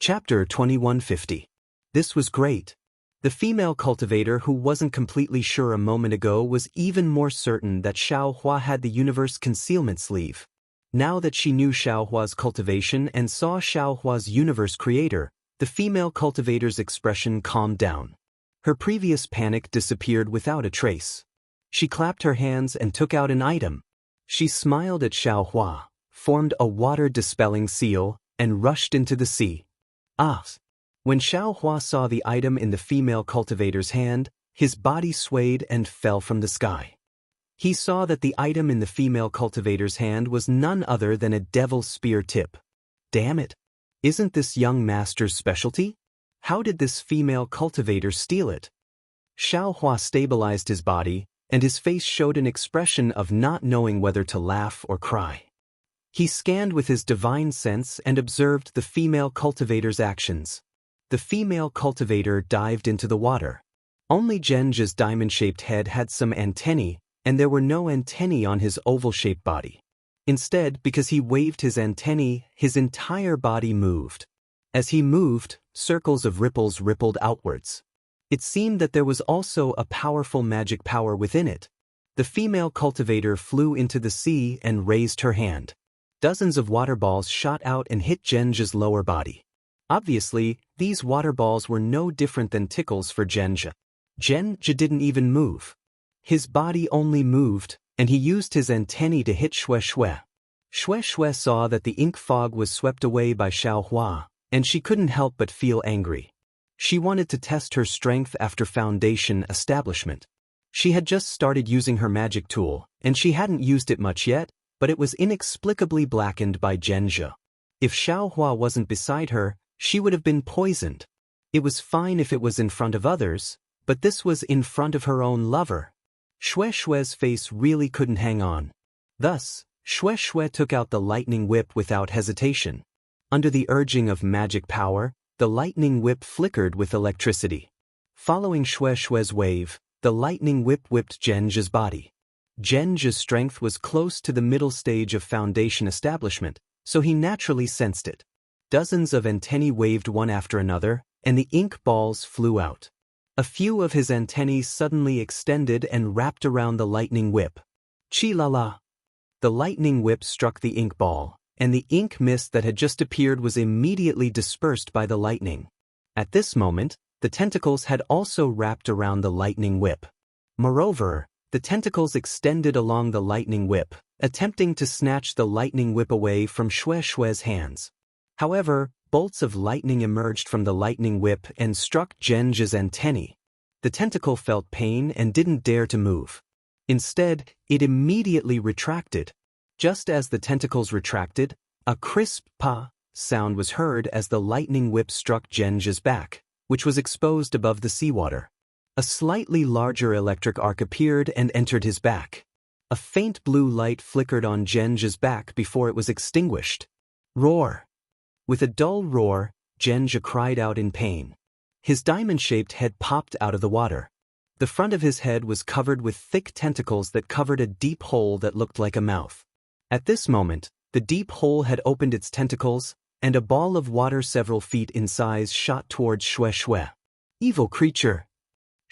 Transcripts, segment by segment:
Chapter 2150. This was great. The female cultivator who wasn't completely sure a moment ago was even more certain that Xiaohua had the universe concealment sleeve. Now that she knew Xiaohua's cultivation and saw Xiaohua's universe creator, the female cultivator's expression calmed down. Her previous panic disappeared without a trace. She clapped her hands and took out an item. She smiled at Xiaohua, formed a water-dispelling seal, and rushed into the sea. Ah! When Xiaohua saw the item in the female cultivator's hand, his body swayed and fell from the sky. He saw that the item in the female cultivator's hand was none other than a devil's spear tip. Damn it! Isn't this young master's specialty? How did this female cultivator steal it? Xiaohua stabilized his body, and his face showed an expression of not knowing whether to laugh or cry. He scanned with his divine sense and observed the female cultivator's actions. The female cultivator dived into the water. Only Jianghu's diamond-shaped head had some antennae, and there were no antennae on his oval-shaped body. Instead, because he waved his antennae, his entire body moved. As he moved, circles of ripples rippled outwards. It seemed that there was also a powerful magic power within it. The female cultivator flew into the sea and raised her hand. Dozens of water balls shot out and hit Jianghu's lower body. Obviously, these water balls were no different than tickles for Jianghu. Jianghu didn't even move. His body only moved, and he used his antennae to hit Shui. Shui saw that the ink fog was swept away by Xiaohua, and she couldn't help but feel angry. She wanted to test her strength after foundation establishment. She had just started using her magic tool, and she hadn't used it much yet, but it was inexplicably blackened by Jianghu. If Xiaohua wasn't beside her, she would have been poisoned. It was fine if it was in front of others, but this was in front of her own lover. Shui's face really couldn't hang on. Thus, Shui took out the lightning whip without hesitation. Under the urging of magic power, the lightning whip flickered with electricity. Following Shui's wave, the lightning whip whipped Jianghu's body. Jianghu's strength was close to the middle stage of foundation establishment, so he naturally sensed it. Dozens of antennae waved one after another, and the ink balls flew out. A few of his antennae suddenly extended and wrapped around the lightning whip. Chi-la-la! The lightning whip struck the ink ball, and the ink mist that had just appeared was immediately dispersed by the lightning. At this moment, the tentacles had also wrapped around the lightning whip. Moreover, the tentacles extended along the lightning whip, attempting to snatch the lightning whip away from Shui's hands. However, bolts of lightning emerged from the lightning whip and struck Jianghu's antennae. The tentacle felt pain and didn't dare to move. Instead, it immediately retracted. Just as the tentacles retracted, a crisp "pa" sound was heard as the lightning whip struck Jianghu's back, which was exposed above the seawater. A slightly larger electric arc appeared and entered his back. A faint blue light flickered on Jianghu's back before it was extinguished. Roar! With a dull roar, Jianghu cried out in pain. His diamond-shaped head popped out of the water. The front of his head was covered with thick tentacles that covered a deep hole that looked like a mouth. At this moment, the deep hole had opened its tentacles, and a ball of water several feet in size shot towards Shui. Evil creature!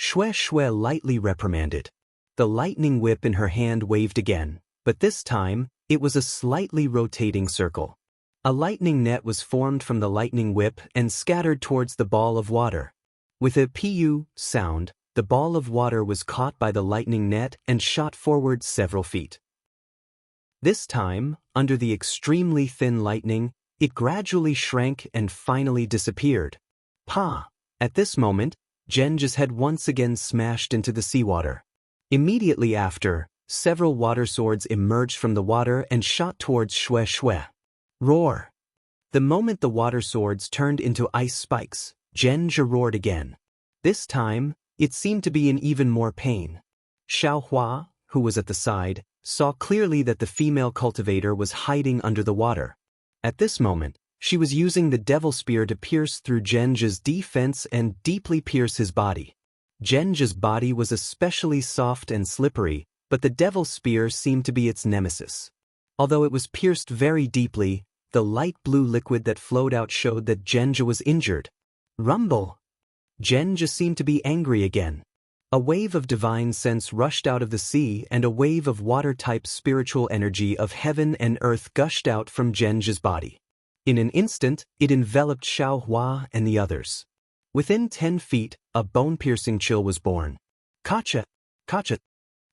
Shui lightly reprimanded. The lightning whip in her hand waved again, but this time, it was a slightly rotating circle. A lightning net was formed from the lightning whip and scattered towards the ball of water. With a "pu" sound, the ball of water was caught by the lightning net and shot forward several feet. This time, under the extremely thin lightning, it gradually shrank and finally disappeared. Pa! At this moment, Jianghu's head once again smashed into the seawater. Immediately after, several water swords emerged from the water and shot towards Shui. Roar! The moment the water swords turned into ice spikes, Jianghu roared again. This time, it seemed to be in even more pain. Xiaohua, who was at the side, saw clearly that the female cultivator was hiding under the water. At this moment, she was using the devil spear to pierce through Jianghu's defense and deeply pierce his body. Jianghu's body was especially soft and slippery, but the devil spear seemed to be its nemesis. Although it was pierced very deeply, the light blue liquid that flowed out showed that Jianghu was injured. Rumble! Jianghu seemed to be angry again. A wave of divine sense rushed out of the sea and a wave of water-type spiritual energy of heaven and earth gushed out from Jianghu's body. In an instant, it enveloped Xiaohua and the others. Within 10 feet, a bone-piercing chill was born. Kacha! Kacha!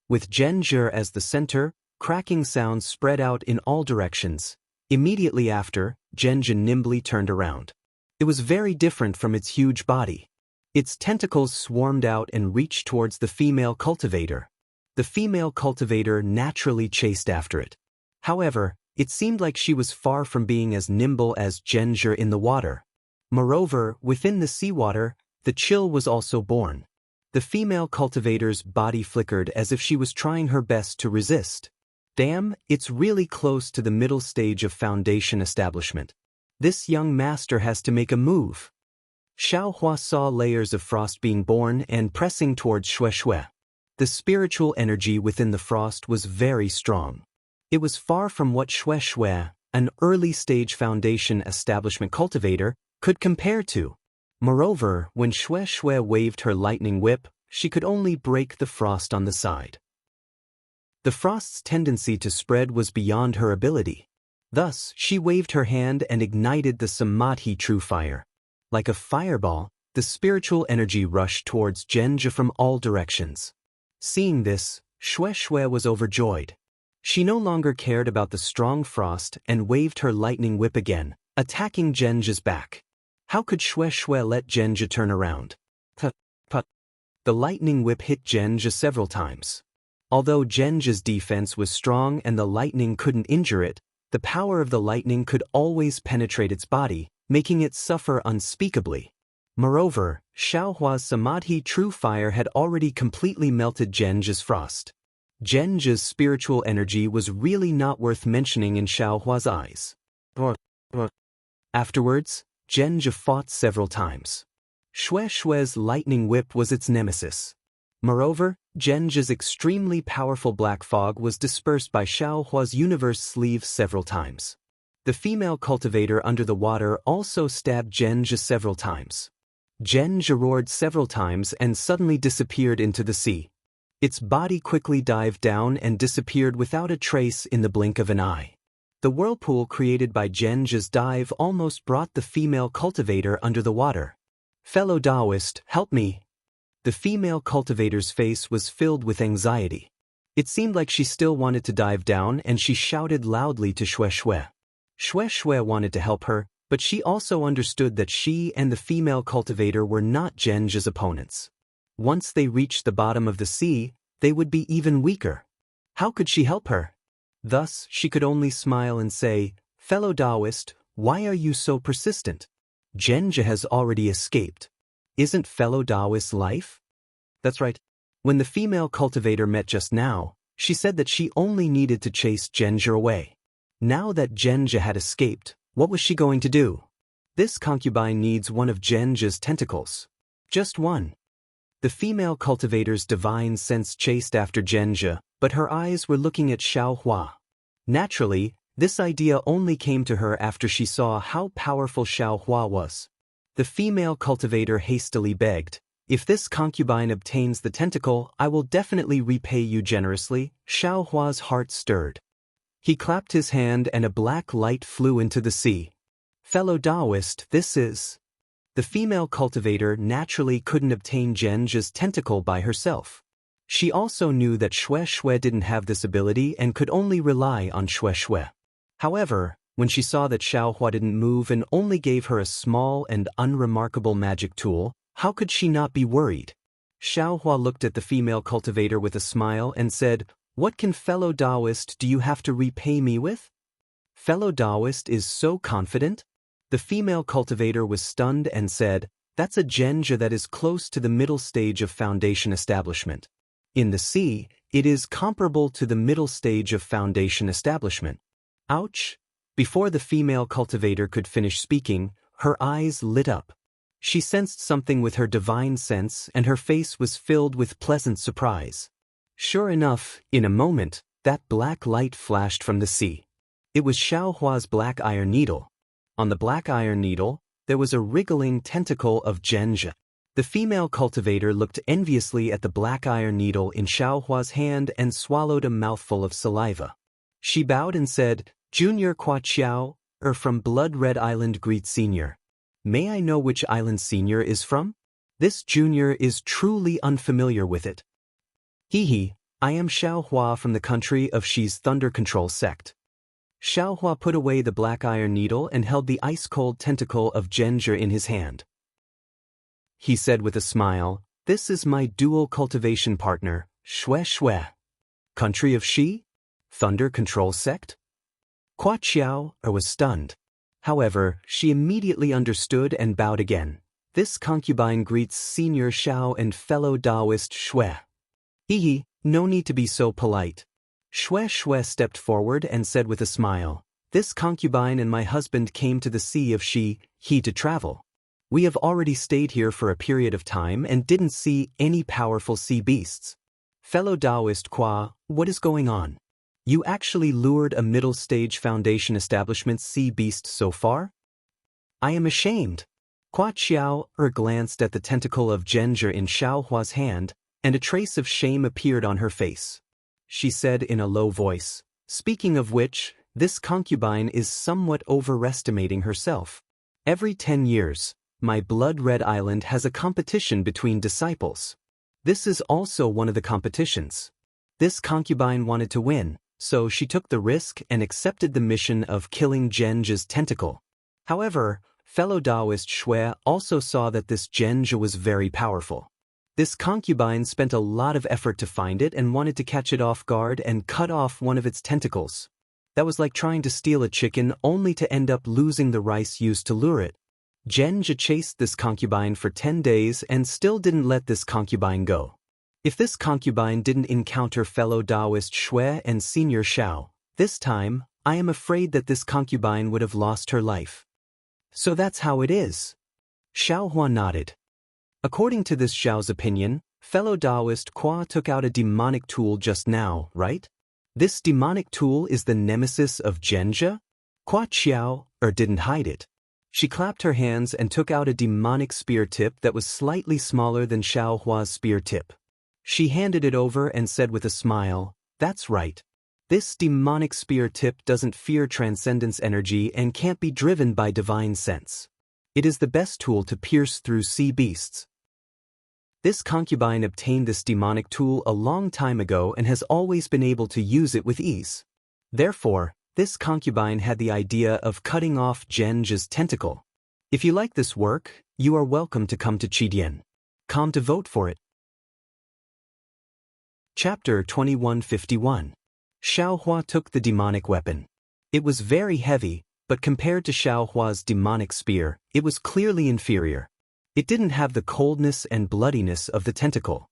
With Jianghu as the center, cracking sounds spread out in all directions. Immediately after, Jianghu nimbly turned around. It was very different from its huge body. Its tentacles swarmed out and reached towards the female cultivator. The female cultivator naturally chased after it. However, it seemed like she was far from being as nimble as Jianghu in the water. Moreover, within the seawater, the chill was also born. The female cultivator's body flickered as if she was trying her best to resist. Damn, it's really close to the middle stage of foundation establishment. This young master has to make a move. Xiaohua saw layers of frost being born and pressing towards Shui. The spiritual energy within the frost was very strong. It was far from what Shui, an early-stage foundation establishment cultivator, could compare to. Moreover, when Shui waved her lightning whip, she could only break the frost on the side. The frost's tendency to spread was beyond her ability. Thus, she waved her hand and ignited the Samadhi true fire. Like a fireball, the spiritual energy rushed towards Jianghu from all directions. Seeing this, Shui was overjoyed. She no longer cared about the strong frost and waved her lightning whip again, attacking Jianghu's back. How could Shui let Jianghu turn around? Put. The lightning whip hit Jianghu several times. Although Jianghu's defense was strong and the lightning couldn't injure it, the power of the lightning could always penetrate its body, making it suffer unspeakably. Moreover, Xiaohua's Samadhi true fire had already completely melted Jianghu's frost. Jianghu's spiritual energy was really not worth mentioning in Xiaohua's eyes. Afterwards, Jianghu fought several times. Shui's lightning whip was its nemesis. Moreover, Jianghu's extremely powerful black fog was dispersed by Xiaohua's universe sleeve several times. The female cultivator under the water also stabbed Jianghu several times. Jianghu roared several times and suddenly disappeared into the sea. Its body quickly dived down and disappeared without a trace in the blink of an eye. The whirlpool created by Jianghu's dive almost brought the female cultivator under the water. "Fellow Taoist, help me!" The female cultivator's face was filled with anxiety. It seemed like she still wanted to dive down and she shouted loudly to Shui. Shui wanted to help her, but she also understood that she and the female cultivator were not Jianghu's opponents. Once they reached the bottom of the sea, they would be even weaker. How could she help her? Thus, she could only smile and say, "Fellow Taoist, why are you so persistent? Jianghu has already escaped. Isn't fellow Taoist life?" That's right. When the female cultivator met just now, she said that she only needed to chase Jianghu away. Now that Jianghu had escaped, what was she going to do? This concubine needs one of Jianghu's tentacles. Just one. The female cultivator's divine sense chased after Jianghu, but her eyes were looking at Xiaohua. Naturally, this idea only came to her after she saw how powerful Xiaohua was. The female cultivator hastily begged, "If this concubine obtains the tentacle, I will definitely repay you generously." Xiaohua's heart stirred. He clapped his hand and a black light flew into the sea. "Fellow Taoist, this is..." The female cultivator naturally couldn't obtain Jianghu's tentacle by herself. She also knew that Shui didn't have this ability and could only rely on Shui. However, when she saw that Xiaohua didn't move and only gave her a small and unremarkable magic tool, how could she not be worried? Xiaohua looked at the female cultivator with a smile and said, "What can fellow Taoist do you have to repay me with?" Fellow Taoist is so confident? The female cultivator was stunned and said, "That's a Jianghu that is close to the middle stage of foundation establishment. In the sea, it is comparable to the middle stage of foundation establishment." Ouch! Before the female cultivator could finish speaking, her eyes lit up. She sensed something with her divine sense and her face was filled with pleasant surprise. Sure enough, in a moment, that black light flashed from the sea. It was Xiaohua's black iron needle. On the black iron needle, there was a wriggling tentacle of Jianghu. The female cultivator looked enviously at the black iron needle in Xiaohua's hand and swallowed a mouthful of saliva. She bowed and said, "Junior Qua Chiao, from Blood Red Island greets Senior. May I know which island Senior is from? This junior is truly unfamiliar with it." "Hee, I am Xiaohua from the country of Shi's Thunder Control sect." Xiaohua put away the black iron needle and held the ice-cold tentacle of Jianghu in his hand. He said with a smile, "This is my dual cultivation partner, Shui Shui." Country of Shi? Thunder Control sect? Qua Chiao was stunned. However, she immediately understood and bowed again. "This concubine greets Senior Xiao and fellow Taoist Shui." "Hee, no need to be so polite." Shui Shui stepped forward and said with a smile, "This concubine and my husband came to the Sea of Shi, he to travel. We have already stayed here for a period of time and didn't see any powerful sea beasts. Fellow Taoist Qua, what is going on? You actually lured a middle-stage Foundation establishment sea beast so far? I am ashamed." Qua Chiao glanced at the tentacle of Jianghu in Xiaohua's hand, and a trace of shame appeared on her face. She said in a low voice, "Speaking of which, this concubine is somewhat overestimating herself. Every 10 years, my Blood Red Island has a competition between disciples. This is also one of the competitions. This concubine wanted to win, so she took the risk and accepted the mission of killing Jianghu's tentacle. However, fellow Taoist Shui also saw that this Jianghu was very powerful. This concubine spent a lot of effort to find it and wanted to catch it off guard and cut off one of its tentacles. That was like trying to steal a chicken only to end up losing the rice used to lure it. Jianghu chased this concubine for 10 days and still didn't let this concubine go. If this concubine didn't encounter fellow Taoist Shui and Senior Xiao, this time, I am afraid that this concubine would have lost her life." "So that's how it is." Xiaohua nodded. "According to this Xiao's opinion, fellow Taoist Qua took out a demonic tool just now, right? This demonic tool is the nemesis of Jianghu?" Qua Chiao didn't hide it. She clapped her hands and took out a demonic spear tip that was slightly smaller than Xiaohua's spear tip. She handed it over and said with a smile, "That's right. This demonic spear tip doesn't fear transcendence energy and can't be driven by divine sense. It is the best tool to pierce through sea beasts. This concubine obtained this demonic tool a long time ago and has always been able to use it with ease. Therefore, this concubine had the idea of cutting off Jianghu's tentacle. If you like this work, you are welcome to come to Qidian. Come to vote for it." Chapter 2151. Xiaohua took the demonic weapon. It was very heavy, but compared to Xiaohua's demonic spear, it was clearly inferior. It didn't have the coldness and bloodiness of the tentacle.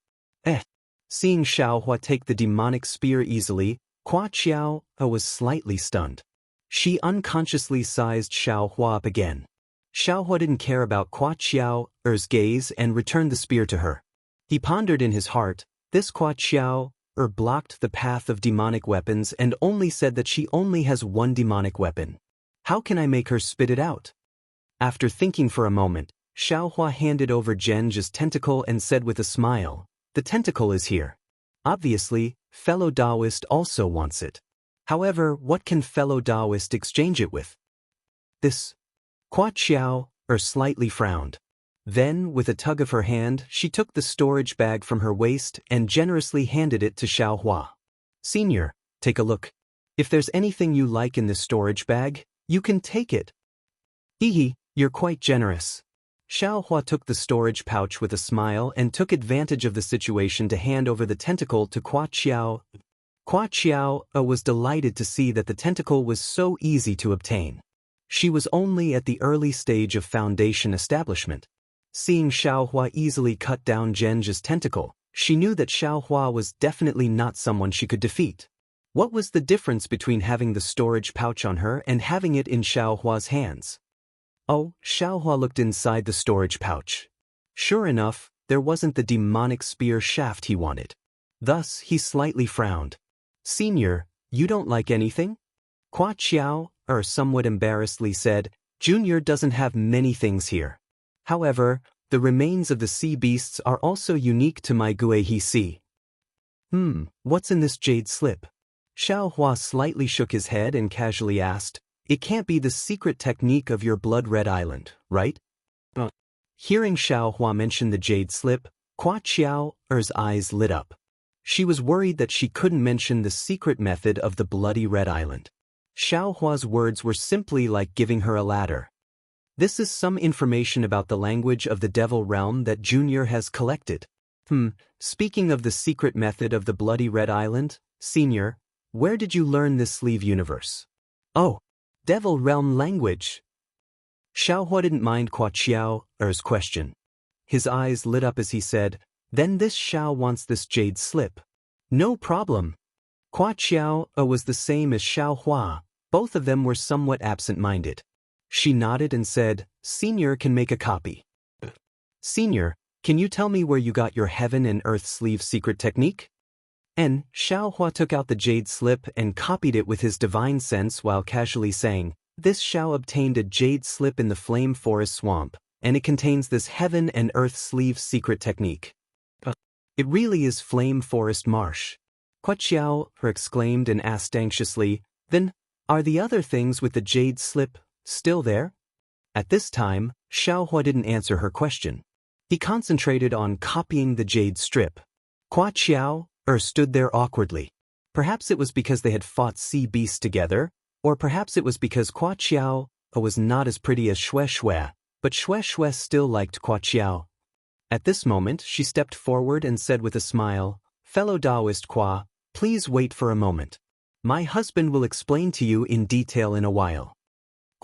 Seeing Xiaohua take the demonic spear easily, Qua Chiao was slightly stunned. She unconsciously sized Xiaohua up again. Xiaohua didn't care about Qua Chiao's gaze and returned the spear to her. He pondered in his heart, this Qua Chiao blocked the path of demonic weapons and only said that she only has one demonic weapon. How can I make her spit it out? After thinking for a moment, Xiaohua handed over Jianghu's tentacle and said with a smile, "The tentacle is here. Obviously, fellow Taoist also wants it. However, what can fellow Taoist exchange it with?" This. Qua Chiao slightly frowned. Then, with a tug of her hand, she took the storage bag from her waist and generously handed it to Xiaohua. "Senior, take a look. If there's anything you like in this storage bag, you can take it." "Hee, you're quite generous." Xiaohua took the storage pouch with a smile and took advantage of the situation to hand over the tentacle to Qua Chiao. Qua Chiao was delighted to see that the tentacle was so easy to obtain. She was only at the early stage of Foundation establishment. Seeing Xiaohua easily cut down Jianghu's tentacle, she knew that Xiaohua was definitely not someone she could defeat. What was the difference between having the storage pouch on her and having it in Xiaohua's hands? Oh, Xiaohua looked inside the storage pouch. Sure enough, there wasn't the demonic spear shaft he wanted. Thus, he slightly frowned. "Senior, you don't like anything?" Hua Qiao, somewhat embarrassedly said, Junior doesn't have many things here. However, the remains of the sea beasts are also unique to my Guihe Sea. What's in this jade slip? Xiao Hua slightly shook his head and casually asked, It can't be the secret technique of your blood-red island, right? Hearing Xiao Hua mention the jade slip, Hua Qiao's eyes lit up. She was worried that she couldn't mention the secret method of the bloody red island. Xiao Hua's words were simply like giving her a ladder. This is some information about the language of the devil realm that Junior has collected. Speaking of the secret method of the bloody red island, Senior, where did you learn this sleeve universe? Oh, devil realm language. Xiao Hua didn't mind Hua Qiao's question. His eyes lit up as he said, Then this Xiao wants this jade slip. No problem. Hua Qiao was the same as Xiao Hua. Both of them were somewhat absent-minded. She nodded and said, Senior can make a copy. Senior, can you tell me where you got your heaven and earth sleeve secret technique? And Xiao Hua took out the jade slip and copied it with his divine sense while casually saying, This Xiao obtained a jade slip in the flame forest swamp, and it contains this heaven and earth sleeve secret technique. It really is flame forest marsh. Hua Qiao exclaimed and asked anxiously, Then, are the other things with the jade slip still there? At this time, Xiao Hua didn't answer her question. He concentrated on copying the jade strip. Hua Qiao stood there awkwardly. Perhaps it was because they had fought sea beasts together, or perhaps it was because Hua Qiao was not as pretty as Shui, but Shui still liked Hua Qiao. At this moment, she stepped forward and said with a smile, Fellow Taoist Hua, please wait for a moment. My husband will explain to you in detail in a while.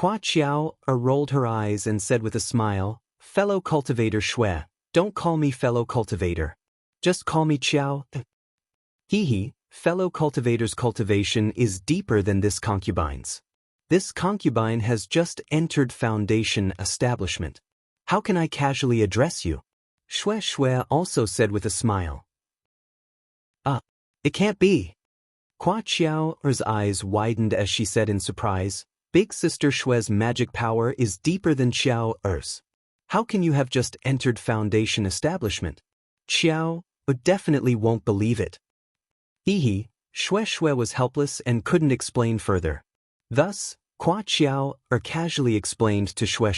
Hua Qiao rolled her eyes and said with a smile, Fellow cultivator Shui, don't call me fellow cultivator. Just call me Qiao. Fellow cultivator's cultivation is deeper than this concubine's. This concubine has just entered foundation establishment. How can I casually address you? Shui also said with a smile. It can't be. Hua Qiao's eyes widened as she said in surprise, Big Sister Shui's magic power is deeper than Qiao's. How can you have just entered foundation establishment? Qiao definitely won't believe it. Shui was helpless and couldn't explain further. Thus, Hua Qiao casually explained to Shui.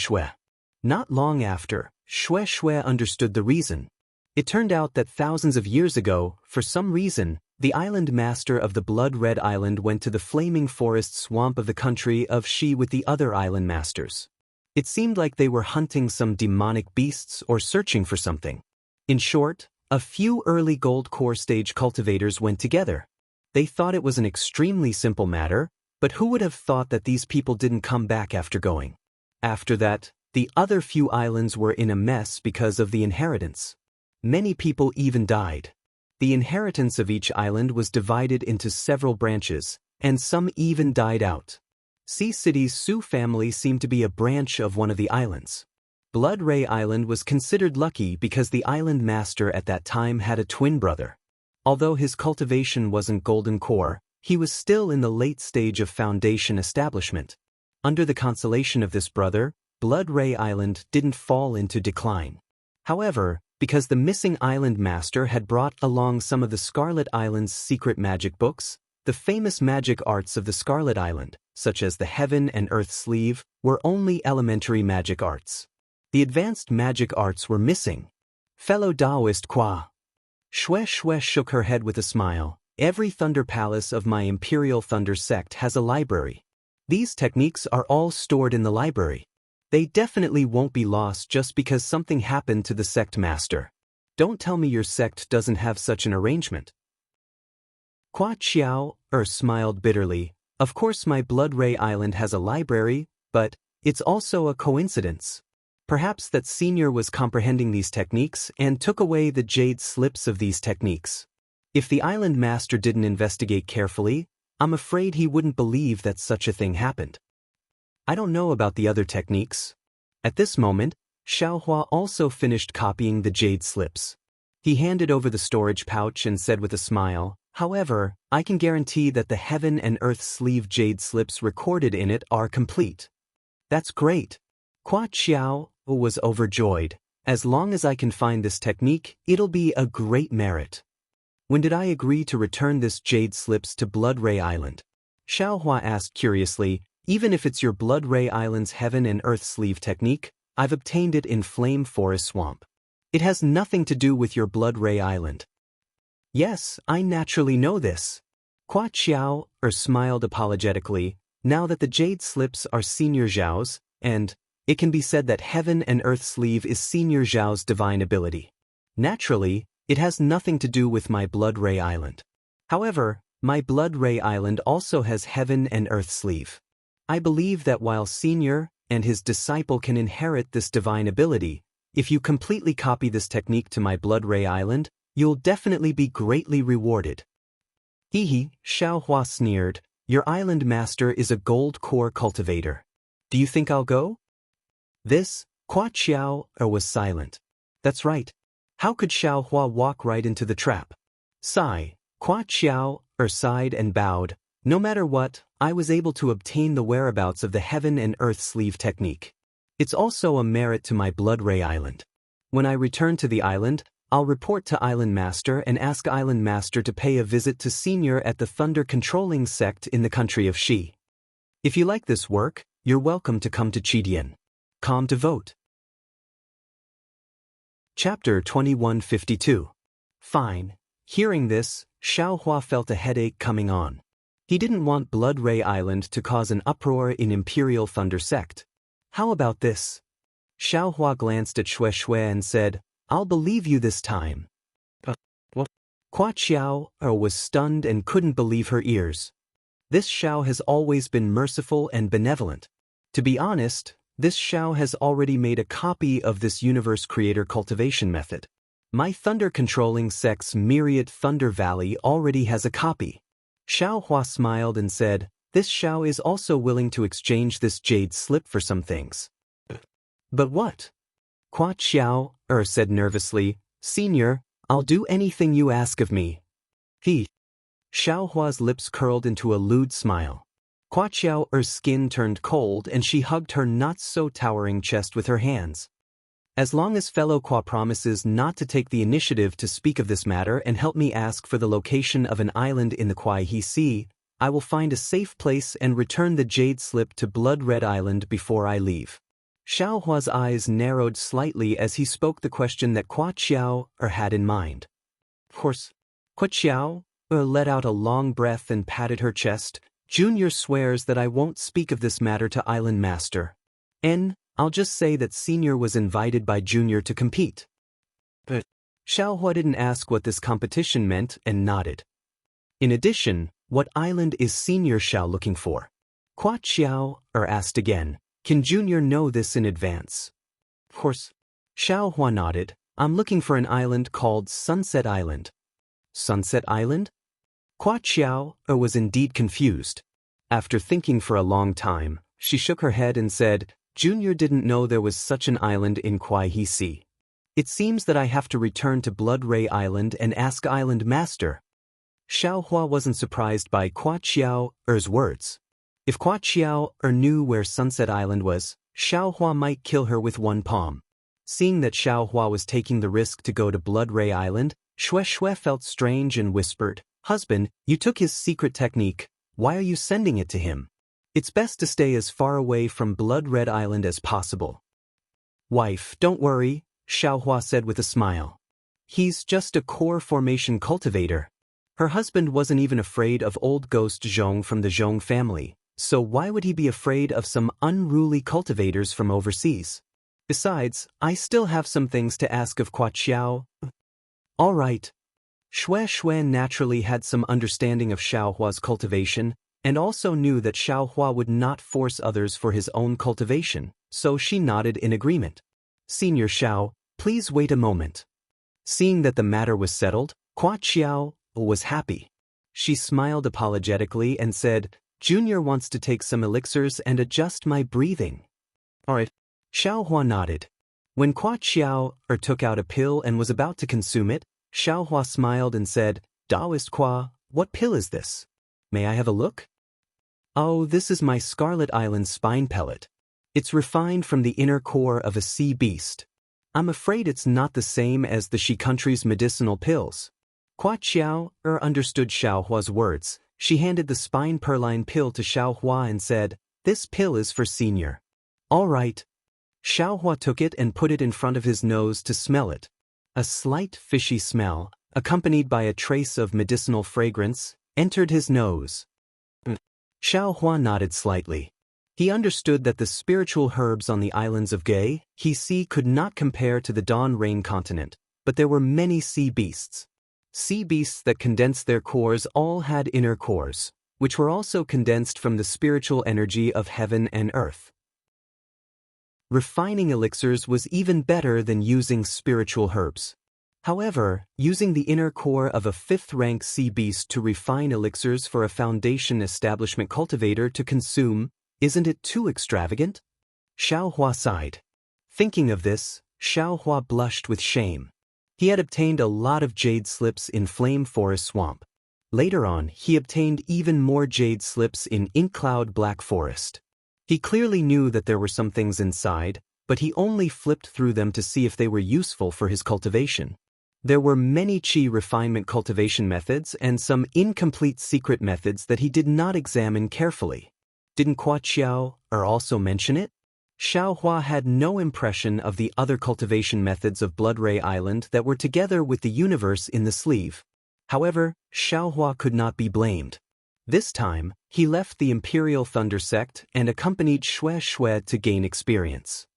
Not long after, Shui understood the reason. It turned out that thousands of years ago, for some reason, the island master of the blood-red island went to the flaming forest swamp of the country of Shi with the other island masters. It seemed like they were hunting some demonic beasts or searching for something. In short, a few early gold core stage cultivators went together. They thought it was an extremely simple matter, but who would have thought that these people didn't come back after going? After that, the other few islands were in a mess because of the inheritance. Many people even died. The inheritance of each island was divided into several branches, and some even died out. Sea City's Su family seemed to be a branch of one of the islands. Blood Ray Island was considered lucky because the island master at that time had a twin brother. Although his cultivation wasn't golden core, he was still in the late stage of foundation establishment. Under the consolation of this brother, Blood Ray Island didn't fall into decline. However, because the missing island master had brought along some of the Scarlet Island's secret magic books, the famous magic arts of the Scarlet Island, such as the Heaven and Earth Sleeve, were only elementary magic arts. The advanced magic arts were missing. Fellow Taoist Hua. Shui shook her head with a smile. Every Thunder Palace of my Imperial Thunder sect has a library. These techniques are all stored in the library. They definitely won't be lost just because something happened to the sect master. Don't tell me your sect doesn't have such an arrangement. Hua Qiao smiled bitterly. Of course my Blood Ray Island has a library, but it's also a coincidence. Perhaps that Senior was comprehending these techniques and took away the jade slips of these techniques. If the island master didn't investigate carefully, I'm afraid he wouldn't believe that such a thing happened. I don't know about the other techniques. At this moment, Xiao Hua also finished copying the jade slips. He handed over the storage pouch and said with a smile, However, I can guarantee that the heaven and earth sleeve jade slips recorded in it are complete. That's great. Hua Qiao was overjoyed. As long as I can find this technique, it'll be a great merit. When did I agree to return this jade slips to Blood Ray Island? Xiaohua asked curiously. Even if it's your Blood Ray Island's heaven and earth sleeve technique, I've obtained it in Flame Forest Swamp. It has nothing to do with your Blood Ray Island. Yes, I naturally know this. Hua Qiao smiled apologetically. Now that the jade slips are Senior Zhao's, and it can be said that heaven and earth sleeve is Senior Zhao's divine ability. Naturally, it has nothing to do with my Blood Ray Island. However, my Blood Ray Island also has heaven and earth sleeve. I believe that while Senior and his disciple can inherit this divine ability, if you completely copy this technique to my Blood Ray Island, you'll definitely be greatly rewarded. Hee, Xiaohua sneered. Your island master is a gold core cultivator. Do you think I'll go? Hua Qiao was silent. That's right. How could Xiaohua walk right into the trap? Sigh. Hua Qiao sighed and bowed. No matter what, I was able to obtain the whereabouts of the heaven and earth sleeve technique. It's also a merit to my Blood Ray Island. When I return to the island, I'll report to Island Master and ask Island Master to pay a visit to Senior at the Thunder Controlling Sect in the country of Xi. If you like this work, you're welcome to come to Qidian. Come to vote. Chapter 2152. Fine. Hearing this, Xiaohua felt a headache coming on. He didn't want Blood Ray Island to cause an uproar in Imperial Thunder Sect. How about this? Xiaohua glanced at Shui and said, I'll believe you this time. What? Hua Qiao was stunned and couldn't believe her ears. This Xiao has always been merciful and benevolent. To be honest, this Xiao has already made a copy of this universe creator cultivation method. My thunder controlling sect's myriad Thunder Valley already has a copy. Xiaohua smiled and said, this Xiao is also willing to exchange this jade slip for some things. But what? Hua Qiao said nervously, Senior, I'll do anything you ask of me. Xiaohua's lips curled into a lewd smile. Hua Qiao's skin turned cold and she hugged her not-so-towering chest with her hands. As long as fellow Hua promises not to take the initiative to speak of this matter and help me ask for the location of an island in the Kuai-He Sea, I will find a safe place and return the jade slip to Blood Red Island before I leave. Xiaohua's eyes narrowed slightly as he spoke the question that Hua Qiao had in mind. Of course, Hua Qiao let out a long breath and patted her chest. Junior swears that I won't speak of this matter to Island Master. I'll just say that Senior was invited by Junior to compete. But Xiaohua didn't ask what this competition meant and nodded. In addition, what island is Senior Xiao looking for? Hua Qiao asked again. Can Junior know this in advance? Of course. Xiaohua nodded. I'm looking for an island called Sunset Island. Sunset Island? Hua Qiao was indeed confused. After thinking for a long time, she shook her head and said, Junior didn't know there was such an island in Kuai-He Sea. It seems that I have to return to Blood Ray Island and ask Island Master. Xiaohua wasn't surprised by Hua Qiao's words. If Hua Qiao knew where Sunset Island was, Xiaohua might kill her with one palm. Seeing that Xiaohua was taking the risk to go to Blood Ray Island, Shui felt strange and whispered, Husband, you took his secret technique. Why are you sending it to him? It's best to stay as far away from Blood Red Island as possible. Wife, don't worry, Xiaohua said with a smile. He's just a core formation cultivator. Her husband wasn't even afraid of old ghost Zhong from the Zhong family. So why would he be afraid of some unruly cultivators from overseas? Besides, I still have some things to ask of Hua Qiao. All right. Shui naturally had some understanding of Xiaohua's cultivation, and also knew that Xiaohua would not force others for his own cultivation, so she nodded in agreement. Senior Xiao, please wait a moment. Seeing that the matter was settled, Hua Qiao was happy. She smiled apologetically and said, Junior wants to take some elixirs and adjust my breathing. All right. Xiaohua nodded. When Hua Qiao took out a pill and was about to consume it, Xiaohua smiled and said, Daoist Hua, What pill is this? May I have a look? Oh, this is my Scarlet Island spine pellet. It's refined from the inner core of a sea beast. I'm afraid it's not the same as the Shi country's medicinal pills. Hua Qiao understood Xiao Hua's words. She handed the spine purline pill to Xiao Hua and said, "This pill is for senior." All right. Xiao Hua took it and put it in front of his nose to smell it. A slight fishy smell, accompanied by a trace of medicinal fragrance, entered his nose. Xiao Hua nodded slightly. He understood that the spiritual herbs on the islands of Gai, He could not compare to the Dawn Rain continent, but there were many sea beasts. Sea beasts that condensed their cores all had inner cores, which were also condensed from the spiritual energy of heaven and earth. Refining elixirs was even better than using spiritual herbs. However, using the inner core of a 5th-rank sea beast to refine elixirs for a foundation establishment cultivator to consume, isn't it too extravagant? Xiao Hua sighed. Thinking of this, Xiao Hua blushed with shame. He had obtained a lot of jade slips in Flame Forest Swamp. Later on, he obtained even more jade slips in Ink Cloud Black Forest. He clearly knew that there were some things inside, but he only flipped through them to see if they were useful for his cultivation. There were many qi refinement cultivation methods and some incomplete secret methods that he did not examine carefully. Didn't Hua Qiao also mention it? Xiao Hua had no impression of the other cultivation methods of Blood Ray Island that were together with the universe in the sleeve. However, Xiao Hua could not be blamed. This time, he left the Imperial Thunder Sect and accompanied Xue Xue to gain experience.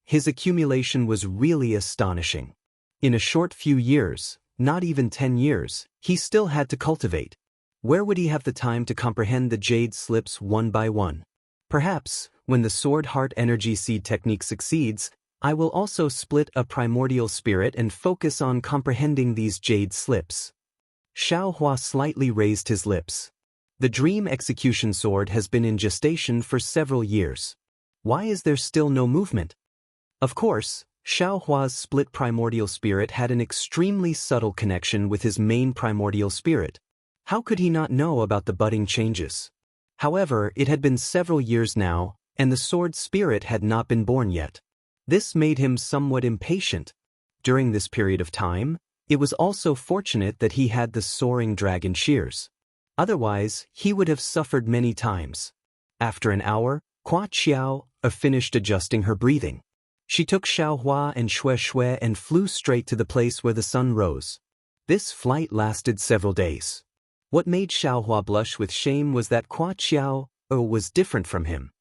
His accumulation was really astonishing. In a short few years, not even 10 years, he still had to cultivate. Where would he have the time to comprehend the jade slips one by one? Perhaps, when the Sword Heart Energy Seed technique succeeds, I will also split a primordial spirit and focus on comprehending these jade slips. Xiao Hua slightly raised his lips. The Dream Execution Sword has been in gestation for several years. Why is there still no movement? Of course, Xiao Hua's split primordial spirit had an extremely subtle connection with his main primordial spirit. How could he not know about the budding changes? However, it had been several years now, and the sword spirit had not been born yet. This made him somewhat impatient. During this period of time, it was also fortunate that he had the soaring dragon shears. Otherwise, he would have suffered many times. After an hour, Hua Qiao finished adjusting her breathing. She took Xiao Hua and Xue Xue and flew straight to the place where the sun rose. This flight lasted several days. What made Xiao Hua blush with shame was that Hua Qiao was different from him.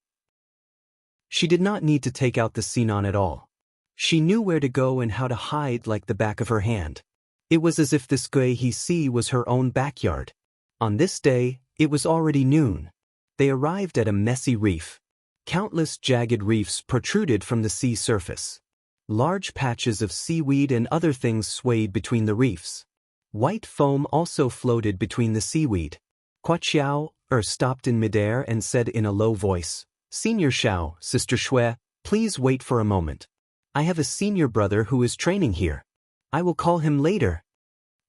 She did not need to take out the Sinon at all. She knew where to go and how to hide like the back of her hand. It was as if this Gui He was her own backyard. On this day, it was already noon. They arrived at a messy reef. Countless jagged reefs protruded from the sea surface. Large patches of seaweed and other things swayed between the reefs. White foam also floated between the seaweed. Hua Qiao stopped in midair and said in a low voice, "Senior Xiao, Sister Xue, please wait for a moment. I have a senior brother who is training here. I will call him later."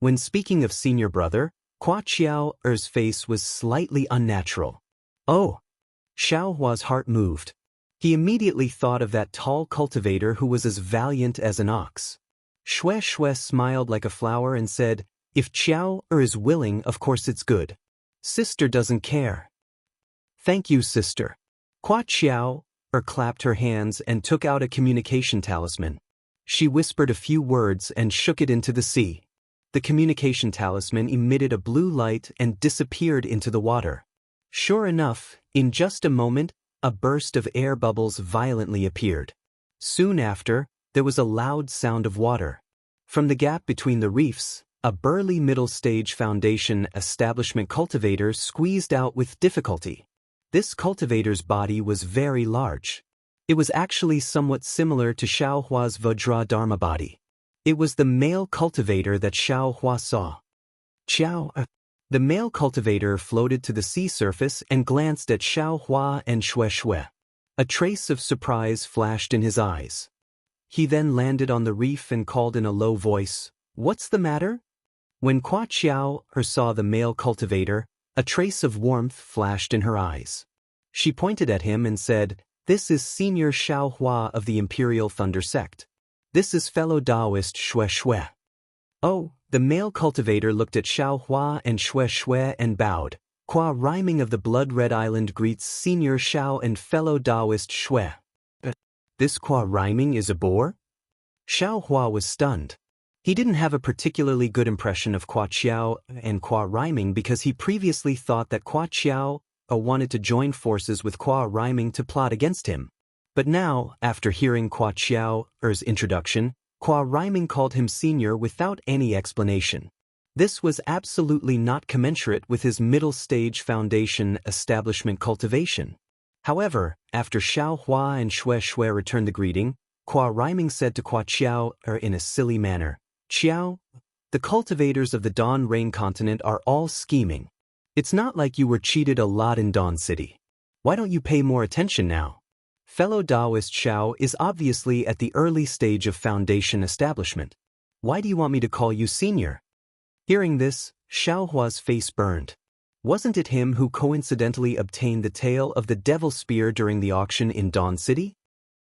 When speaking of senior brother, Hua Qiao's face was slightly unnatural. Oh! Xiao Hua's heart moved. He immediately thought of that tall cultivator who was as valiant as an ox. Xue Xue smiled like a flower and said, "If Qiao is willing, of course it's good. Sister doesn't care." "Thank you, sister." Hua Qiao clapped her hands and took out a communication talisman. She whispered a few words and shook it into the sea. The communication talisman emitted a blue light and disappeared into the water. Sure enough, in just a moment, a burst of air bubbles violently appeared. Soon after, there was a loud sound of water. From the gap between the reefs, a burly middle-stage foundation establishment cultivator squeezed out with difficulty. This cultivator's body was very large. It was actually somewhat similar to Xiao Hua's Vajra Dharma body. It was the male cultivator that Xiao Hua saw. The male cultivator floated to the sea surface and glanced at Xiao Hua and Xue Xue. A trace of surprise flashed in his eyes. He then landed on the reef and called in a low voice, "What's the matter?" When Kwa Xiao saw the male cultivator, a trace of warmth flashed in her eyes. She pointed at him and said, "This is Senior Xiao Hua of the Imperial Thunder Sect. This is fellow Taoist Xue Xue." Oh, the male cultivator looked at Xiao Hua and Xue Xue and bowed. Kwa rhyming of the Blood Red Island greets Senior Xiao and fellow Taoist Xue. This Kwa rhyming is a bore? Xiao Hua was stunned. He didn't have a particularly good impression of Kwa Xiao and Kwa rhyming because he previously thought that Kwa Xiao wanted to join forces with Kwa rhyming to plot against him. But now, after hearing Kwa Xiao's introduction, Kwa rhyming called him senior without any explanation. This was absolutely not commensurate with his middle-stage foundation establishment cultivation. However, after Xiao Hua and Xue Xue returned the greeting, Kwa rhyming said to Kwa Xiao in a silly manner, "Xiao, the cultivators of the Dawn Rain continent are all scheming. It's not like you were cheated a lot in Dawn City. Why don't you pay more attention now? Fellow Taoist Xiao is obviously at the early stage of foundation establishment. Why do you want me to call you senior?" Hearing this, Xiao Hua's face burned. Wasn't it him who coincidentally obtained the tail of the Devil Spear during the auction in Dawn City?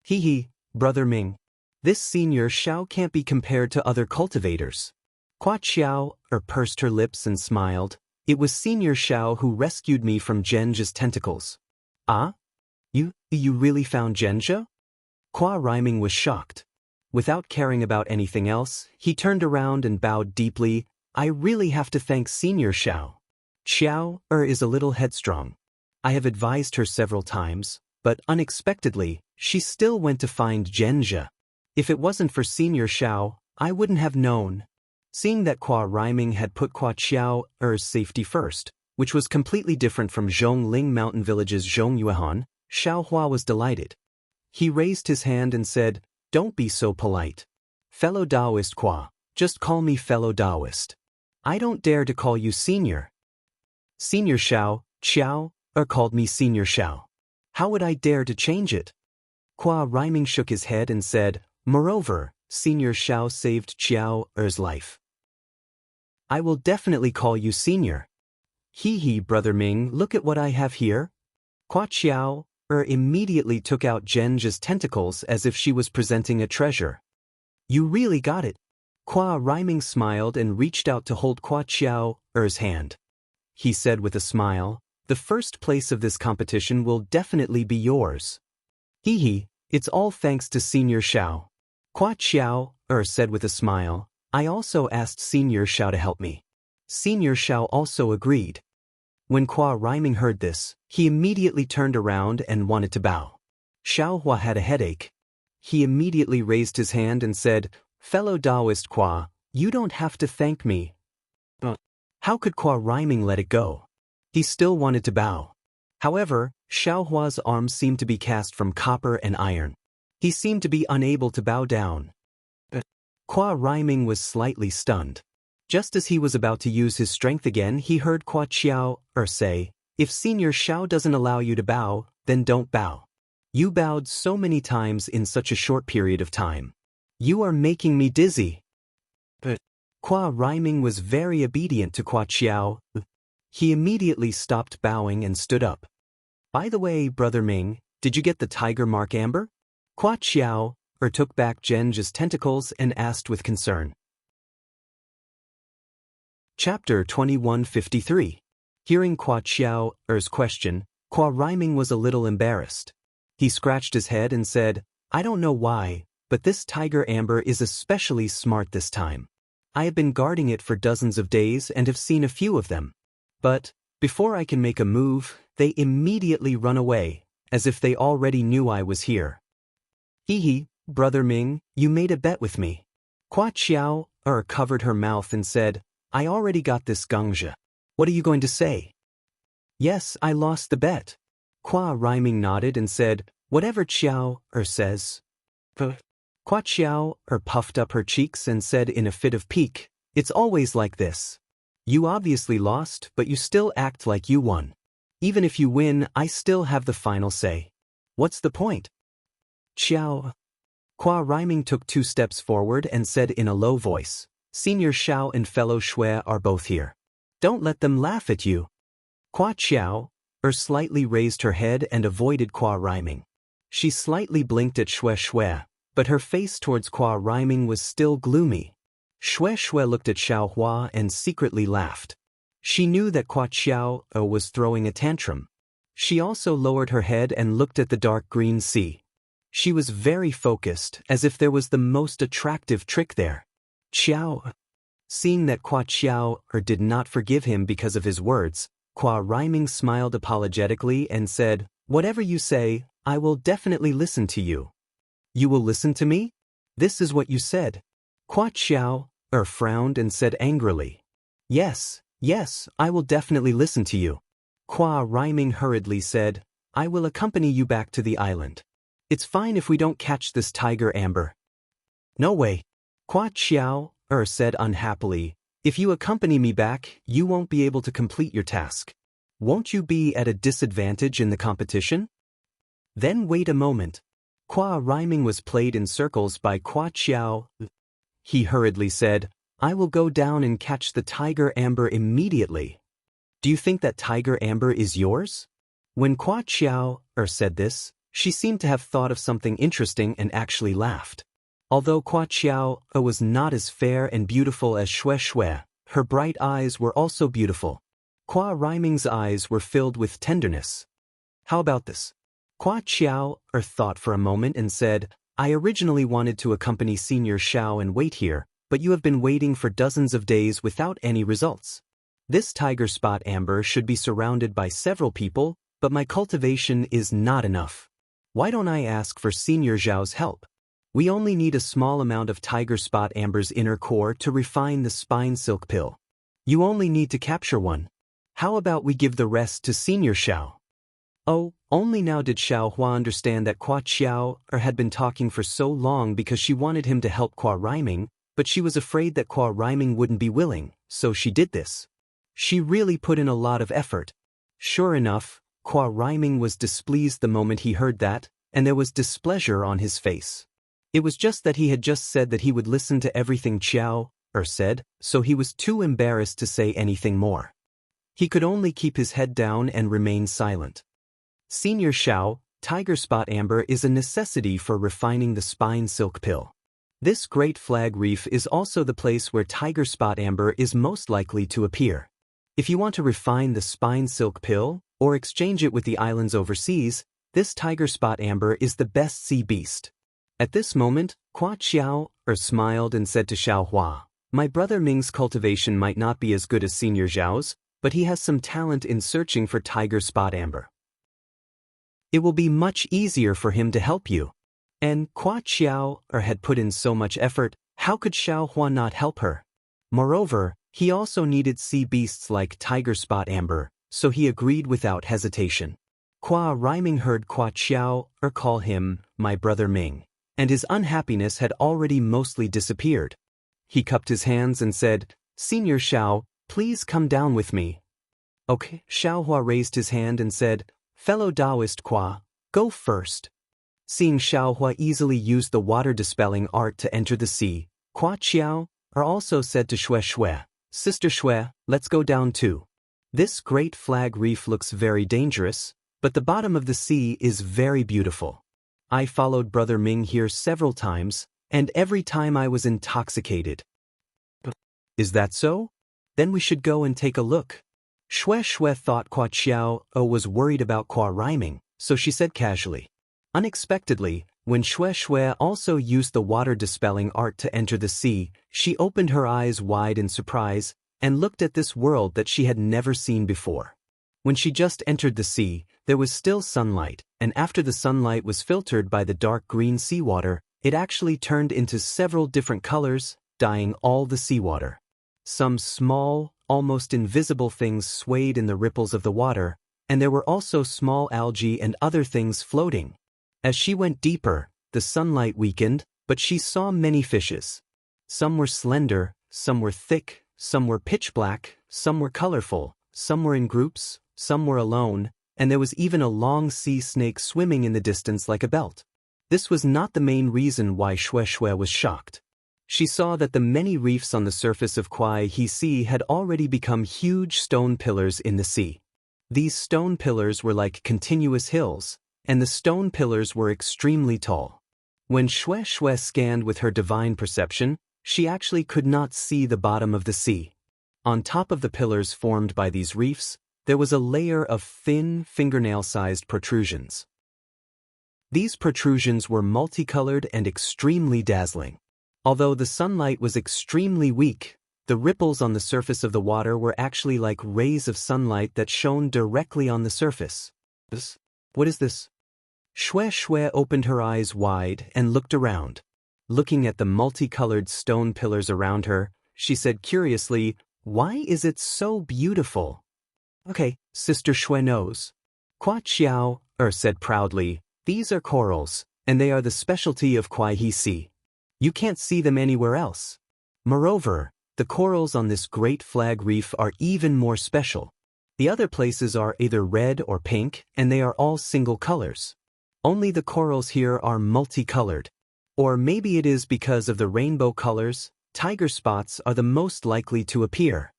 Hee, Brother Ming. This senior Xiao can't be compared to other cultivators. Kwa Xiao pursed her lips and smiled. It was Senior Xiao who rescued me from Zhenjia's tentacles. Ah? You really found Zhenjia? Kwa rhyming was shocked. Without caring about anything else, he turned around and bowed deeply. "I really have to thank Senior Xiao. Xiao is a little headstrong. I have advised her several times, but unexpectedly, she still went to find Zhenjia. If it wasn't for Senior Xiao, I wouldn't have known." Seeing that Kwa rhyming had put Kwa Xiao's safety first, which was completely different from Zhongling Mountain Village's Zhongyuan, Xiao Hua was delighted. He raised his hand and said, "Don't be so polite. Fellow Taoist Kwa, just call me fellow Taoist. I don't dare to call you senior." Senior Xiao called me Senior Xiao. How would I dare to change it? Kwa rhyming shook his head and said, "Moreover, Senior Xiao saved Xiao's life. I will definitely call you senior." Hee, Brother Ming, look at what I have here. Kwa Xiao immediately took out Zhenjia's tentacles as if she was presenting a treasure. "You really got it." Kwa rhyming smiled and reached out to hold Kwa Xiao's hand. He said with a smile, "The first place of this competition will definitely be yours." Hee, it's all thanks to Senior Xiao. Kwa Xiao said with a smile, "I also asked Senior Xiao to help me." Senior Xiao also agreed. When Kwa rhyming heard this, he immediately turned around and wanted to bow. Xiao Hua had a headache. He immediately raised his hand and said, "Fellow Taoist Kwa, you don't have to thank me." How could Kwa rhyming let it go? He still wanted to bow. However, Xiao Hua's arms seemed to be cast from copper and iron. He seemed to be unable to bow down. Kwa rhyming was slightly stunned. Just as he was about to use his strength again, he heard Kwa Xiao say, "If Senior Xiao doesn't allow you to bow, then don't bow. You bowed so many times in such a short period of time. You are making me dizzy." Kwa rhyming was very obedient to Kwa Xiao. He immediately stopped bowing and stood up. "By the way, Brother Ming, did you get the tiger mark amber?" Kwa Xiao took back Zhenjia's tentacles and asked with concern. Chapter 2153. Hearing Kwa Xiao's question, Kwa rhyming was a little embarrassed. He scratched his head and said, "I don't know why, but this tiger amber is especially smart this time. I have been guarding it for dozens of days and have seen a few of them. But, before I can make a move, they immediately run away, as if they already knew I was here." Hee, Brother Ming, you made a bet with me. Kwa Xiao covered her mouth and said, "I already got this gangzhe. What are you going to say?" "Yes, I lost the bet." Kwa rhyming nodded and said, "Whatever Xiao says." Kwa Xiao puffed up her cheeks and said in a fit of pique, "It's always like this. You obviously lost, but you still act like you won. Even if you win, I still have the final say. What's the point?" Xiao. Kwa rhyming took 2 steps forward and said in a low voice, Senior Xiao and fellow Shui are both here. Don't let them laugh at you. Qua Xiao slightly raised her head and avoided Qua Rhyming. She slightly blinked at Shui, but her face towards Qua Rhyming was still gloomy. Shui looked at Xiao Hua and secretly laughed. She knew that Qua Xiao was throwing a tantrum. She also lowered her head and looked at the dark green sea. She was very focused, as if there was the most attractive trick there. Xiao. Seeing that Qua Xiao did not forgive him because of his words, Qua Rhyming smiled apologetically and said, "Whatever you say, I will definitely listen to you." "You will listen to me? This is what you said." Qua Xiao frowned and said angrily, Yes, I will definitely listen to you." Qua Rhyming hurriedly said, "I will accompany you back to the island. It's fine if we don't catch this tiger amber." "No way." Qua Xiao said unhappily, "If you accompany me back, you won't be able to complete your task. Won't you be at a disadvantage in the competition?" "Then wait a moment." Qua Rhyming was played in circles by Qua Xiao. He hurriedly said, "I will go down and catch the tiger amber immediately." "Do you think that tiger amber is yours?" When Qua Xiao said this, she seemed to have thought of something interesting and actually laughed. Although Qua Xiao was not as fair and beautiful as Shui, her bright eyes were also beautiful. Qua Rhyming's eyes were filled with tenderness. "How about this?" Qua Xiao thought for a moment and said, "I originally wanted to accompany Senior Xiao and wait here, but you have been waiting for dozens of days without any results. This tiger spot amber should be surrounded by several people, but my cultivation is not enough. Why don't I ask for Senior Zhao's help? We only need a small amount of tiger spot amber's inner core to refine the spine silk pill. You only need to capture one. How about we give the rest to Senior Xiao?" Oh, only now did Xiao Hua understand that Qua Xiao had been talking for so long because she wanted him to help Qua Rhyming, but she was afraid that Qua Rhyming wouldn't be willing, so she did this. She really put in a lot of effort. Sure enough, Qua Rhyming was displeased the moment he heard that, and there was displeasure on his face. It was just that he had just said that he would listen to everything Xiao said, so he was too embarrassed to say anything more. He could only keep his head down and remain silent. Senior Xiao, tiger spot amber is a necessity for refining the spine silk pill. This Great Flag Reef is also the place where tiger spot amber is most likely to appear. If you want to refine the spine silk pill, or exchange it with the islands overseas, this tiger spot amber is the best sea beast. At this moment, Qua Xiao smiled and said to Xiao Hua, "My brother Ming's cultivation might not be as good as Senior Zhao's, but he has some talent in searching for tiger spot amber. It will be much easier for him to help you." And Qua Xiao had put in so much effort, how could Xiao Hua not help her? Moreover, he also needed sea beasts like tiger spot amber, so he agreed without hesitation. Qua Rhyming heard Qua Xiao call him, "my brother Ming," and his unhappiness had already mostly disappeared. He cupped his hands and said, "Senior Xiao, please come down with me." Okay, Xiao Hua raised his hand and said, "Fellow Taoist Qua, go first." Seeing Xiao Hua easily use the water-dispelling art to enter the sea, Qua Xiao also said to Shui, "Sister Shui, let's go down too. This Great Flag Reef looks very dangerous, but the bottom of the sea is very beautiful. I followed Brother Ming here several times, and every time I was intoxicated." "Is that so? Then we should go and take a look." Shui thought Qua Xiao was worried about Qua Rhyming, so she said casually. Unexpectedly, when Shui also used the water-dispelling art to enter the sea, she opened her eyes wide in surprise and looked at this world that she had never seen before. When she just entered the sea, there was still sunlight, and after the sunlight was filtered by the dark green seawater, it actually turned into several different colors, dyeing all the seawater. Some small, almost invisible things swayed in the ripples of the water, and there were also small algae and other things floating. As she went deeper, the sunlight weakened, but she saw many fishes. Some were slender, some were thick, some were pitch black, some were colorful, some were in groups, some were alone, and there was even a long sea snake swimming in the distance like a belt. This was not the main reason why Shui was shocked. She saw that the many reefs on the surface of Kwai He Sea had already become huge stone pillars in the sea. These stone pillars were like continuous hills, and the stone pillars were extremely tall. When Xue Xue scanned with her divine perception, she actually could not see the bottom of the sea. On top of the pillars formed by these reefs, there was a layer of thin, fingernail-sized protrusions. These protrusions were multicolored and extremely dazzling. Although the sunlight was extremely weak, the ripples on the surface of the water were actually like rays of sunlight that shone directly on the surface. What is this? Xue Xue opened her eyes wide and looked around. Looking at the multicolored stone pillars around her, she said curiously, "Why is it so beautiful?" "Okay, Sister Xue knows." Hua Qiao said proudly, "These are corals, and they are the specialty of Kwai He Sea. You can't see them anywhere else. Moreover, the corals on this Great Flag Reef are even more special. The other places are either red or pink, and they are all single colors. Only the corals here are multicolored. Or maybe it is because of the rainbow colors, tiger spots are the most likely to appear.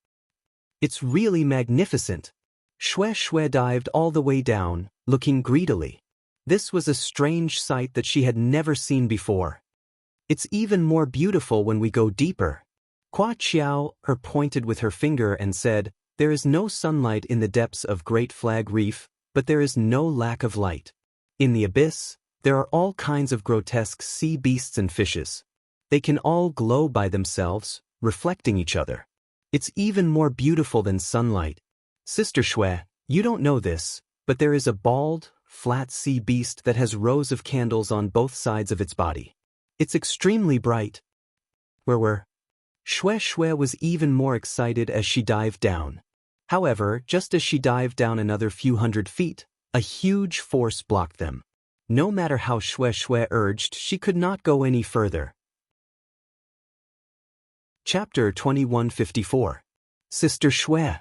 It's really magnificent." Xue Xue dived all the way down, looking greedily. This was a strange sight that she had never seen before. "It's even more beautiful when we go deeper." Hua Qiao pointed with her finger and said, "There is no sunlight in the depths of Great Flag Reef, but there is no lack of light. In the abyss, there are all kinds of grotesque sea beasts and fishes. They can all glow by themselves, reflecting each other. It's even more beautiful than sunlight. Sister Xue, you don't know this, but there is a bald, flat sea beast that has rows of candles on both sides of its body. It's extremely bright." Where? Xue Xue was even more excited as she dived down. However, just as she dived down another few hundred feet, a huge force blocked them. No matter how Xue Xue urged, she could not go any further. Chapter 2154. Sister Xue.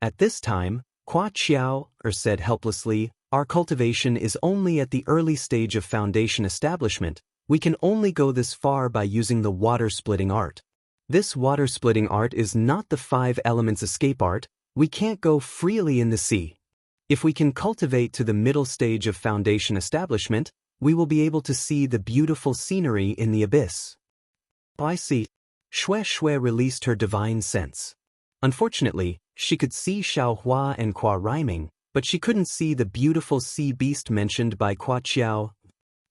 At this time, Hua Qiao said helplessly, "Our cultivation is only at the early stage of foundation establishment. We can only go this far by using the water-splitting art. This water-splitting art is not the 5 elements escape art. We can't go freely in the sea. If we can cultivate to the middle stage of foundation establishment, we will be able to see the beautiful scenery in the abyss." "I see." Xue Xue released her divine sense. Unfortunately, she could see Xiaohua and Hua Riming, but she couldn't see the beautiful sea beast mentioned by Hua Qiao.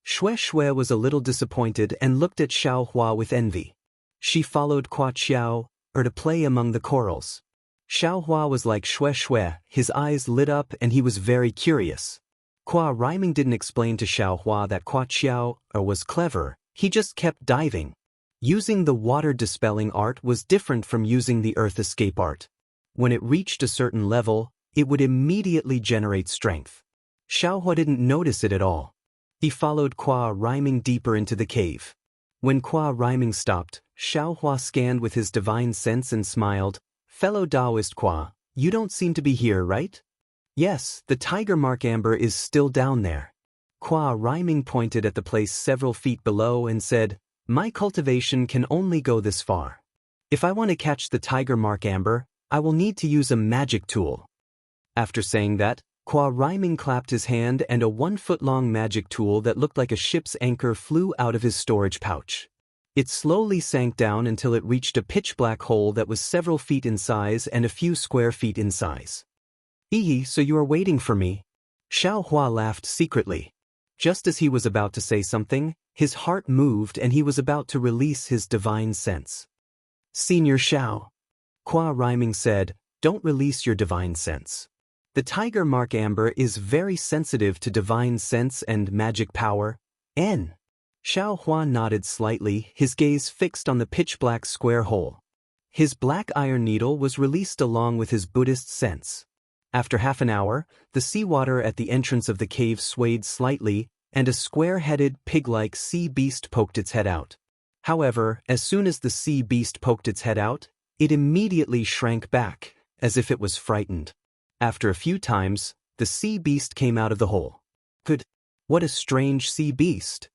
Xue Xue was a little disappointed and looked at Xiaohua with envy. She followed Hua Qiao to play among the corals. Xiaohua was like Xue Xue, his eyes lit up and he was very curious. Hua Riming didn't explain to Xiaohua that Hua Qiao was clever, he just kept diving. Using the water-dispelling art was different from using the earth escape art. When it reached a certain level, it would immediately generate strength. Xiaohua didn't notice it at all. He followed Hua Riming deeper into the cave. When Hua Riming stopped, Xiaohua scanned with his divine sense and smiled. "Fellow Taoist Hua, you don't seem to be here, right?" "Yes, the tiger mark amber is still down there." Hua Riming pointed at the place several feet below and said, "My cultivation can only go this far. If I want to catch the tiger mark amber, I will need to use a magic tool." After saying that, Hua Riming clapped his hand and a 1-foot-long magic tool that looked like a ship's anchor flew out of his storage pouch. It slowly sank down until it reached a pitch-black hole that was several feet in size and a few square feet in size. "Ehe, so you are waiting for me?" Xiaohua laughed secretly. Just as he was about to say something, his heart moved and he was about to release his divine sense. "Senior Xiao," Hua Riming said, "don't release your divine sense. The tiger mark amber is very sensitive to divine sense and magic power. N." Xiaohua nodded slightly, his gaze fixed on the pitch-black square hole. His black iron needle was released along with his Buddhist sense. After half an hour, the seawater at the entrance of the cave swayed slightly, and a square-headed, pig-like sea beast poked its head out. However, as soon as the sea beast poked its head out, it immediately shrank back, as if it was frightened. After a few times, the sea beast came out of the hole. What a strange sea beast!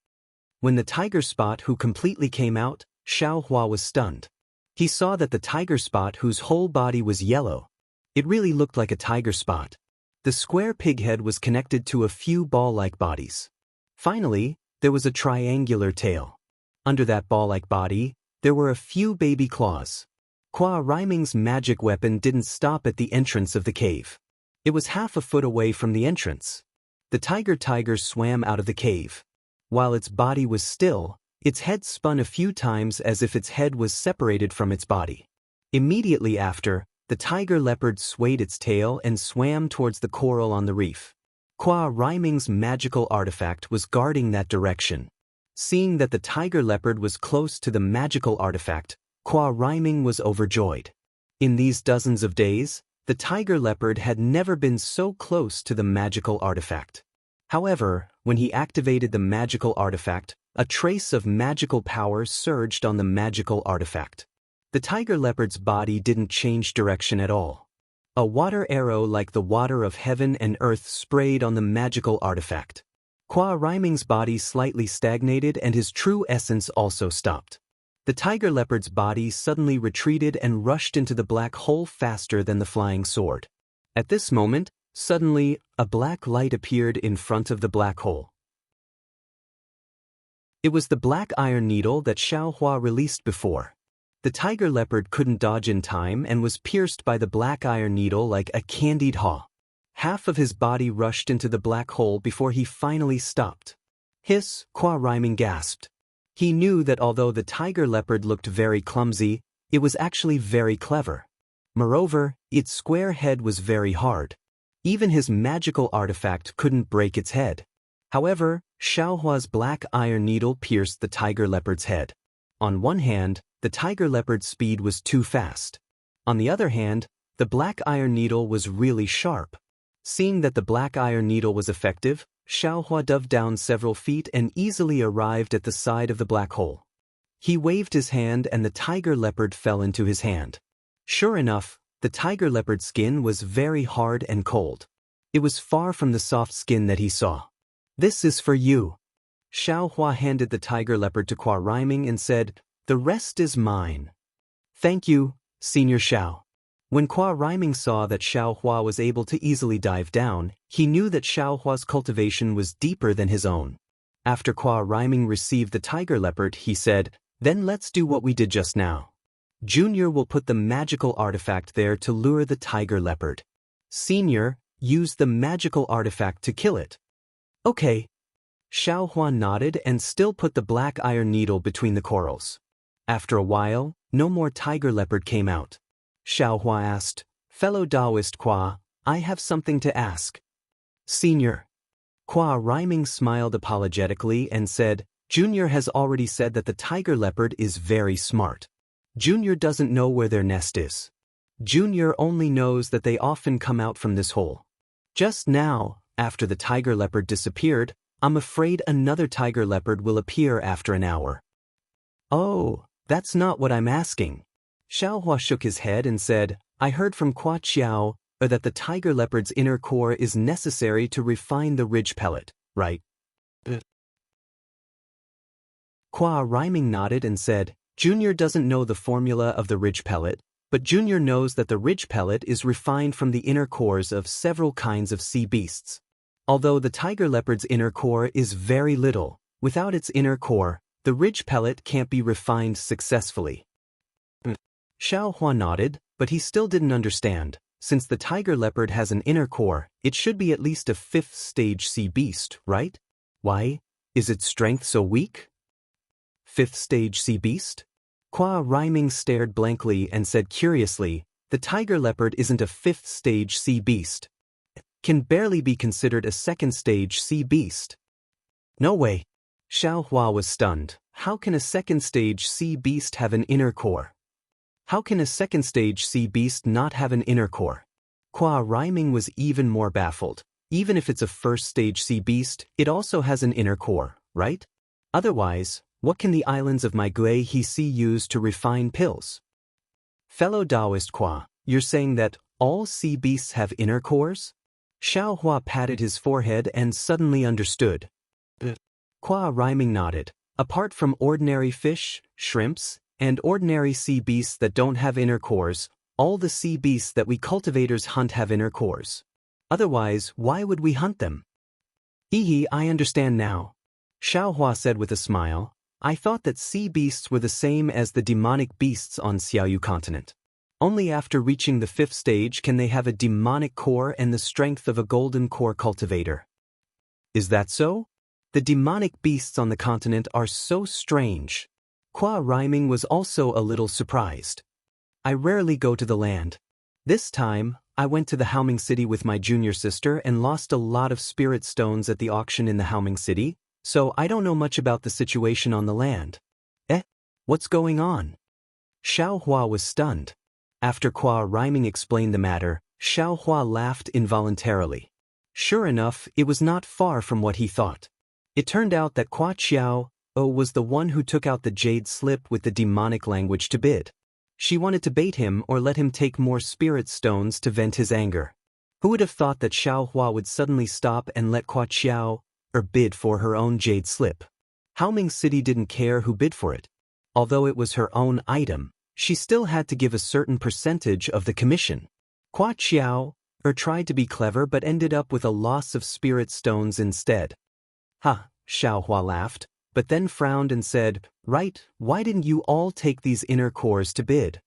When the tiger spot completely came out, Xiao Hua was stunned. He saw that the tiger spot whose whole body was yellow. It really looked like a tiger spot. The square pig head was connected to a few ball-like bodies. Finally, there was a triangular tail. Under that ball-like body, there were a few baby claws. Qua Ryming's magic weapon didn't stop at the entrance of the cave. It was half a foot away from the entrance. The tiger swam out of the cave. While its body was still, its head spun a few times as if its head was separated from its body. Immediately after, the tiger leopard swayed its tail and swam towards the coral on the reef. Qua Ryming's magical artifact was guarding that direction. Seeing that the tiger leopard was close to the magical artifact, Qua Ryming was overjoyed. In these dozens of days, the tiger leopard had never been so close to the magical artifact. However, when he activated the magical artifact, a trace of magical power surged on the magical artifact. The tiger leopard's body didn't change direction at all. A water arrow like the water of heaven and earth sprayed on the magical artifact. Qua Ryming's body slightly stagnated and his true essence also stopped. The tiger leopard's body suddenly retreated and rushed into the black hole faster than the flying sword. At this moment, suddenly, a black light appeared in front of the black hole. It was the black iron needle that Xiao Hua released before. The tiger leopard couldn't dodge in time and was pierced by the black iron needle like a candied haw. Half of his body rushed into the black hole before he finally stopped. Hiss, Qua Ryming gasped. He knew that although the tiger leopard looked very clumsy, it was actually very clever. Moreover, its square head was very hard. Even his magical artifact couldn't break its head. However, Xiao Hua's black iron needle pierced the tiger leopard's head. On one hand, the tiger leopard's speed was too fast. On the other hand, the black iron needle was really sharp. Seeing that the black iron needle was effective, Xiao Hua dove down several feet and easily arrived at the side of the black hole. He waved his hand and the tiger leopard fell into his hand. Sure enough, the tiger leopard's skin was very hard and cold. It was far from the soft skin that he saw. "This is for you." Xiao Hua handed the tiger leopard to Qua Ryming and said, "The rest is mine." "Thank you, Senior Xiao." When Qua Ryming saw that Xiao Hua was able to easily dive down, he knew that Xiao Hua's cultivation was deeper than his own. After Qua Ryming received the tiger leopard, he said, "Then let's do what we did just now. Junior will put the magical artifact there to lure the tiger leopard. Senior, use the magical artifact to kill it." "Okay." Xiao Hua nodded and still put the black iron needle between the corals. After a while, no more tiger leopard came out. Xiao Hua asked, "Fellow Taoist Qua, I have something to ask." "Senior." Qua Ryming smiled apologetically and said, "Junior has already said that the tiger leopard is very smart. Junior doesn't know where their nest is. Junior only knows that they often come out from this hole. Just now, after the tiger leopard disappeared, I'm afraid another tiger leopard will appear after an hour." "Oh, that's not what I'm asking." Xiao Hua shook his head and said, "I heard from Qua Chiao that the tiger leopard's inner core is necessary to refine the ridge pellet, right?" Qua Ryming nodded and said, "Junior doesn't know the formula of the ridge pellet, but Junior knows that the ridge pellet is refined from the inner cores of several kinds of sea beasts. Although the tiger leopard's inner core is very little, without its inner core, the ridge pellet can't be refined successfully." Xiao Hua nodded, but he still didn't understand. Since the tiger leopard has an inner core, it should be at least a 5th stage sea beast, right? Why is its strength so weak? 5th stage sea beast? Qua Ryming stared blankly and said curiously, "The tiger leopard isn't a 5th stage sea beast. It can barely be considered a 2nd stage sea beast." "No way." Xiao Hua was stunned. How can a 2nd stage sea beast have an inner core? How can a 2nd stage sea beast not have an inner core? Qua Ryming was even more baffled. Even if it's a 1st stage sea beast, it also has an inner core, right? Otherwise, what can the islands of Maigui Hisi use to refine pills? Fellow Taoist Qua, you're saying that all sea beasts have inner cores? Xiao Hua patted his forehead and suddenly understood. Qua Ryming nodded. Apart from ordinary fish, shrimps, and ordinary sea beasts that don't have inner cores, all the sea beasts that we cultivators hunt have inner cores. Otherwise, why would we hunt them? I understand now. Xiaohua said with a smile. I thought that sea beasts were the same as the demonic beasts on Xiaoyu continent. Only after reaching the 5th stage can they have a demonic core and the strength of a golden core cultivator. Is that so? The demonic beasts on the continent are so strange. Qua Rhyming was also a little surprised. I rarely go to the land. This time, I went to the Haoming City with my junior sister and lost a lot of spirit stones at the auction in the Haoming City, so I don't know much about the situation on the land. What's going on? Xiaohua was stunned. After Qua Rhyming explained the matter, Xiaohua laughed involuntarily. Sure enough, it was not far from what he thought. It turned out that Qua Qiao was the one who took out the jade slip with the demonic language to bid. She wanted to bait him or let him take more spirit stones to vent his anger. Who would have thought that Xiaohua would suddenly stop and let Qua Qiao bid for her own jade slip? Haoming City didn't care who bid for it. Although it was her own item, she still had to give a certain percentage of the commission. Qua Qiao tried to be clever but ended up with a loss of spirit stones instead. Xiaohua laughed, but then frowned and said, Right, why didn't you all take these inner cores to bid?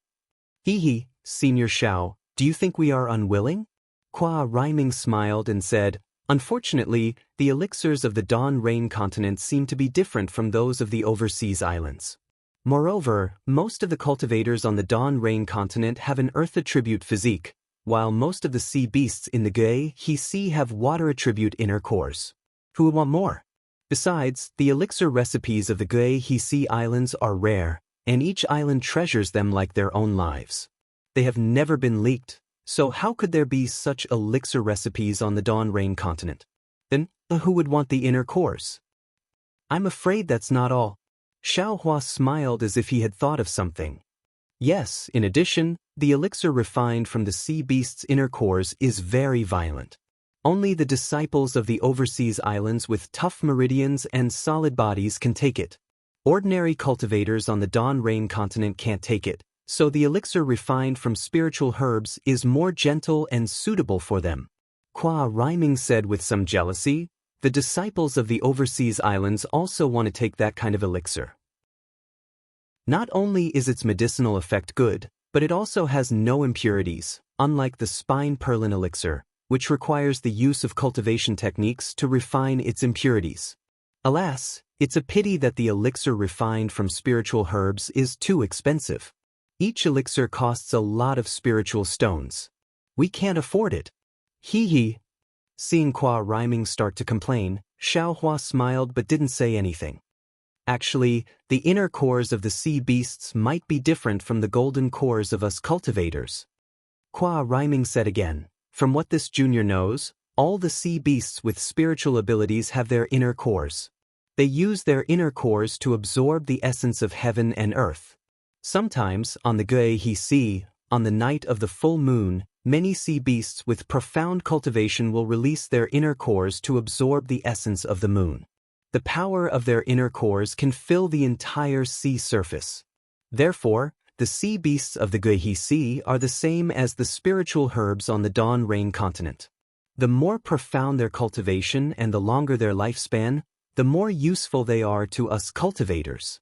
Senior Xiao, do you think we are unwilling? Qua Rhyming smiled and said, Unfortunately, the elixirs of the Dawn Rain continent seem to be different from those of the overseas islands. Moreover, most of the cultivators on the Dawn Rain continent have an earth attribute physique, while most of the sea beasts in the Gui Sea have water attribute inner cores. Who would want more? Besides, the elixir recipes of the Gui Sea islands are rare, and each island treasures them like their own lives. They have never been leaked, so how could there be such elixir recipes on the Dawn Rain continent? Then, who would want the inner cores? I'm afraid that's not all. Xiaohua smiled as if he had thought of something. Yes, in addition, the elixir refined from the sea beast's inner cores is very violent. Only the disciples of the overseas islands with tough meridians and solid bodies can take it. Ordinary cultivators on the Dawn Rain continent can't take it, so the elixir refined from spiritual herbs is more gentle and suitable for them. Qua Rhyming said with some jealousy, the disciples of the overseas islands also want to take that kind of elixir. Not only is its medicinal effect good, but it also has no impurities, unlike the spine purlin elixir, which requires the use of cultivation techniques to refine its impurities. Alas, it's a pity that the elixir refined from spiritual herbs is too expensive. Each elixir costs a lot of spiritual stones. We can't afford it. Seeing Qua Rhyming start to complain, Xiaohua smiled but didn't say anything. Actually, the inner cores of the sea beasts might be different from the golden cores of us cultivators. Qua Rhyming said again, From what this junior knows, all the sea beasts with spiritual abilities have their inner cores. They use their inner cores to absorb the essence of heaven and earth. Sometimes, on the Gui Sea, on the night of the full moon, many sea beasts with profound cultivation will release their inner cores to absorb the essence of the moon. The power of their inner cores can fill the entire sea surface. Therefore, the sea beasts of the Gui Sea are the same as the spiritual herbs on the Dawn Rain continent. The more profound their cultivation and the longer their lifespan, the more useful they are to us cultivators.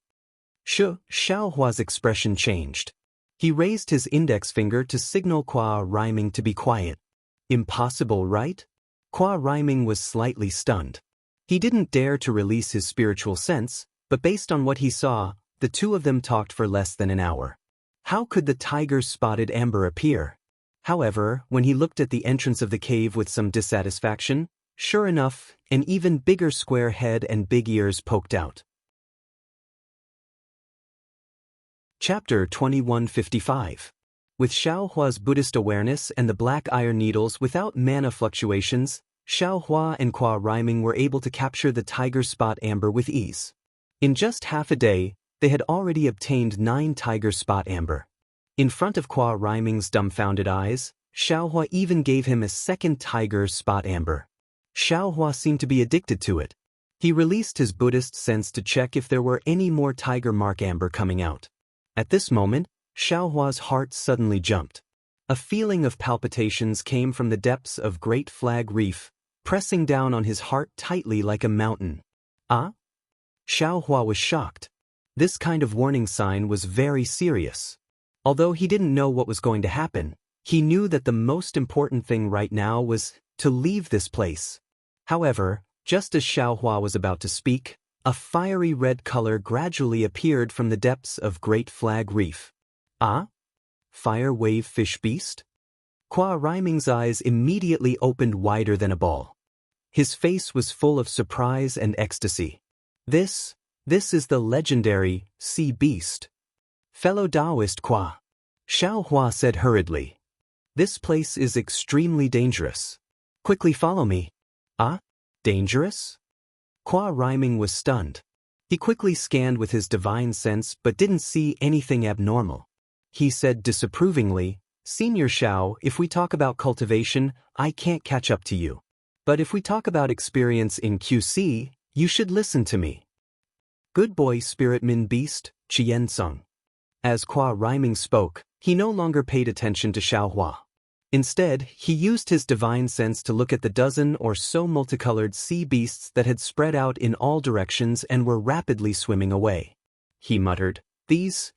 Xiaohua's expression changed. He raised his index finger to signal Qua Rhyming to be quiet. Impossible, right? Qua Rhyming was slightly stunned. He didn't dare to release his spiritual sense, but based on what he saw, the two of them talked for less than an hour. How could the tiger-spotted amber appear? However, when he looked at the entrance of the cave with some dissatisfaction, sure enough, an even bigger square head and big ears poked out. Chapter 2155. With Xiaohua's Buddhist awareness and the black iron needles without mana fluctuations, Xiaohua and Qua Rhyming were able to capture the tiger spot amber with ease. In just half a day, they had already obtained 9 tiger spot amber. In front of Qua Rhyming's dumbfounded eyes, Xiaohua even gave him a second tiger spot amber. Xiaohua seemed to be addicted to it. He released his Buddhist sense to check if there were any more tiger mark amber coming out. At this moment, Xiaohua's heart suddenly jumped. A feeling of palpitations came from the depths of Great Flag Reef, pressing down on his heart tightly like a mountain. Ah? Xiaohua was shocked. This kind of warning sign was very serious. Although he didn't know what was going to happen, he knew that the most important thing right now was to leave this place. However, just as Xiaohua was about to speak, a fiery red color gradually appeared from the depths of Great Flag Reef. Ah? Fire wave fish beast? Qua Ryming's eyes immediately opened wider than a ball. His face was full of surprise and ecstasy. This is the legendary sea beast. Fellow Taoist Qua. Xiaohua said hurriedly. This place is extremely dangerous. Quickly follow me. Ah? Dangerous? Qua Ryming was stunned. He quickly scanned with his divine sense but didn't see anything abnormal. He said disapprovingly, Senior Xiao, if we talk about cultivation, I can't catch up to you. But if we talk about experience in QC, you should listen to me. Good boy Spirit Min Beast, Qian Sung. As Qua Ryming spoke, he no longer paid attention to Xiaohua. Instead, he used his divine sense to look at the dozen or so multicolored sea beasts that had spread out in all directions and were rapidly swimming away. He muttered, These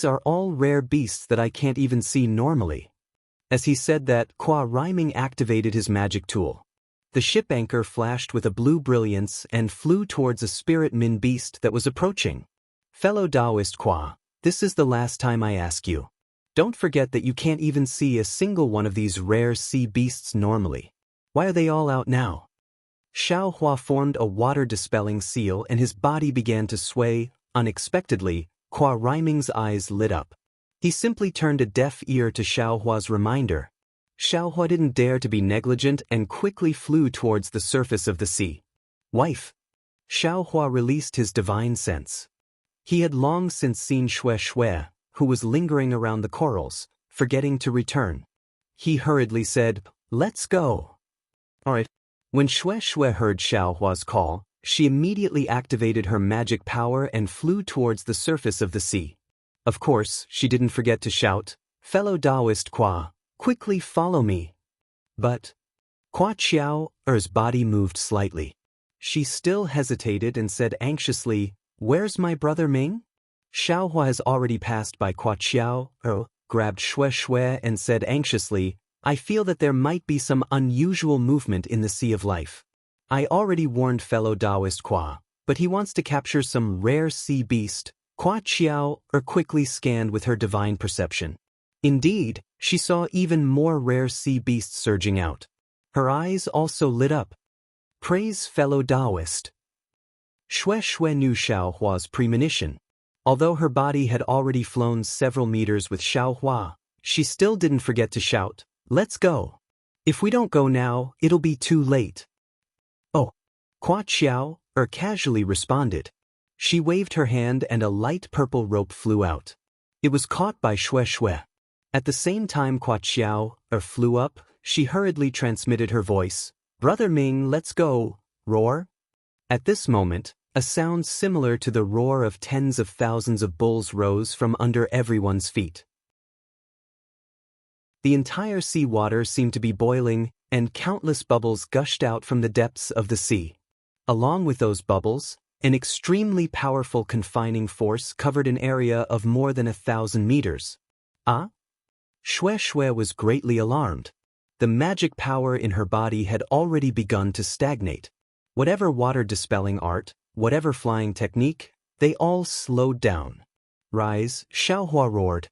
are all rare beasts that I can't even see normally. As he said that, Qua Ryming activated his magic tool. The ship anchor flashed with a blue brilliance and flew towards a Spirit Min beast that was approaching. Fellow Taoist Qua, this is the last time I ask you. Don't forget that you can't even see a single one of these rare sea beasts normally. Why are they all out now? Xiaohua formed a water-dispelling seal and his body began to sway. Unexpectedly, Qua Ryming's eyes lit up. He simply turned a deaf ear to Xiaohua's reminder. Xiaohua didn't dare to be negligent and quickly flew towards the surface of the sea. Wife. Xiaohua released his divine sense. He had long since seen Xue, who was lingering around the corals, forgetting to return. He hurriedly said, Let's go. Alright. When Xue heard Xiaohua's call, she immediately activated her magic power and flew towards the surface of the sea. Of course, she didn't forget to shout, Fellow Taoist Qua, quickly follow me. But Qua Qiao's body moved slightly. She still hesitated and said anxiously, Where's my brother Ming? Xiaohua has already passed by Qua Qiao, grabbed Xue and said anxiously, I feel that there might be some unusual movement in the Sea of Life. I already warned fellow Taoist Qua, but he wants to capture some rare sea beast. Qua Qiao quickly scanned with her divine perception. Indeed, she saw even more rare sea beasts surging out. Her eyes also lit up. Praise fellow Taoist. Xue knew Xiaohua's premonition. Although her body had already flown several meters with Xiaohua, she still didn't forget to shout, Let's go. If we don't go now, it'll be too late. Oh. Qua Qiao casually responded. She waved her hand and a light purple rope flew out. It was caught by Xue. At the same time Qua Qiao flew up, she hurriedly transmitted her voice, Brother Ming, let's go, roar. At this moment, a sound similar to the roar of tens of thousands of bulls rose from under everyone's feet. The entire sea water seemed to be boiling, and countless bubbles gushed out from the depths of the sea. Along with those bubbles, an extremely powerful confining force covered an area of more than 1,000 meters. Ah? Xue was greatly alarmed. The magic power in her body had already begun to stagnate. Whatever water-dispelling art, whatever flying technique, they all slowed down. Rise, Xiaohua roared.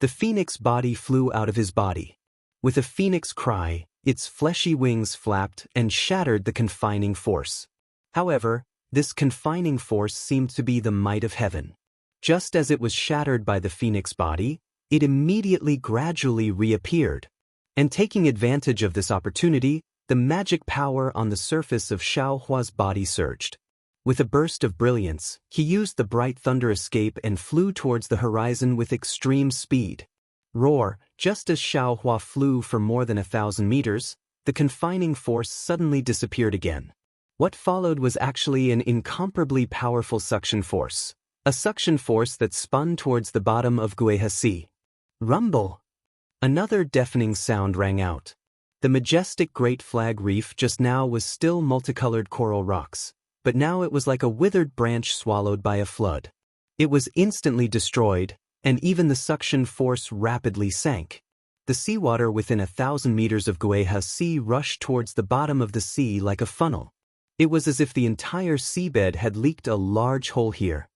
The phoenix body flew out of his body. With a phoenix cry, its fleshy wings flapped and shattered the confining force. However, this confining force seemed to be the might of heaven. Just as it was shattered by the phoenix body, it immediately gradually reappeared. And taking advantage of this opportunity, the magic power on the surface of Xiaohua's body surged. With a burst of brilliance, he used the bright thunder escape and flew towards the horizon with extreme speed. Roar, just as Xiaohua flew for more than 1,000 meters, the confining force suddenly disappeared again. What followed was actually an incomparably powerful suction force. A suction force that spun towards the bottom of Gueha Sea. Rumble! Another deafening sound rang out. The majestic Great Flag Reef just now was still multicolored coral rocks, but now it was like a withered branch swallowed by a flood. It was instantly destroyed, and even the suction force rapidly sank. The seawater within 1,000 meters of Gueha Sea rushed towards the bottom of the sea like a funnel. It was as if the entire seabed had leaked a large hole here.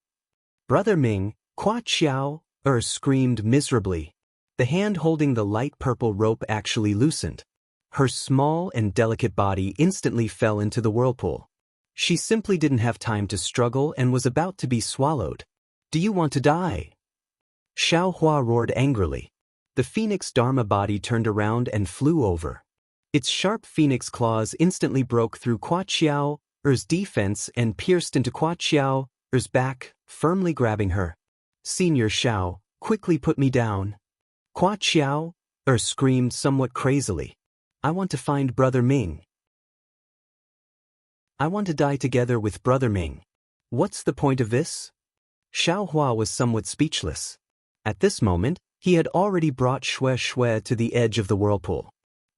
Brother Ming, Kwa Chiao, screamed miserably. The hand holding the light purple rope actually loosened. Her small and delicate body instantly fell into the whirlpool. She simply didn't have time to struggle and was about to be swallowed. Do you want to die? Xiao Hua roared angrily. The phoenix Dharma body turned around and flew over. Its sharp phoenix claws instantly broke through Kwa Chiao's defense and pierced into Kwa Chiao's back, firmly grabbing her. Senior Xiao, quickly put me down. Kwa Chiao screamed somewhat crazily. I want to find Brother Ming. I want to die together with Brother Ming. What's the point of this? Xiao Hua was somewhat speechless. At this moment, he had already brought Xue to the edge of the whirlpool.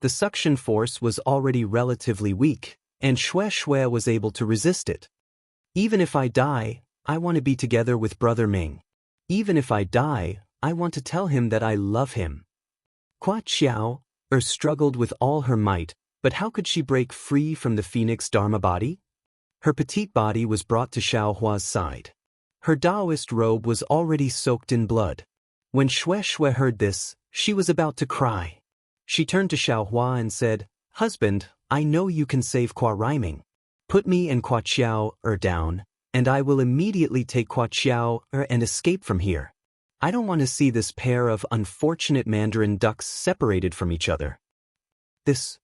The suction force was already relatively weak, and Xue was able to resist it. Even if I die, I want to be together with Brother Ming. Even if I die, I want to tell him that I love him. Kwa Chiao struggled with all her might, but how could she break free from the phoenix Dharma body? Her petite body was brought to Xiao Hua's side. Her Taoist robe was already soaked in blood. When Xue heard this, she was about to cry. She turned to Xiao Hua and said, Husband, I know you can save Kwa Riming. Put me and Kwa Chiao down, and I will immediately take Kwa Chiao and escape from here. I don't want to see this pair of unfortunate Mandarin ducks separated from each other. This.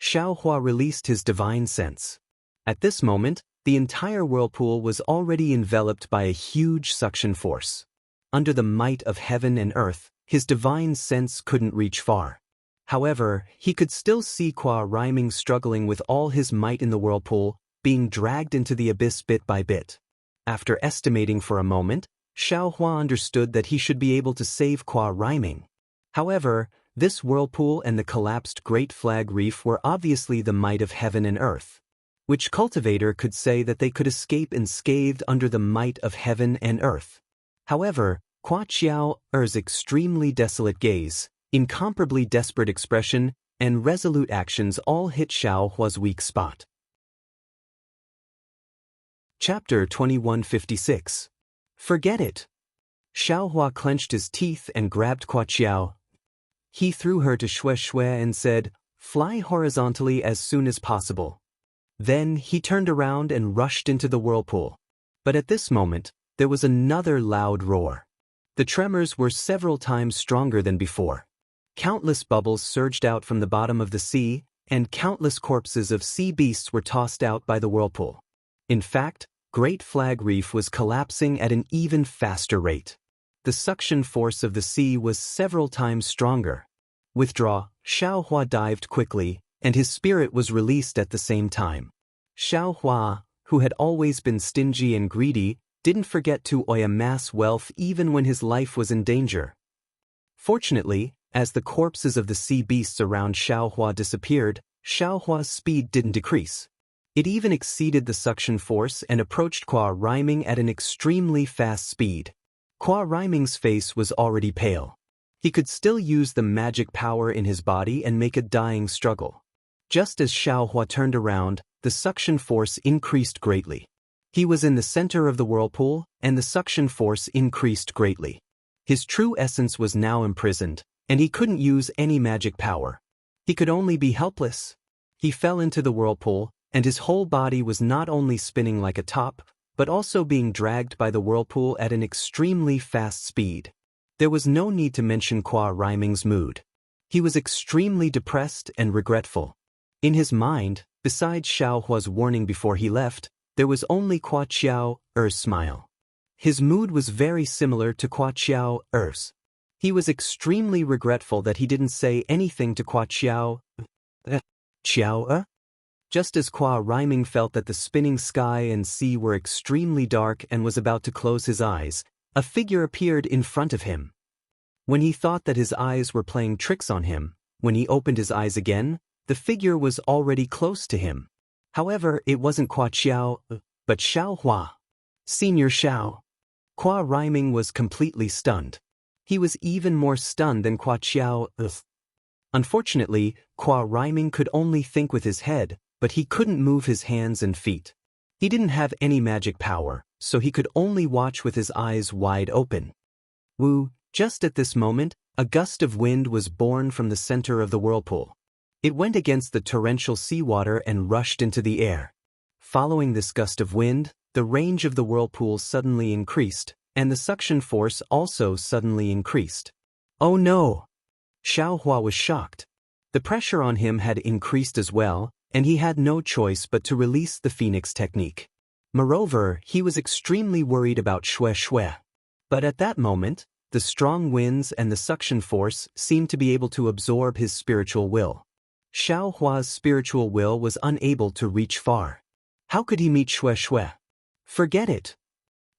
Xiao Hua released his divine sense. At this moment, the entire whirlpool was already enveloped by a huge suction force. Under the might of heaven and earth, his divine sense couldn't reach far. However, he could still see Kwa Riming struggling with all his might in the whirlpool, being dragged into the abyss bit by bit. After estimating for a moment, Xiao Hua understood that he should be able to save Kwa Riming. However, this whirlpool and the collapsed Great Flag Reef were obviously the might of heaven and earth. Which cultivator could say that they could escape unscathed under the might of heaven and earth? However, Kwa Chiao's extremely desolate gaze, incomparably desperate expression, and resolute actions all hit Xiao Hua's weak spot. Chapter 2156. Forget it. Xiao Hua clenched his teeth and grabbed Kwa Chiao. He threw her to Xue and said, Fly horizontally as soon as possible. Then he turned around and rushed into the whirlpool. But at this moment, there was another loud roar. The tremors were several times stronger than before. Countless bubbles surged out from the bottom of the sea, and countless corpses of sea beasts were tossed out by the whirlpool. In fact, Great Flag Reef was collapsing at an even faster rate. The suction force of the sea was several times stronger. Withdraw, Xiao Hua dived quickly, and his spirit was released at the same time. Xiao Hua, who had always been stingy and greedy, didn't forget to amass wealth even when his life was in danger. Fortunately, as the corpses of the sea beasts around Xiao Hua disappeared, Xiao Hua's speed didn't decrease. It even exceeded the suction force and approached Kwa Riming at an extremely fast speed. Kwa Riming's face was already pale. He could still use the magic power in his body and make a dying struggle. Just as Xiao Hua turned around, the suction force increased greatly. He was in the center of the whirlpool, and the suction force increased greatly. His true essence was now imprisoned, and he couldn't use any magic power. He could only be helpless. He fell into the whirlpool, and his whole body was not only spinning like a top, but also being dragged by the whirlpool at an extremely fast speed. There was no need to mention Kwa Riming's mood. He was extremely depressed and regretful. In his mind, besides Xiao Hua's warning before he left, there was only Kwa Chiao's smile. His mood was very similar to Kwa Chiao's. He was extremely regretful that he didn't say anything to Kwa Chiao. Just as Qua Rhyming felt that the spinning sky and sea were extremely dark and was about to close his eyes, a figure appeared in front of him. When he thought that his eyes were playing tricks on him, when he opened his eyes again, the figure was already close to him. However, it wasn't Qua Xiao, but Xiao Hua. Senior Xiao. Qua Rhyming was completely stunned. He was even more stunned than Qua Xiao. Unfortunately, Qua Rhyming could only think with his head, but he couldn't move his hands and feet. He didn't have any magic power, so he could only watch with his eyes wide open. Just at this moment, a gust of wind was born from the center of the whirlpool. It went against the torrential seawater and rushed into the air. Following this gust of wind, the range of the whirlpool suddenly increased, and the suction force also suddenly increased. Oh no! Xiao Hua was shocked. The pressure on him had increased as well, and he had no choice but to release the Phoenix technique. Moreover, he was extremely worried about Shui. But at that moment, the strong winds and the suction force seemed to be able to absorb his spiritual will. Xiao Hua's spiritual will was unable to reach far. How could he meet Shui? Forget it.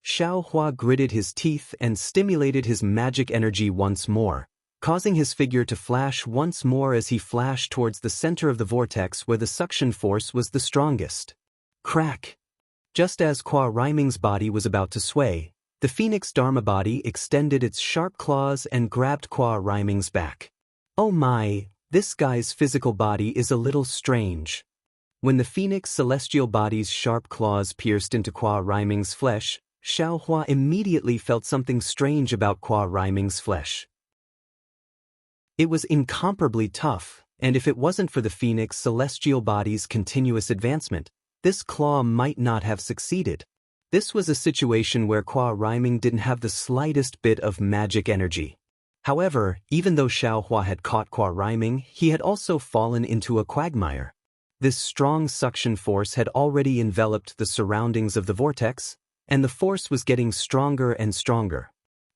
Xiao Hua gritted his teeth and stimulated his magic energy once more, causing his figure to flash once more as he flashed towards the center of the vortex where the suction force was the strongest. Crack! Just as Qua Rhyming's body was about to sway, the Phoenix Dharma body extended its sharp claws and grabbed Qua Rhyming's back. Oh my, this guy's physical body is a little strange. When the Phoenix celestial body's sharp claws pierced into Qua Rhyming's flesh, Xiao Hua immediately felt something strange about Qua Rhyming's flesh. It was incomparably tough, and if it wasn't for the Phoenix celestial body's continuous advancement, this claw might not have succeeded. This was a situation where Qua Rhyming didn't have the slightest bit of magic energy. However, even though Xiao Hua had caught Qua Rhyming, he had also fallen into a quagmire. This strong suction force had already enveloped the surroundings of the vortex, and the force was getting stronger and stronger.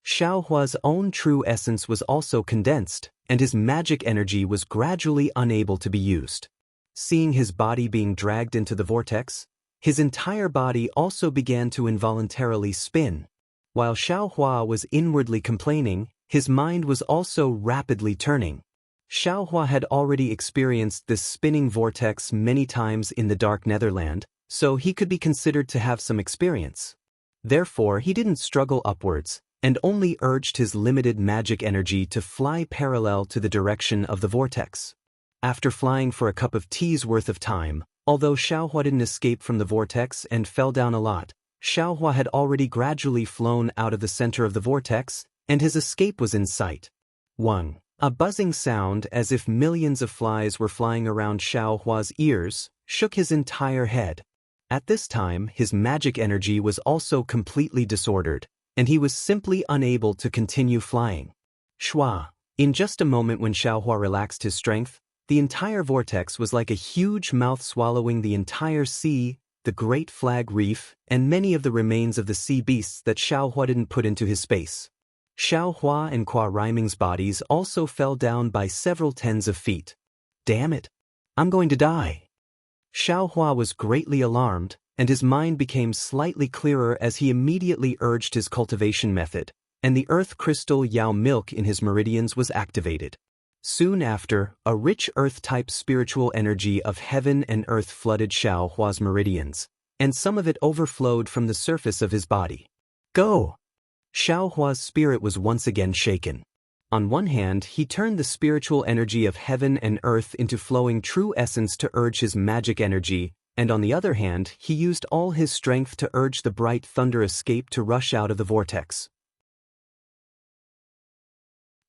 Xiao Hua's own true essence was also condensed, and his magic energy was gradually unable to be used. Seeing his body being dragged into the vortex, his entire body also began to involuntarily spin. While Xiao Hua was inwardly complaining, his mind was also rapidly turning. Xiao Hua had already experienced this spinning vortex many times in the Dark Netherland, so he could be considered to have some experience. Therefore, he didn't struggle upwards, and only urged his limited magic energy to fly parallel to the direction of the vortex. After flying for a cup of tea's worth of time, although Xiao Hua didn't escape from the vortex and fell down a lot, Xiao Hua had already gradually flown out of the center of the vortex, and his escape was in sight. 1. A buzzing sound as if millions of flies were flying around Xiao Hua's ears shook his entire head. At this time, his magic energy was also completely disordered, and he was simply unable to continue flying. Shua. In just a moment when Xiao Hua relaxed his strength, the entire vortex was like a huge mouth swallowing the entire sea, the Great Flag Reef, and many of the remains of the sea beasts that Xiao Hua didn't put into his space. Xiao Hua and Qua Rhyming's bodies also fell down by several tens of feet. Damn it! I'm going to die! Xiao Hua was greatly alarmed, and his mind became slightly clearer as he immediately urged his cultivation method, and the earth crystal Yao milk in his meridians was activated. Soon after, a rich earth-type spiritual energy of heaven and earth flooded Xiao Hua's meridians, and some of it overflowed from the surface of his body. Go! Xiao Hua's spirit was once again shaken. On one hand, he turned the spiritual energy of heaven and earth into flowing true essence to urge his magic energy, and on the other hand, he used all his strength to urge the bright thunder escape to rush out of the vortex.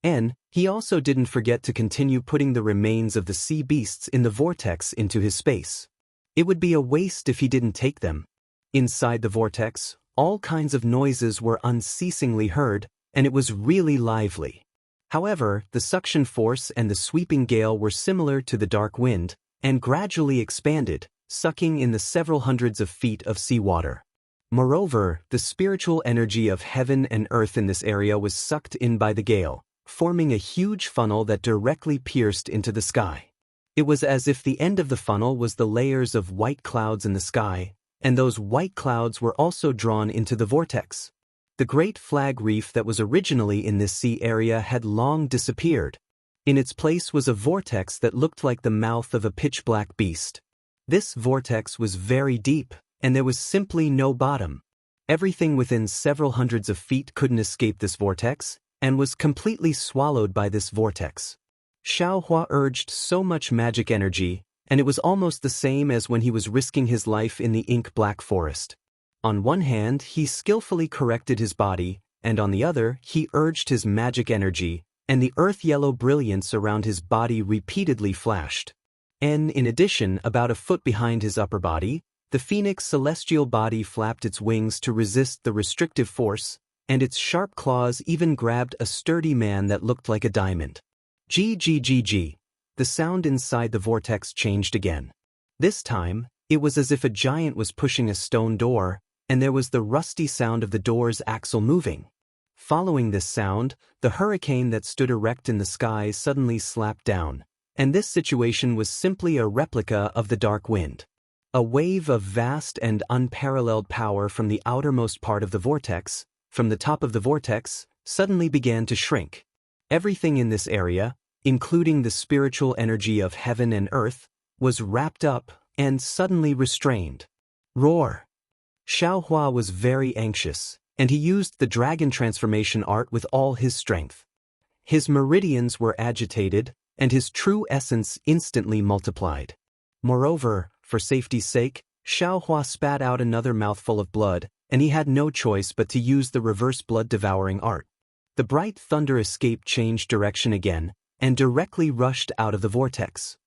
And he also didn't forget to continue putting the remains of the sea beasts in the vortex into his space. It would be a waste if he didn't take them. Inside the vortex, all kinds of noises were unceasingly heard, and it was really lively. However, the suction force and the sweeping gale were similar to the dark wind, and gradually expanded, sucking in the several hundreds of feet of seawater. Moreover, the spiritual energy of heaven and earth in this area was sucked in by the gale, forming a huge funnel that directly pierced into the sky. It was as if the end of the funnel was the layers of white clouds in the sky, and those white clouds were also drawn into the vortex. The great flag reef that was originally in this sea area had long disappeared. In its place was a vortex that looked like the mouth of a pitch-black beast. This vortex was very deep, and there was simply no bottom. Everything within several hundreds of feet couldn't escape this vortex, and was completely swallowed by this vortex. Xiaohua urged so much magic energy, and it was almost the same as when he was risking his life in the ink-black forest. On one hand, he skillfully corrected his body, and on the other, he urged his magic energy, and the earth-yellow brilliance around his body repeatedly flashed. And in addition, about a foot behind his upper body, the phoenix celestial body flapped its wings to resist the restrictive force, and its sharp claws even grabbed a sturdy man that looked like a diamond. G. The sound inside the vortex changed again. This time, it was as if a giant was pushing a stone door, and there was the rusty sound of the door's axle moving. Following this sound, the hurricane that stood erect in the sky suddenly slapped down, and this situation was simply a replica of the dark wind. A wave of vast and unparalleled power from the outermost part of the vortex, from the top of the vortex, suddenly began to shrink. Everything in this area, including the spiritual energy of heaven and earth, was wrapped up and suddenly restrained. Roar! Xiaohua was very anxious, and he used the dragon transformation art with all his strength. His meridians were agitated, and his true essence instantly multiplied. Moreover, for safety's sake, Xiaohua spat out another mouthful of blood, and he had no choice but to use the reverse blood-devouring art. The bright thunder escape changed direction again, and directly rushed out of the vortex.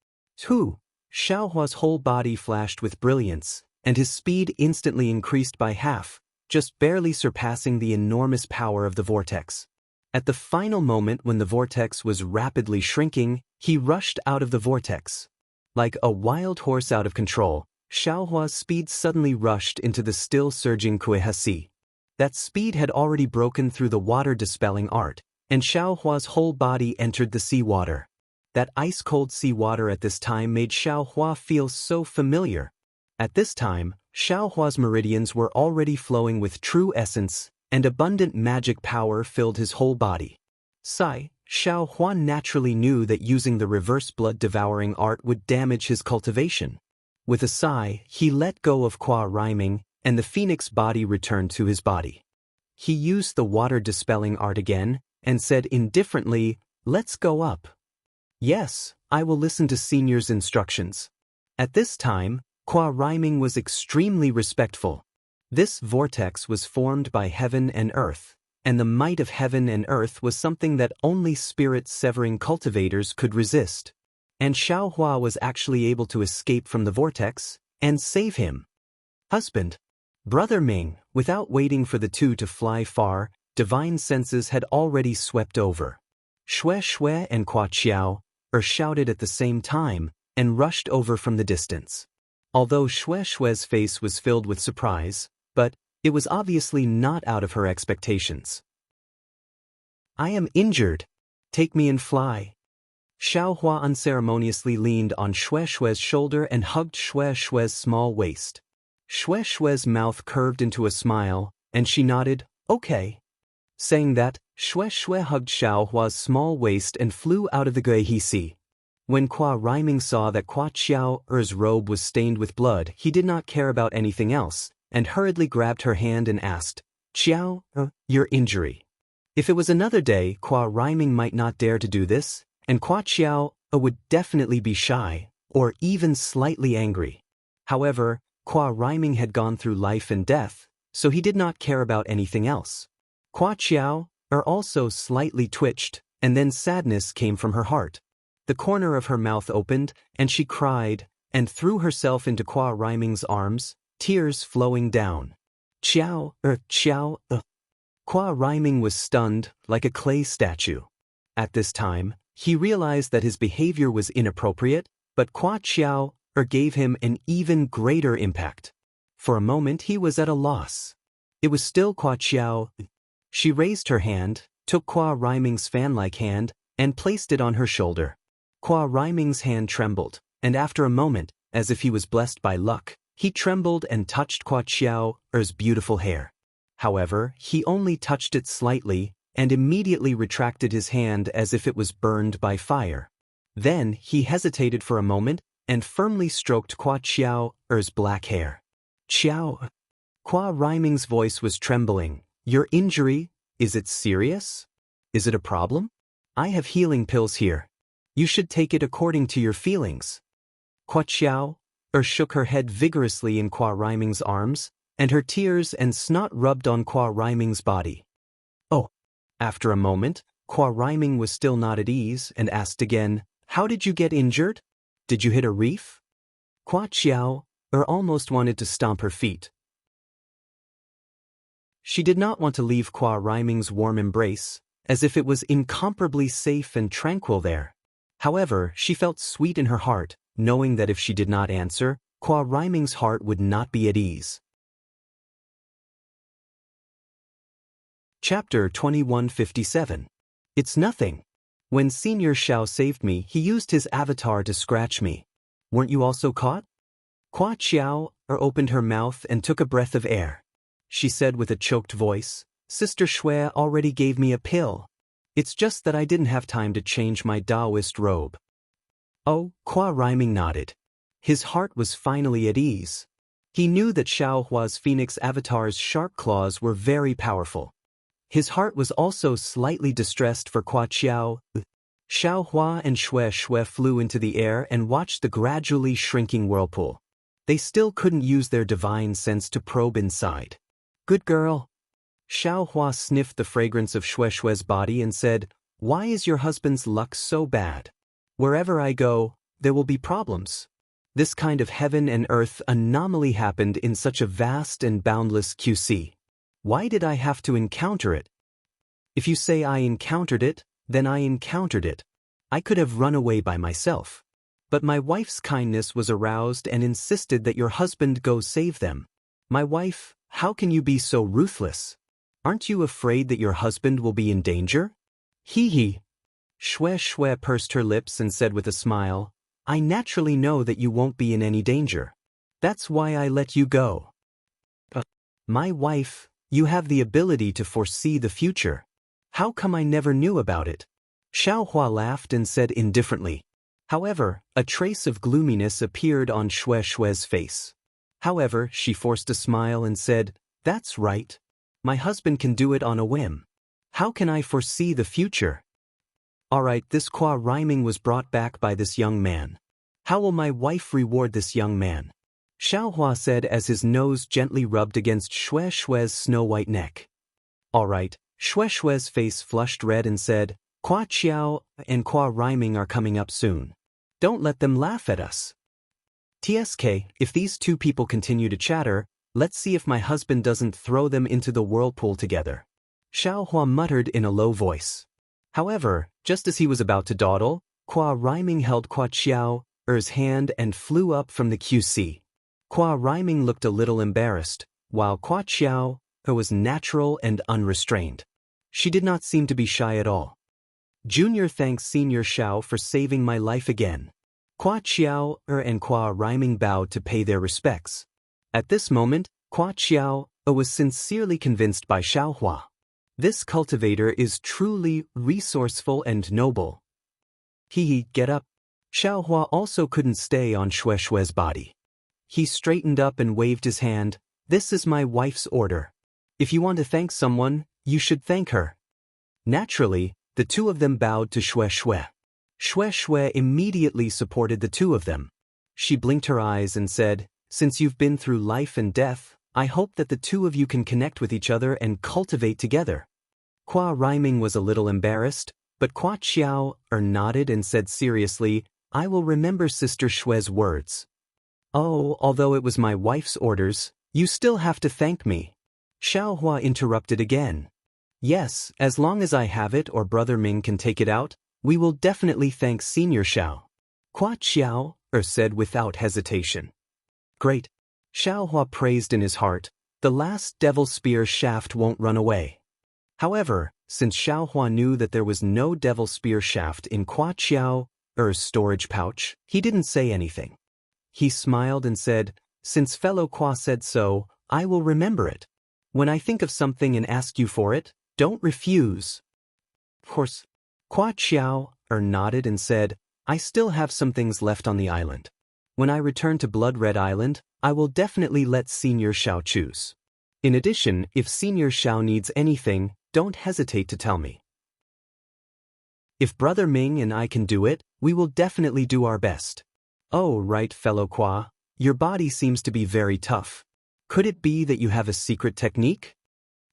Hoo! Xiaohua's whole body flashed with brilliance, and his speed instantly increased by half, just barely surpassing the enormous power of the vortex. At the final moment when the vortex was rapidly shrinking, he rushed out of the vortex. Like a wild horse out of control, Xiaohua's speed suddenly rushed into the still surging Kuehasi. That speed had already broken through the water-dispelling art, and Xiaohua's whole body entered the seawater. That ice-cold seawater at this time made Xiaohua feel so familiar. At this time, Xiaohua's meridians were already flowing with true essence, and abundant magic power filled his whole body. Xiaohua naturally knew that using the reverse blood-devouring art would damage his cultivation. With a sigh, he let go of qua rhyming, and the phoenix body returned to his body. He used the water-dispelling art again, and said indifferently, "Let's go up." "Yes, I will listen to Senior's instructions." At this time, qua rhyming was extremely respectful. This vortex was formed by heaven and earth, and the might of heaven and earth was something that only spirit-severing cultivators could resist. And Xiaohua was actually able to escape from the vortex and save him. Husband. Brother Ming, without waiting for the two to fly far, divine senses had already swept over. Shui and Qua Qiao shouted at the same time and rushed over from the distance. Although Shui's face was filled with surprise, but it was obviously not out of her expectations. "I am injured. Take me and fly." Xiaohua unceremoniously leaned on Shui's shoulder and hugged Shui's small waist. Shui's mouth curved into a smile, and she nodded, "Okay." Saying that, Shui hugged Xiaohua's small waist and flew out of the Guihisi. When Qua Rhyming saw that Qua Qiao's robe was stained with blood, he did not care about anything else, and hurriedly grabbed her hand and asked, "Qiao, your injury." If it was another day, Qua Rhyming might not dare to do this, and Qua Qiao would definitely be shy, or even slightly angry. However, Qua Rhyming had gone through life and death, so he did not care about anything else. Qua Qiao also slightly twitched, and then sadness came from her heart. The corner of her mouth opened, and she cried, and threw herself into Qua Rhyming's arms, tears flowing down. Qiao. Qua Rhyming was stunned, like a clay statue. At this time, he realized that his behavior was inappropriate, but Qua Qiao gave him an even greater impact. For a moment he was at a loss. It was still Qua Qiao. She raised her hand, took Qua Rhyming's fan-like hand, and placed it on her shoulder. Qua Riming's hand trembled, and after a moment, as if he was blessed by luck, he trembled and touched Qua Xiao's beautiful hair. However, he only touched it slightly, and immediately retracted his hand as if it was burned by fire. Then, he hesitated for a moment, and firmly stroked Qua Xiao's black hair. Xiao. Qua Riming's voice was trembling. Your injury, is it serious? Is it a problem? I have healing pills here. You should take it according to your feelings. Qua Xiao shook her head vigorously in Qua Riming's arms, and her tears and snot rubbed on Qua Riming's body. Oh. After a moment, Qua Riming was still not at ease and asked again, how did you get injured? Did you hit a reef? Qua Xiao almost wanted to stomp her feet. She did not want to leave Qua Riming's warm embrace, as if it was incomparably safe and tranquil there. However, she felt sweet in her heart, knowing that if she did not answer, Qua Riming's heart would not be at ease. Chapter 2157. It's nothing. When Senior Xiao saved me, he used his avatar to scratch me. Weren't you also caught? Qua Xiao opened her mouth and took a breath of air. She said with a choked voice, Sister Shui already gave me a pill. It's just that I didn't have time to change my Taoist robe. Oh, Qua Riming nodded. His heart was finally at ease. He knew that Xiao Hua's Phoenix avatar's sharp claws were very powerful. His heart was also slightly distressed for Qua Xiao. Xiao Hua and Shui flew into the air and watched the gradually shrinking whirlpool. They still couldn't use their divine sense to probe inside. Good girl. Xiao Hua sniffed the fragrance of Shui's body and said, why is your husband's luck so bad? Wherever I go, there will be problems. This kind of heaven and earth anomaly happened in such a vast and boundless QC. Why did I have to encounter it? If you say I encountered it, then I encountered it. I could have run away by myself. But my wife's kindness was aroused and insisted that your husband go save them. My wife, how can you be so ruthless? Aren't you afraid that your husband will be in danger? Hee. Shui pursed her lips and said with a smile, I naturally know that you won't be in any danger. That's why I let you go. My wife, you have the ability to foresee the future. How come I never knew about it? Xiao Hua laughed and said indifferently. However, a trace of gloominess appeared on Shui's face. However, she forced a smile and said, that's right. My husband can do it on a whim. How can I foresee the future? Alright, this Qua Riming was brought back by this young man. How will my wife reward this young man? Xiao Hua said as his nose gently rubbed against Shui's snow-white neck. Alright, Shui's face flushed red and said, Qua Xiao and Qua Riming are coming up soon. Don't let them laugh at us. TSK, if these two people continue to chatter, let's see if my husband doesn't throw them into the whirlpool together. Xiao Hua muttered in a low voice. However, just as he was about to dawdle, Qua Riming held Qua Xiao's hand and flew up from the QC. Qua Riming looked a little embarrassed, while Qua Xiao was natural and unrestrained. She did not seem to be shy at all. Junior thanks Senior Xiao for saving my life again. Qua Xiao and Qua Riming bowed to pay their respects. At this moment, Qua Xiao was sincerely convinced by Xiao Hua. This cultivator is truly resourceful and noble. Get up. Xiao Hua also couldn't stay on Shui's body. He straightened up and waved his hand. This is my wife's order. If you want to thank someone, you should thank her. Naturally, the two of them bowed to Shui. Shui immediately supported the two of them. She blinked her eyes and said, since you've been through life and death, I hope that the two of you can connect with each other and cultivate together. Qua Riming was a little embarrassed, but Qua Xiao nodded and said seriously, I will remember Sister Shui's words. Oh, although it was my wife's orders, you still have to thank me. Xiao Hua interrupted again. Yes, as long as I have it or Brother Ming can take it out, we will definitely thank Senior Xiao. Qua Xiao said without hesitation. Great. Xiao Hua praised in his heart, the last devil spear shaft won't run away. However, since Xiao Hua knew that there was no devil spear shaft in Qua Xiao's storage pouch, he didn't say anything. He smiled and said, "Since fellow Kwa said so, I will remember it. When I think of something and ask you for it, don't refuse." Of course. Kwa Chiao nodded and said, "I still have some things left on the island. When I return to Blood Red Island, I will definitely let Senior Xiao choose. In addition, if Senior Xiao needs anything, don't hesitate to tell me. If Brother Ming and I can do it, we will definitely do our best." "Oh, right, fellow Kwa. Your body seems to be very tough. Could it be that you have a secret technique?"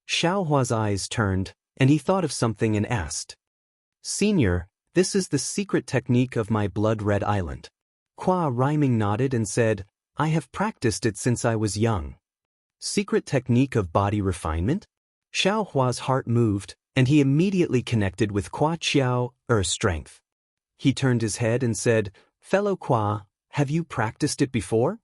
Xiao Hua's eyes turned, and he thought of something and asked. "Senior, this is the secret technique of my Blood Red Island." Kwa rhyming nodded and said, "I have practiced it since I was young." Secret technique of body refinement? Xiao Hua's heart moved, and he immediately connected with Kwa Chiao, strength. He turned his head and said, "Fellow Kwa, have you practiced it before?"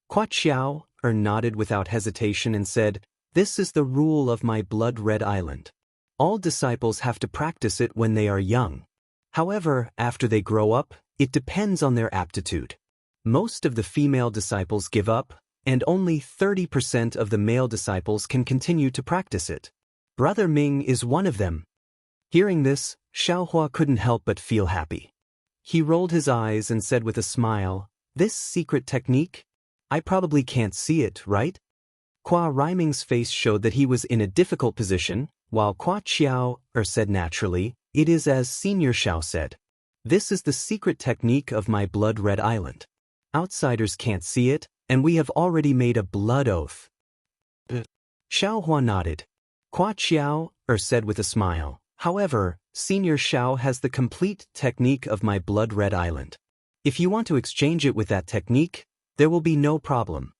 Kwa Chiao, nodded without hesitation and said, "This is the rule of my Blood Red Island. All disciples have to practice it when they are young. However, after they grow up, it depends on their aptitude. Most of the female disciples give up, and only 30% of the male disciples can continue to practice it. Brother Ming is one of them." Hearing this, Xiaohua couldn't help but feel happy. He rolled his eyes and said with a smile, "This secret technique? I probably can't see it, right?" Kwa Rhyming's face showed that he was in a difficult position, while Kwa Chiao said naturally, "It is as Senior Xiao said. This is the secret technique of my Blood Red Island. Outsiders can't see it, and we have already made a blood oath." Xiaohua nodded. Kwa Chiao said with a smile, "However, Senior Xiao has the complete technique of my Blood Red Island. If you want to exchange it with that technique, there will be no problem."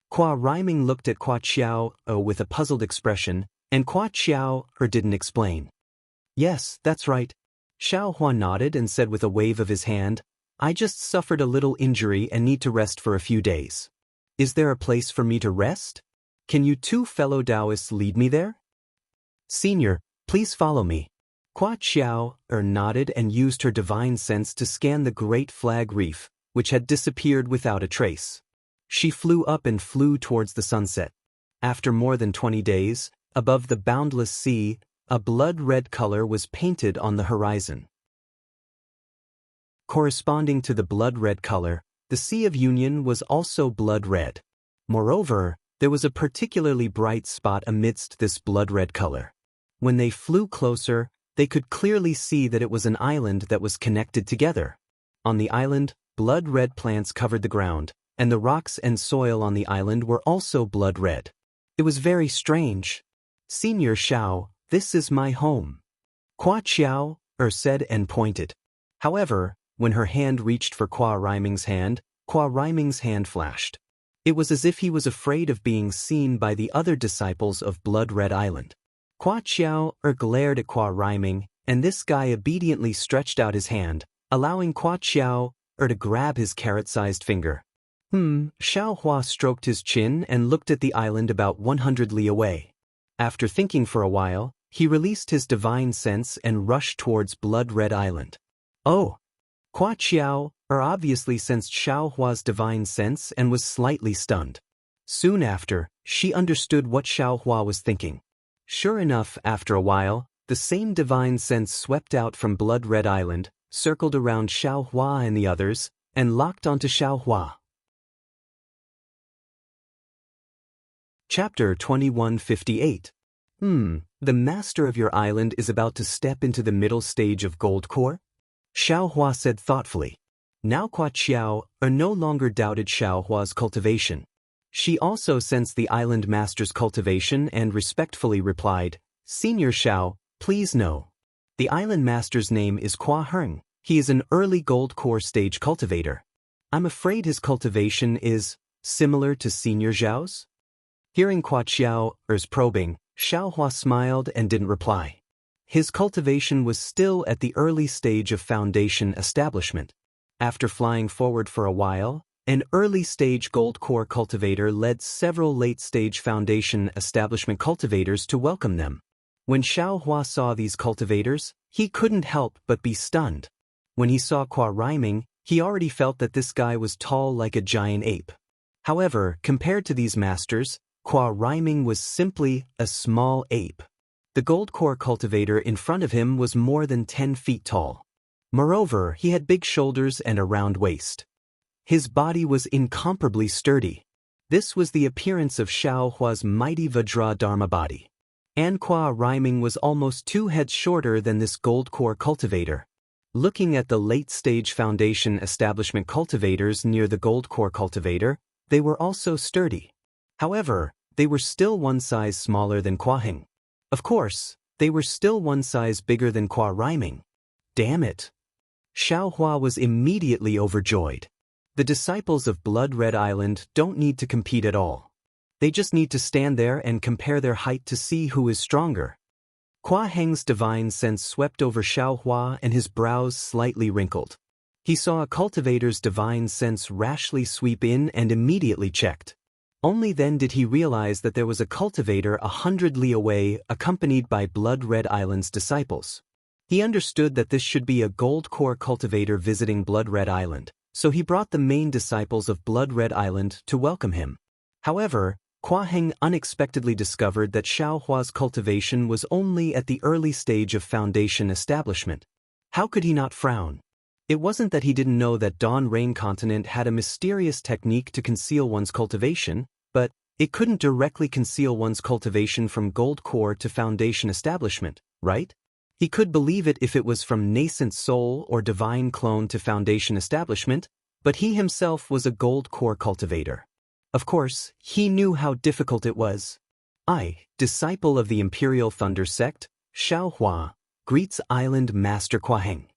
Kwa Rhyming looked at Kwa Chiao with a puzzled expression, and Kwa Chiao didn't explain. "Yes, that's right." Xiaohua nodded and said with a wave of his hand, "I just suffered a little injury and need to rest for a few days. Is there a place for me to rest? Can you two fellow Taoists lead me there?" "Senior, please follow me." Kwa Chiao nodded and used her divine sense to scan the Great Flag Reef, which had disappeared without a trace. She flew up and flew towards the sunset. After more than 20 days, above the boundless sea, a blood-red color was painted on the horizon. Corresponding to the blood-red color, the Sea of Union was also blood-red. Moreover, there was a particularly bright spot amidst this blood-red color. When they flew closer, they could clearly see that it was an island that was connected together. On the island, blood-red plants covered the ground, and the rocks and soil on the island were also blood-red. It was very strange. "Senior Xiao, this is my home." Kwa Chiao said and pointed. However, when her hand reached for Kwa Rhyming's hand flashed. It was as if he was afraid of being seen by the other disciples of Blood Red Island. Kwa Chiao glared at Kwa Rhyming, and this guy obediently stretched out his hand, allowing Kwa Chiao to grab his carrot-sized finger. Xiao Hua stroked his chin and looked at the island about 100 li away. After thinking for a while, he released his divine sense and rushed towards Blood Red Island. Oh! Kwa Chiao obviously sensed Xiao Hua's divine sense and was slightly stunned. Soon after, she understood what Xiao Hua was thinking. Sure enough, after a while, the same divine sense swept out from Blood Red Island, circled around Xiao Hua and the others, and locked onto Xiao Hua. Chapter 2158. The master of your island is about to step into the middle stage of Gold Core? Xiao Hua said thoughtfully. Now Kwa Chiao no longer doubted Xiao Hua's cultivation. She also sensed the island master's cultivation and respectfully replied, "Senior Xiao, please no. The island master's name is Kwa Heng. He is an early Gold Core stage cultivator. I'm afraid his cultivation is similar to Senior Xiao's?" Hearing Kwa Chiao's probing, Xiao Hua smiled and didn't reply. His cultivation was still at the early stage of foundation establishment. After flying forward for a while, an early-stage Gold Core cultivator led several late-stage foundation establishment cultivators to welcome them. When Xiao Hua saw these cultivators, he couldn't help but be stunned. When he saw Qua rhyming, he already felt that this guy was tall like a giant ape. However, compared to these masters, Qua rhyming was simply a small ape. The gold core cultivator in front of him was more than 10 feet tall. Moreover, he had big shoulders and a round waist. His body was incomparably sturdy. This was the appearance of Xiao Hua's mighty Vajra Dharma body. And Qua rhyming was almost 2 heads shorter than this gold core cultivator. Looking at the late-stage foundation establishment cultivators near the gold core cultivator, they were also sturdy. However, they were still one size smaller than Qua Heng. Of course, they were still one size bigger than Qua rhyming. Damn it! Xiao Hua was immediately overjoyed. The disciples of Blood Red Island don't need to compete at all. They just need to stand there and compare their height to see who is stronger. Qua Heng's divine sense swept over Xiao Hua and his brows slightly wrinkled. He saw a cultivator's divine sense rashly sweep in and immediately checked. Only then did he realize that there was a cultivator 100 li away accompanied by Blood Red Island's disciples. He understood that this should be a gold core cultivator visiting Blood Red Island, so he brought the main disciples of Blood Red Island to welcome him. However, Qua Heng unexpectedly discovered that Xiao Hua's cultivation was only at the early stage of foundation establishment. How could he not frown? It wasn't that he didn't know that Dawn Rain Continent had a mysterious technique to conceal one's cultivation, but it couldn't directly conceal one's cultivation from gold core to foundation establishment, right? He could believe it if it was from nascent soul or divine clone to foundation establishment, but he himself was a gold core cultivator. Of course, he knew how difficult it was. I, disciple of the Imperial Thunder Sect, Xiao Hua, greets Island Master Qua Heng.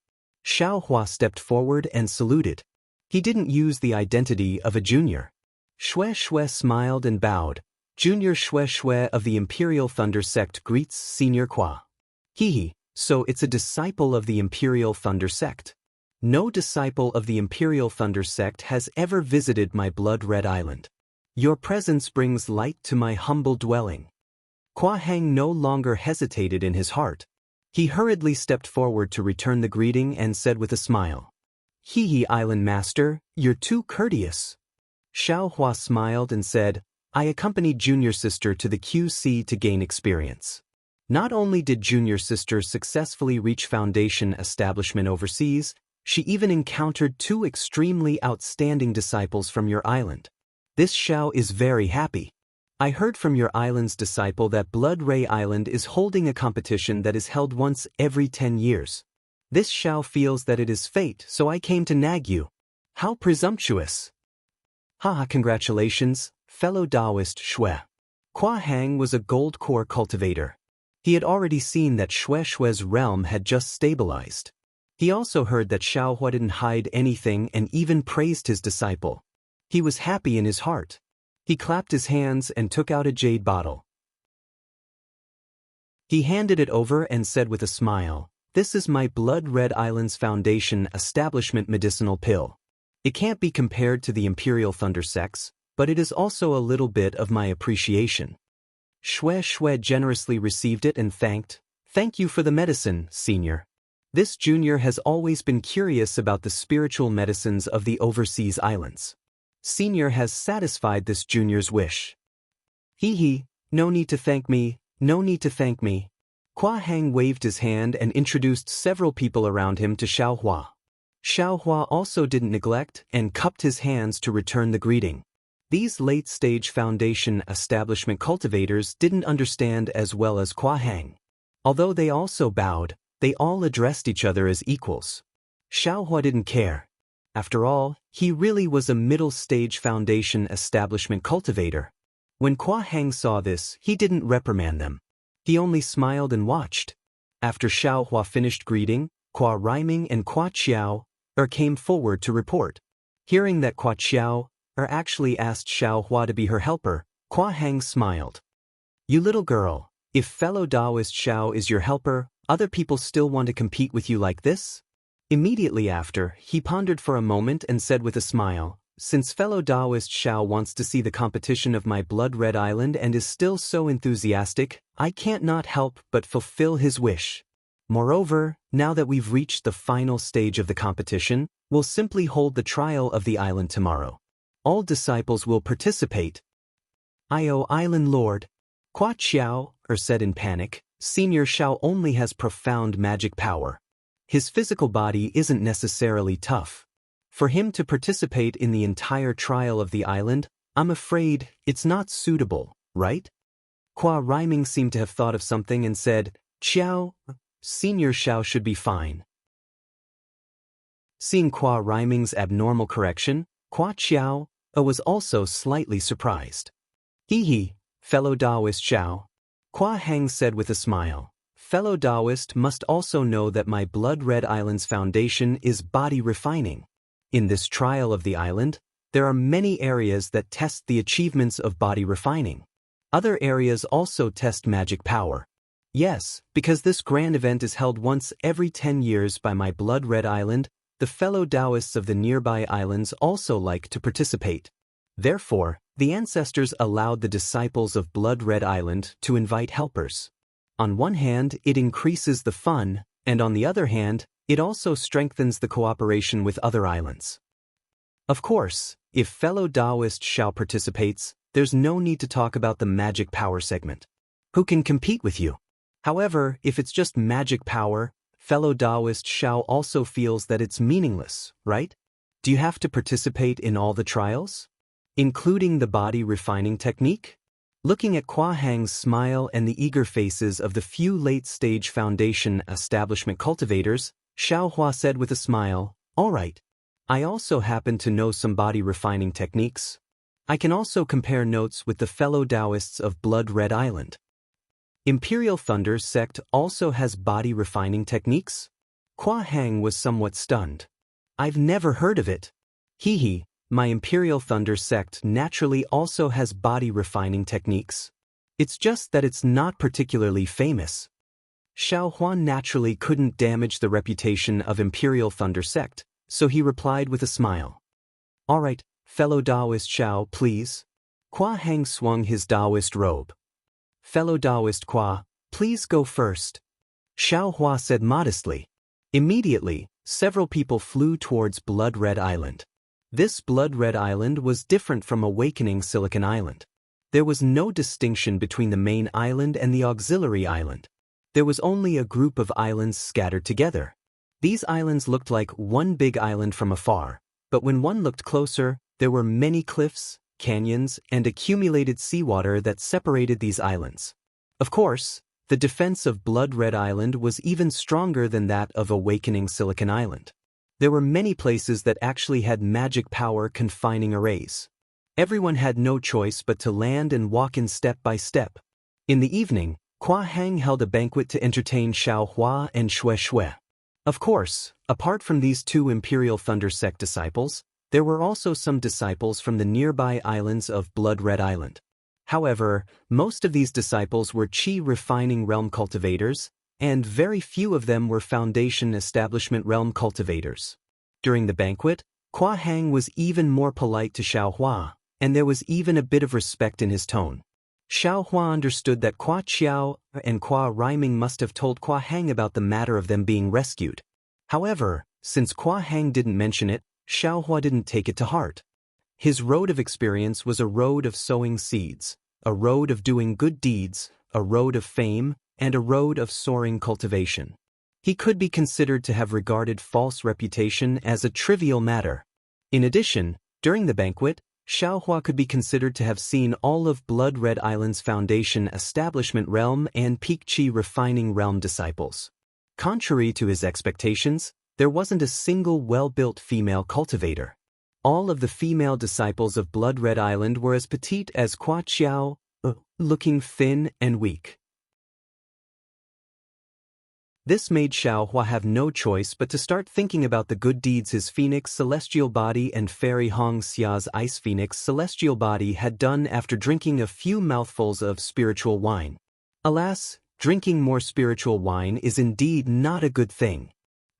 Xiao Hua stepped forward and saluted. He didn't use the identity of a junior. Xue Xue smiled and bowed. Junior Xue Xue of the Imperial Thunder Sect greets Senior Qua. Hehe, so it's a disciple of the Imperial Thunder Sect. No disciple of the Imperial Thunder Sect has ever visited my Blood Red Island. Your presence brings light to my humble dwelling. Qua Heng no longer hesitated in his heart. He hurriedly stepped forward to return the greeting and said with a smile, Hehe, Island Master, you're too courteous. Xiao Hua smiled and said, I accompanied Junior Sister to the QC to gain experience. Not only did Junior Sister successfully reach foundation establishment overseas, she even encountered 2 extremely outstanding disciples from your island. This Xiao is very happy. I heard from your island's disciple that Blood Ray Island is holding a competition that is held once every 10 years. This Xiao feels that it is fate, so I came to nag you. How presumptuous! Haha, congratulations, fellow Taoist Xue. Qua Heng was a gold core cultivator. He had already seen that Xue Xue's realm had just stabilized. He also heard that Xiao Hua didn't hide anything and even praised his disciple. He was happy in his heart. He clapped his hands and took out a jade bottle. He handed it over and said with a smile, This is my Blood Red Island's Foundation Establishment medicinal pill. It can't be compared to the Imperial Thunder Sects, but it is also a little bit of my appreciation. Xue Xue generously received it and Thank you for the medicine, Senior. This junior has always been curious about the spiritual medicines of the overseas islands. Senior has satisfied this junior's wish. Hehe, no need to thank me, no need to thank me. Qua Heng waved his hand and introduced several people around him to Xiao Hua. Xiao Hua also didn't neglect and cupped his hands to return the greeting. These late-stage foundation establishment cultivators didn't understand as well as Qua Heng. Although they also bowed, they all addressed each other as equals. Xiao Hua didn't care. After all, he really was a middle-stage foundation establishment cultivator. When Qua Heng saw this, he didn't reprimand them. He only smiled and watched. After Xiao Hua finished greeting, Qua Rhyming and Qua Qiao came forward to report. Hearing that Qua Qiao actually asked Xiao Hua to be her helper, Qua Heng smiled. You little girl, if fellow Taoist Xiao is your helper, other people still want to compete with you like this? Immediately after, he pondered for a moment and said with a smile, Since fellow Taoist Xiao wants to see the competition of my Blood Red Island and is still so enthusiastic, I can't not help but fulfill his wish. Moreover, now that we've reached the final stage of the competition, we'll simply hold the trial of the island tomorrow. All disciples will participate. Island Lord. Qua Xiao said in panic, Senior Xiao only has profound magic power. His physical body isn't necessarily tough. For him to participate in the entire trial of the island, I'm afraid it's not suitable, right? Qua Rhyming seemed to have thought of something and said, Xiao, Senior Xiao should be fine. Seeing Qua Rhyming's abnormal correction, Qua Xiao was also slightly surprised. Hee, fellow Taoist Xiao. Qua Hang said with a smile, fellow Taoist must also know that my Blood Red Island's foundation is body refining. In this trial of the island, there are many areas that test the achievements of body refining. Other areas also test magic power. Yes, because this grand event is held once every 10 years by my Blood Red Island, the fellow Taoists of the nearby islands also like to participate. Therefore, the ancestors allowed the disciples of Blood Red Island to invite helpers. On one hand, it increases the fun, and on the other hand, it also strengthens the cooperation with other islands. Of course, if fellow Taoist Xiao participates, there's no need to talk about the magic power segment. Who can compete with you? However, if it's just magic power, fellow Taoist Xiao also feels that it's meaningless, right? Do you have to participate in all the trials? Including the body refining technique? Looking at Qua Hang's smile and the eager faces of the few late-stage foundation establishment cultivators, Xiao Hua said with a smile, all right. I also happen to know some body refining techniques. I can also compare notes with the fellow Taoists of Blood Red Island. Imperial Thunder sect also has body refining techniques? Qua Hang was somewhat stunned. I've never heard of it. Hee, my Imperial Thunder sect naturally also has body refining techniques. It's just that it's not particularly famous. Xiao Huan naturally couldn't damage the reputation of Imperial Thunder sect, so he replied with a smile. All right, fellow Taoist Xiao, please. Qua Hang swung his Taoist robe. Fellow Taoist Qua, please go first. Xiao Hua said modestly. Immediately, several people flew towards Blood Red Island. This Blood Red Island was different from Awakening Silicon Island. There was no distinction between the main island and the auxiliary island. There was only a group of islands scattered together. These islands looked like one big island from afar, but when one looked closer, there were many cliffs, canyons, and accumulated seawater that separated these islands. Of course, the defense of Blood Red Island was even stronger than that of Awakening Silicon Island. There were many places that actually had magic power confining arrays. Everyone had no choice but to land and walk in step by step. In the evening, Qua Hang held a banquet to entertain Xiao Hua and Xue Xue. Of course, apart from these two Imperial Thunder sect disciples, there were also some disciples from the nearby islands of Blood Red Island. However, most of these disciples were Qi refining realm cultivators, and very few of them were Foundation establishment realm cultivators. During the banquet, Qua Hang was even more polite to Xiao Hua, and there was even a bit of respect in his tone. Xiao Hua understood that Qua Qiao and Qua Rhyming must have told Qua Hang about the matter of them being rescued. However, since Qua Hang didn't mention it, Xiao Hua didn't take it to heart. His road of experience was a road of sowing seeds, a road of doing good deeds, a road of fame, and a road of soaring cultivation. He could be considered to have regarded false reputation as a trivial matter. In addition, during the banquet, Xiao Hua could be considered to have seen all of Blood Red Island's Foundation establishment realm and Peak Qi refining realm disciples. Contrary to his expectations, there wasn't a single well-built female cultivator. All of the female disciples of Blood Red Island were as petite as Qua Qiao, looking thin and weak. This made Xiao Hua have no choice but to start thinking about the good deeds his Phoenix celestial body and Fairy Hong Xia's Ice Phoenix celestial body had done after drinking a few mouthfuls of spiritual wine. Alas, drinking more spiritual wine is indeed not a good thing.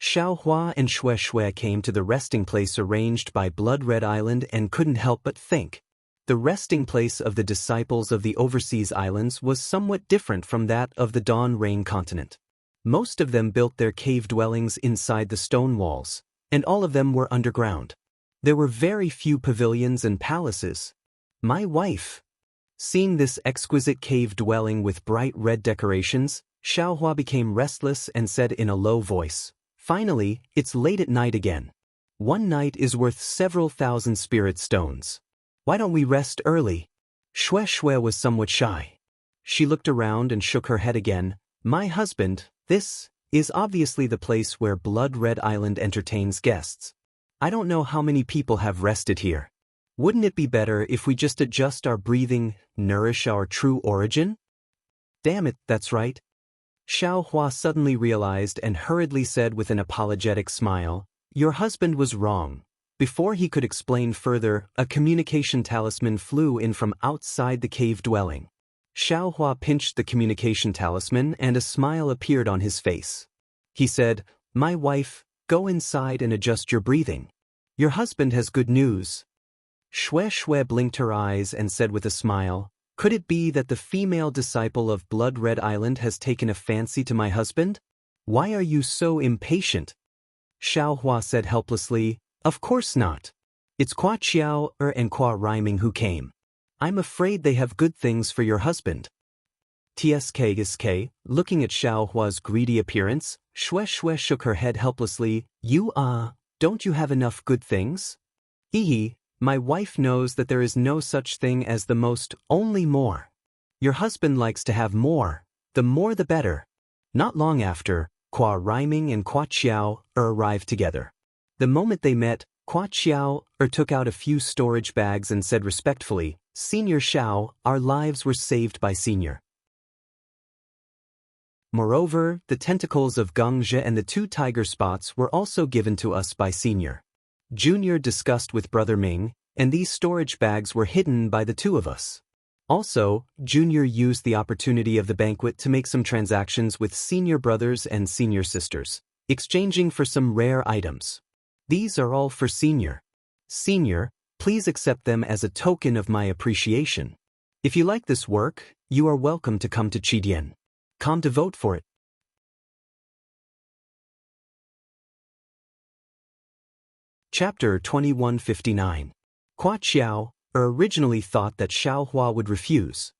Xiao Hua and Xue Xue came to the resting place arranged by Blood Red Island and couldn't help but think. The resting place of the disciples of the overseas islands was somewhat different from that of the Dawn Rain continent. Most of them built their cave dwellings inside the stone walls, and all of them were underground. There were very few pavilions and palaces. My wife. Seeing this exquisite cave dwelling with bright red decorations, Xiaohua became restless and said in a low voice, "Finally, it's late at night again. One night is worth several thousand spirit stones. Why don't we rest early?" Shui was somewhat shy. She looked around and shook her head again. "My husband, this is obviously the place where Blood Red Island entertains guests. I don't know how many people have rested here. Wouldn't it be better if we just adjust our breathing, nourish our true origin?" "Damn it, that's right." Xiaohua suddenly realized and hurriedly said with an apologetic smile, "Your husband was wrong." Before he could explain further, a communication talisman flew in from outside the cave dwelling. Xiaohua pinched the communication talisman and a smile appeared on his face. He said, "My wife, go inside and adjust your breathing. Your husband has good news." Shui blinked her eyes and said with a smile, "Could it be that the female disciple of Blood Red Island has taken a fancy to my husband? Why are you so impatient?" Xiaohua said helplessly, "Of course not. It's Kwa Qiao and Kwa Rhyming who came. I'm afraid they have good things for your husband." Tsk, looking at Xiaohua's greedy appearance, Shui shook her head helplessly. Don't you have enough good things?" My wife knows that there is no such thing as the most, only more. Your husband likes to have more, the more the better." Not long after, Kwa Rhyming and Kwa Qiao arrived together. The moment they met, Kwa Qiao took out a few storage bags and said respectfully, "Senior Xiao, our lives were saved by Senior. Moreover, the tentacles of Gongzhe and the 2 tiger spots were also given to us by Senior. Junior discussed with Brother Ming, and these storage bags were hidden by the 2 of us. Also, Junior used the opportunity of the banquet to make some transactions with Senior brothers and Senior sisters, exchanging for some rare items. These are all for Senior. Senior, please accept them as a token of my appreciation. If you like this work, you are welcome to come to Qidian. Come to vote for it." Chapter 2159. Kwa Qiao originally thought that Xiaohua would refuse.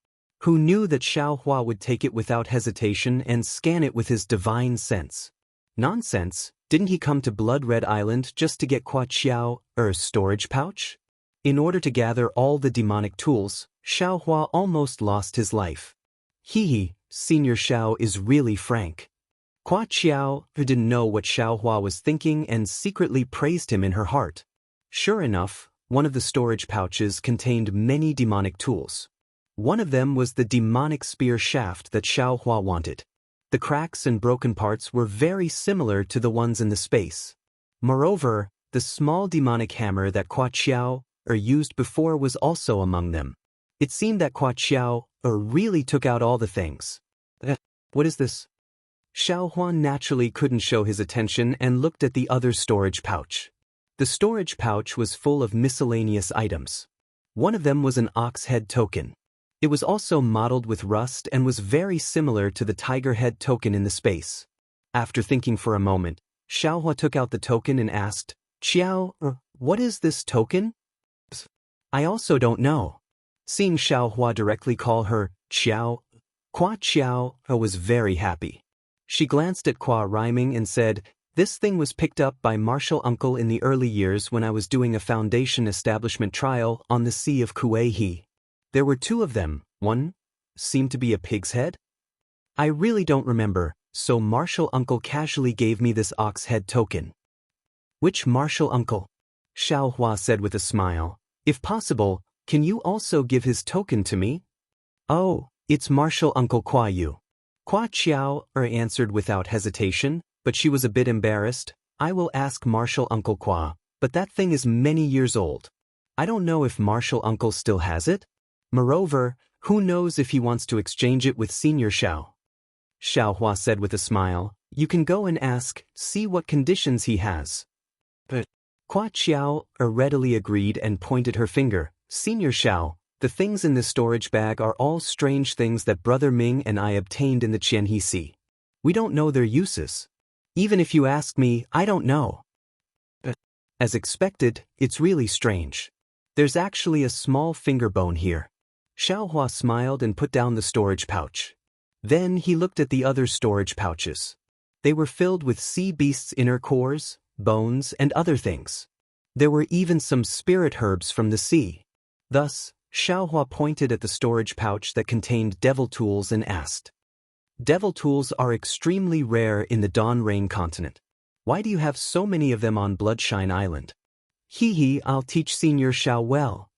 Who knew that Xiaohua would take it without hesitation and scan it with his divine sense? Nonsense, didn't he come to Blood Red Island just to get Kwa Qiao's storage pouch? In order to gather all the demonic tools, Xiaohua almost lost his life. Senior Xiao is really frank. Kwa Qiao didn't know what Xiaohua was thinking and secretly praised him in her heart. Sure enough, one of the storage pouches contained many demonic tools. One of them was the demonic spear shaft that Xiaohua wanted. The cracks and broken parts were very similar to the ones in the space. Moreover, the small demonic hammer that Kwa Qiao used before was also among them. It seemed that Kwa Qiao really took out all the things. What is this? Xiaohua naturally couldn't show his attention and looked at the other storage pouch. The storage pouch was full of miscellaneous items. One of them was an ox head token. It was also mottled with rust and was very similar to the tiger head token in the space. After thinking for a moment, Xiaohua took out the token and asked, "Qiao, what is this token?" "I also don't know." Seeing Xiaohua directly call her Qiao, Kwa Qiao was very happy. She glanced at Kwa Rhyming and said, "This thing was picked up by Martial Uncle in the early years when I was doing a foundation establishment trial on the Sea of Kuei. There were 2 of them, one seemed to be a pig's head. I really don't remember, so Martial Uncle casually gave me this ox head token." "Which Martial Uncle?" Xiaohua said with a smile. "If possible, can you also give his token to me?" "Oh, it's Martial Uncle Kwa Yu." Kwa Qiao answered without hesitation, but she was a bit embarrassed. "I will ask Martial Uncle Kwa, but that thing is many years old. I don't know if Martial Uncle still has it. Moreover, who knows if he wants to exchange it with Senior Xiao." Xiaohua said with a smile, "You can go and ask, see what conditions he has." But Kwa Qiao readily agreed and pointed her finger. "Senior Xiao, the things in this storage bag are all strange things that Brother Ming and I obtained in the Qianhe Sea. We don't know their uses. Even if you ask me, I don't know. As expected, it's really strange. There's actually a small finger bone here. Xiaohua smiled and put down the storage pouch. Then he looked at the other storage pouches. They were filled with sea beasts' inner cores, bones, and other things. There were even some spirit herbs from the sea. Thus, Xiaohua pointed at the storage pouch that contained devil tools and asked, "Devil tools are extremely rare in the Dawn Rain continent. Why do you have so many of them on Bloodshine Island?" "Hee, I'll teach Senior Xiao well."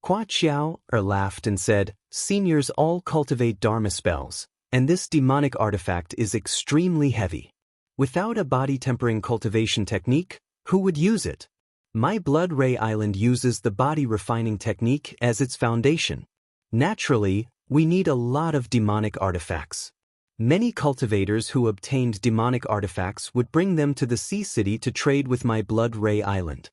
Hua Qiao laughed and said, "Seniors all cultivate Dharma spells, and this demonic artifact is extremely heavy. Without a body-tempering cultivation technique, who would use it? My Blood Ray Island uses the body-refining technique as its foundation. Naturally, we need a lot of demonic artifacts. Many cultivators who obtained demonic artifacts would bring them to the Sea City to trade with my Blood Ray Island."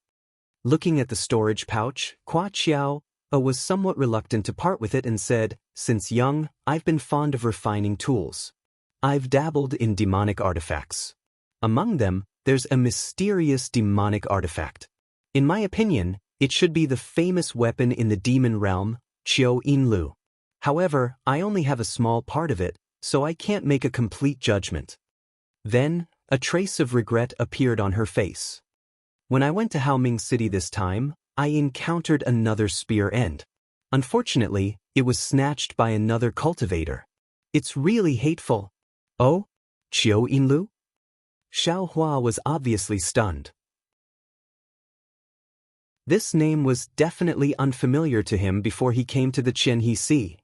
Looking at the storage pouch, Hua Qiao was somewhat reluctant to part with it and said, "Since young, I've been fond of refining tools. I've dabbled in demonic artifacts. Among them, there's a mysterious demonic artifact. In my opinion, it should be the famous weapon in the demon realm, Qiu Yinlu. However, I only have a small part of it, so I can't make a complete judgment." Then, a trace of regret appeared on her face. "When I went to Haoming City this time, I encountered another spear end. Unfortunately, it was snatched by another cultivator. It's really hateful." "Oh? Qiu Yinlu?" Xiaohua was obviously stunned. This name was definitely unfamiliar to him before he came to the Qianhe Sea.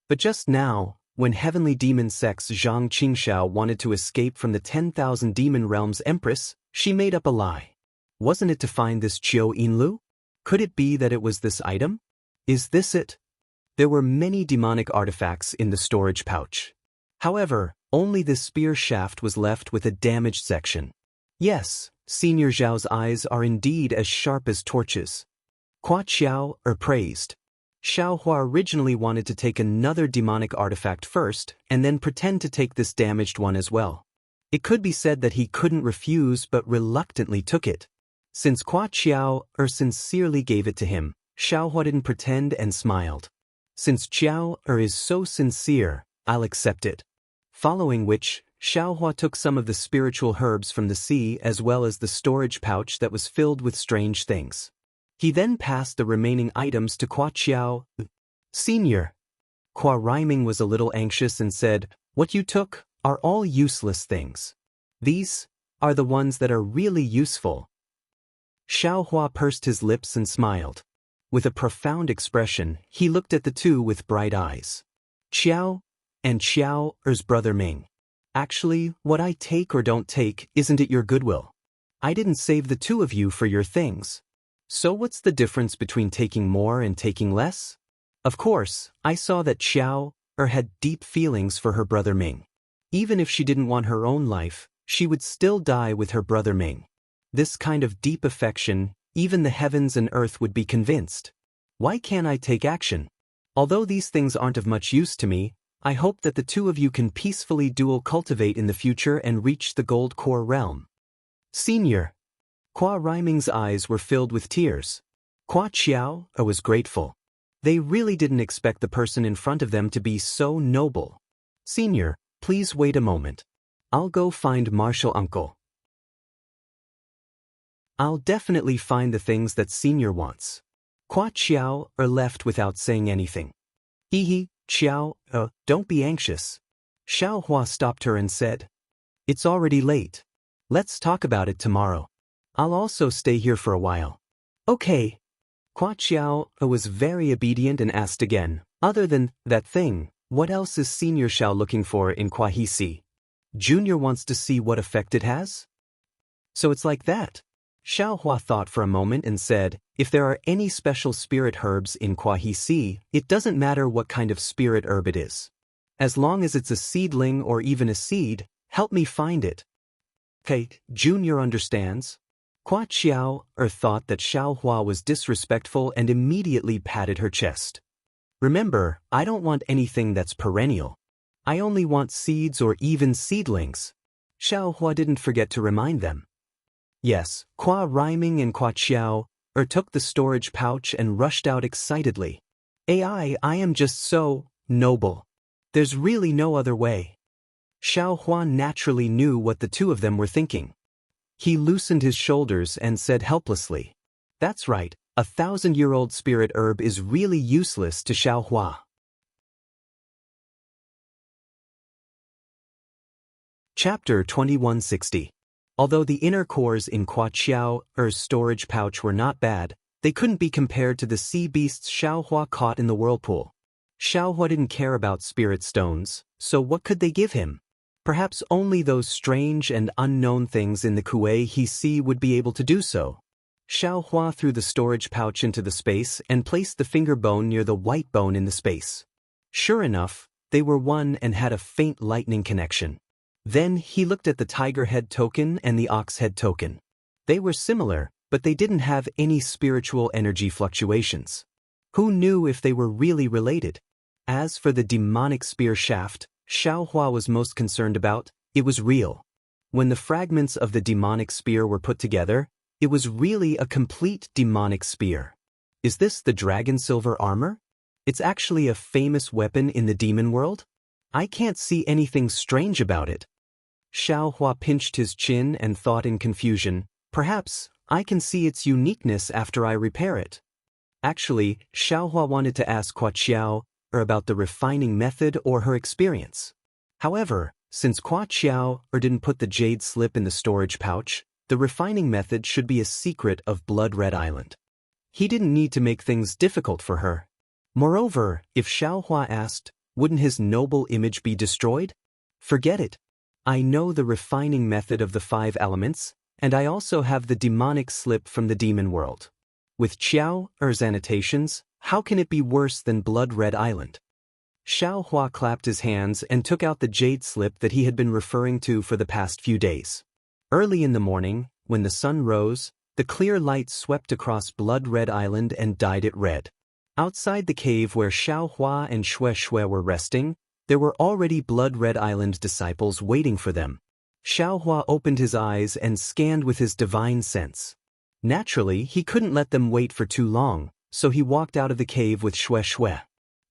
But just now, when Heavenly Demon Sex Zhang Qingxiao wanted to escape from the 10,000 Demon Realms Empress, she made up a lie. Wasn't it to find this Qiu Yinlu? Could it be that it was this item? Is this it? There were many demonic artifacts in the storage pouch. However, only the spear shaft was left with a damaged section. Yes, Senior Zhao's eyes are indeed as sharp as torches. Hua Qiao praised. Xiaohua originally wanted to take another demonic artifact first and then pretend to take this damaged one as well. It could be said that he couldn't refuse but reluctantly took it. Since Hua Qiao sincerely gave it to him, Xiaohua didn't pretend and smiled. "Since Qiao is so sincere, I'll accept it." Following which, Xiaohua took some of the spiritual herbs from the sea as well as the storage pouch that was filled with strange things. He then passed the remaining items to Hua Qiao. "Senior." Hua Riming was a little anxious and said, "What you took are all useless things. These are the ones that are really useful." Xiaohua pursed his lips and smiled. With a profound expression, he looked at the two with bright eyes. "Qiao and Xiao's brother Ming. Actually, what I take or don't take, isn't it your goodwill? I didn't save the two of you for your things. So what's the difference between taking more and taking less? Of course, I saw that Xiao had deep feelings for her brother Ming. Even if she didn't want her own life, she would still die with her brother Ming. This kind of deep affection, even the heavens and earth would be convinced. Why can't I take action? Although these things aren't of much use to me, I hope that the two of you can peacefully dual cultivate in the future and reach the Gold Core realm." "Senior." Hua Riming's eyes were filled with tears. Hua Qiao was grateful. They really didn't expect the person in front of them to be so noble. "Senior, please wait a moment. I'll go find Martial Uncle. I'll definitely find the things that Senior wants." Hua Qiao left without saying anything. "Hee, Qiao, don't be anxious." Xiaohua stopped her and said, "It's already late. Let's talk about it tomorrow. I'll also stay here for a while." "Okay." Hua Qiao was very obedient and asked again, "Other than that thing, what else is Senior Xiao looking for in Kuahi? Junior wants to see what effect it has?" "So it's like that." Xiaohua thought for a moment and said, "If there are any special spirit herbs in Kuahi, it doesn't matter what kind of spirit herb it is. As long as it's a seedling or even a seed, help me find it." "Okay, Junior understands." Hua Qiao thought that Xiaohua was disrespectful and immediately patted her chest. "Remember, I don't want anything that's perennial. I only want seeds or even seedlings. Xiao Hua didn't forget to remind them. Yes, Kwa rhyming and Kwa Qiao took the storage pouch and rushed out excitedly. I am just so noble. There's really no other way. Xiao Hua naturally knew what the two of them were thinking. He loosened his shoulders and said helplessly, "That's right, a 1,000-year-old spirit herb is really useless to Xiao Hua." Chapter 2160. Although the inner cores in Kwa Qiao's storage pouch were not bad, they couldn't be compared to the sea beasts Xiao Hua caught in the whirlpool. Xiao Hua didn't care about spirit stones, so what could they give him? Perhaps only those strange and unknown things in the Kuei he see would be able to do so. Xiao Hua threw the storage pouch into the space and placed the finger bone near the white bone in the space. Sure enough, they were one and had a faint lightning connection. Then he looked at the tiger head token and the ox head token. They were similar, but they didn't have any spiritual energy fluctuations. Who knew if they were really related? As for the demonic spear shaft, Xiao Hua was most concerned about, it was real. When the fragments of the demonic spear were put together, it was really a complete demonic spear. Is this the dragon silver armor? It's actually a famous weapon in the demon world? I can't see anything strange about it. Xiao Hua pinched his chin and thought in confusion, perhaps I can see its uniqueness after I repair it. Actually, Xiao Hua wanted to ask Kwa Qiao about the refining method or her experience. However, since Kwa Qiao didn't put the jade slip in the storage pouch, the refining method should be a secret of Blood Red Island. He didn't need to make things difficult for her. Moreover, if Xiao Hua asked, wouldn't his noble image be destroyed? Forget it. I know the refining method of the 5 elements, and I also have the demonic slip from the demon world. With Qiao's annotations, how can it be worse than Blood Red Island? Xiao Hua clapped his hands and took out the jade slip that he had been referring to for the past few days. Early in the morning, when the sun rose, the clear light swept across Blood Red Island and dyed it red. Outside the cave where Xiao Hua and Xue Xue were resting, there were already Blood Red Island disciples waiting for them. Xiao Hua opened his eyes and scanned with his divine sense. Naturally, he couldn't let them wait for too long, so he walked out of the cave with Xue Xue.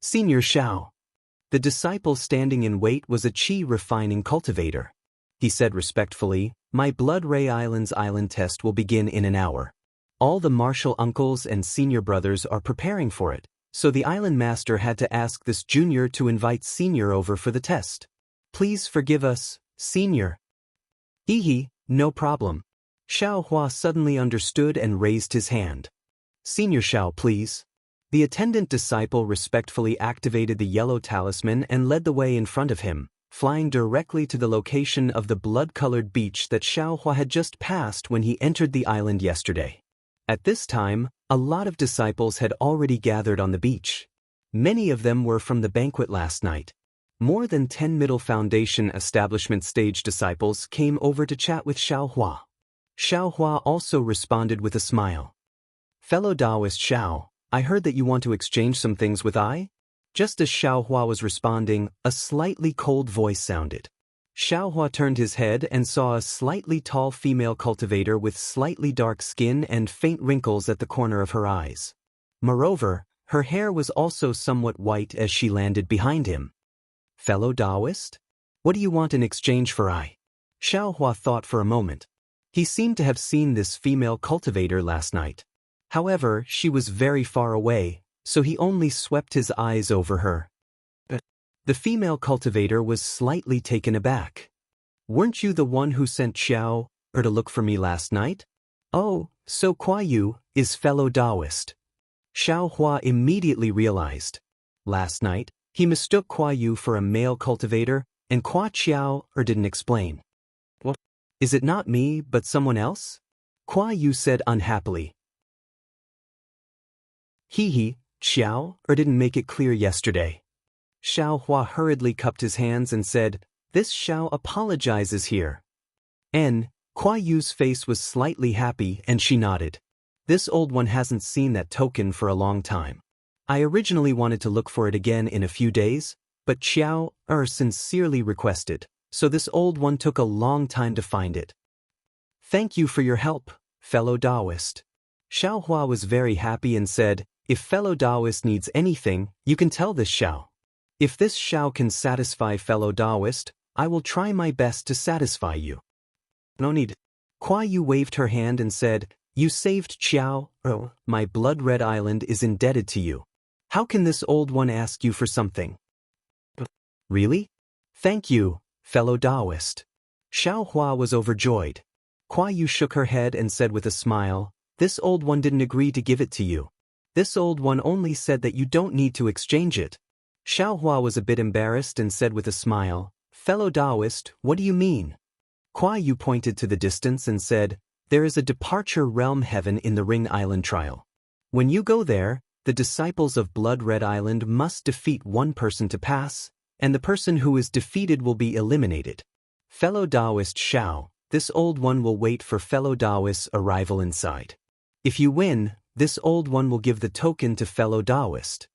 "Senior Xiao." The disciple standing in wait was a qi refining cultivator. He said respectfully, "My Blood Ray Island's island test will begin in an hour. All the martial uncles and senior brothers are preparing for it, so the island master had to ask this junior to invite senior over for the test. Please forgive us, senior." "Hee, no problem." Xiao Hua suddenly understood and raised his hand. "Senior Xiao, please." The attendant disciple respectfully activated the yellow talisman and led the way in front of him, flying directly to the location of the blood-colored beach that Xiao Hua had just passed when he entered the island yesterday. At this time, a lot of disciples had already gathered on the beach. Many of them were from the banquet last night. More than 10 Middle Foundation establishment stage disciples came over to chat with Xiao Hua. Xiao Hua also responded with a smile. "Fellow Taoist Xiao, I heard that you want to exchange some things with I?" Just as Xiao Hua was responding, a slightly cold voice sounded. Xiao Hua turned his head and saw a slightly tall female cultivator with slightly dark skin and faint wrinkles at the corner of her eyes. Moreover, her hair was also somewhat white as she landed behind him. "Fellow Taoist? What do you want in exchange for I?" Xiao Hua thought for a moment. He seemed to have seen this female cultivator last night. However, she was very far away, so he only swept his eyes over her. The female cultivator was slightly taken aback. "Weren't you the one who sent Xiao to look for me last night?" "Oh, so Kwa Yu is fellow Taoist." Xiao Hua immediately realized. Last night, he mistook Kwa Yu for a male cultivator, and Kwa Qiao didn't explain. "What? Is it not me but someone else?" Kwa Yu said unhappily. Xiao didn't make it clear yesterday." Xiao Hua hurriedly cupped his hands and said, "This Xiao apologizes here." Kwa Yu's face was slightly happy and she nodded. "This old one hasn't seen that token for a long time. I originally wanted to look for it again in a few days, but Xiao sincerely requested, so this old one took a long time to find it. Thank you for your help, fellow Taoist. Xiaohua was very happy and said, if fellow Taoist needs anything, you can tell this Xiao. If this Xiao can satisfy fellow Taoist, I will try my best to satisfy you. No need. Kuai Yu waved her hand and said, you saved Qiao, oh, my blood-red island is indebted to you. How can this old one ask you for something? Really? Thank you, fellow Taoist. Xiaohua was overjoyed. Kuai Yu shook her head and said with a smile, this old one didn't agree to give it to you. This old one only said that you don't need to exchange it. Xiaohua was a bit embarrassed and said with a smile, fellow Taoist, what do you mean? Kuai Yu pointed to the distance and said, there is a departure realm heaven in the Ring Island trial. When you go there, the disciples of Blood Red Island must defeat one person to pass, and the person who is defeated will be eliminated. Fellow Taoist Xiao, this old one will wait for fellow Taoist's arrival inside. If you win, this old one will give the token to fellow Taoist.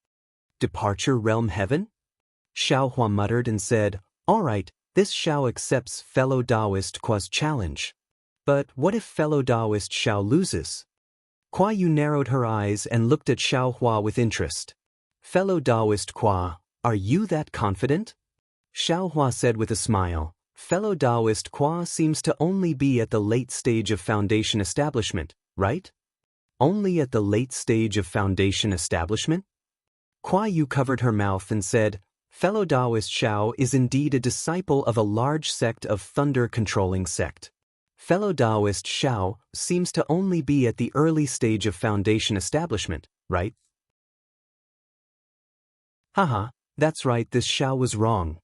Departure realm heaven? Xiaohua muttered and said, all right, this Xiao accepts fellow Taoist Kua's challenge. But what if fellow Taoist Xiao loses? Kuai Yu narrowed her eyes and looked at Xiaohua with interest. Fellow Taoist Kua, are you that confident? Xiaohua said with a smile, fellow Taoist Kua seems to only be at the late stage of foundation establishment, right? Only at the late stage of foundation establishment? Kuai Yu covered her mouth and said, fellow Taoist Xiao is indeed a disciple of a large sect of thunder-controlling sect. Fellow Taoist Xiao seems to only be at the early stage of foundation establishment, right? Haha, that's right, this Xiao was wrong.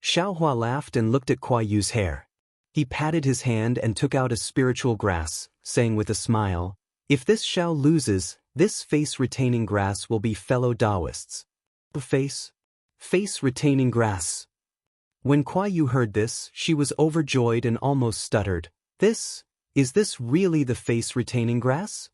Xiaohua laughed and looked at Kuai Yu's hair. He patted his hand and took out a spiritual grass, saying with a smile, if this Xiao loses, this face-retaining grass will be fellow Taoists. Face-retaining grass. When Kuai Yu heard this, she was overjoyed and almost stuttered. Is this really the face-retaining grass?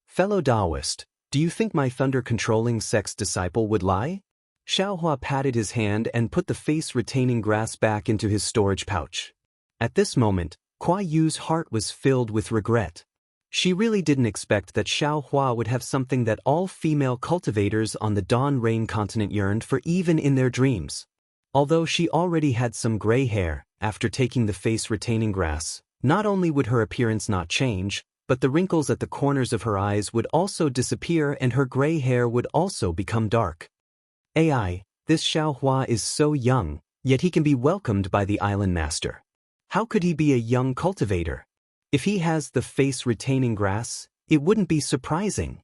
Fellow Taoist, do you think my thunder-controlling sect's disciple would lie? Xiaohua patted his hand and put the face-retaining grass back into his storage pouch. At this moment, Kuai Yu's heart was filled with regret. She really didn't expect that Xiaohua would have something that all female cultivators on the Dawn Rain continent yearned for even in their dreams. Although she already had some gray hair, after taking the face-retaining grass, not only would her appearance not change, but the wrinkles at the corners of her eyes would also disappear and her gray hair would also become dark. AI, this Xiaohua is so young, yet he can be welcomed by the island master. How could he be a young cultivator? If he has the face-retaining grass, it wouldn't be surprising.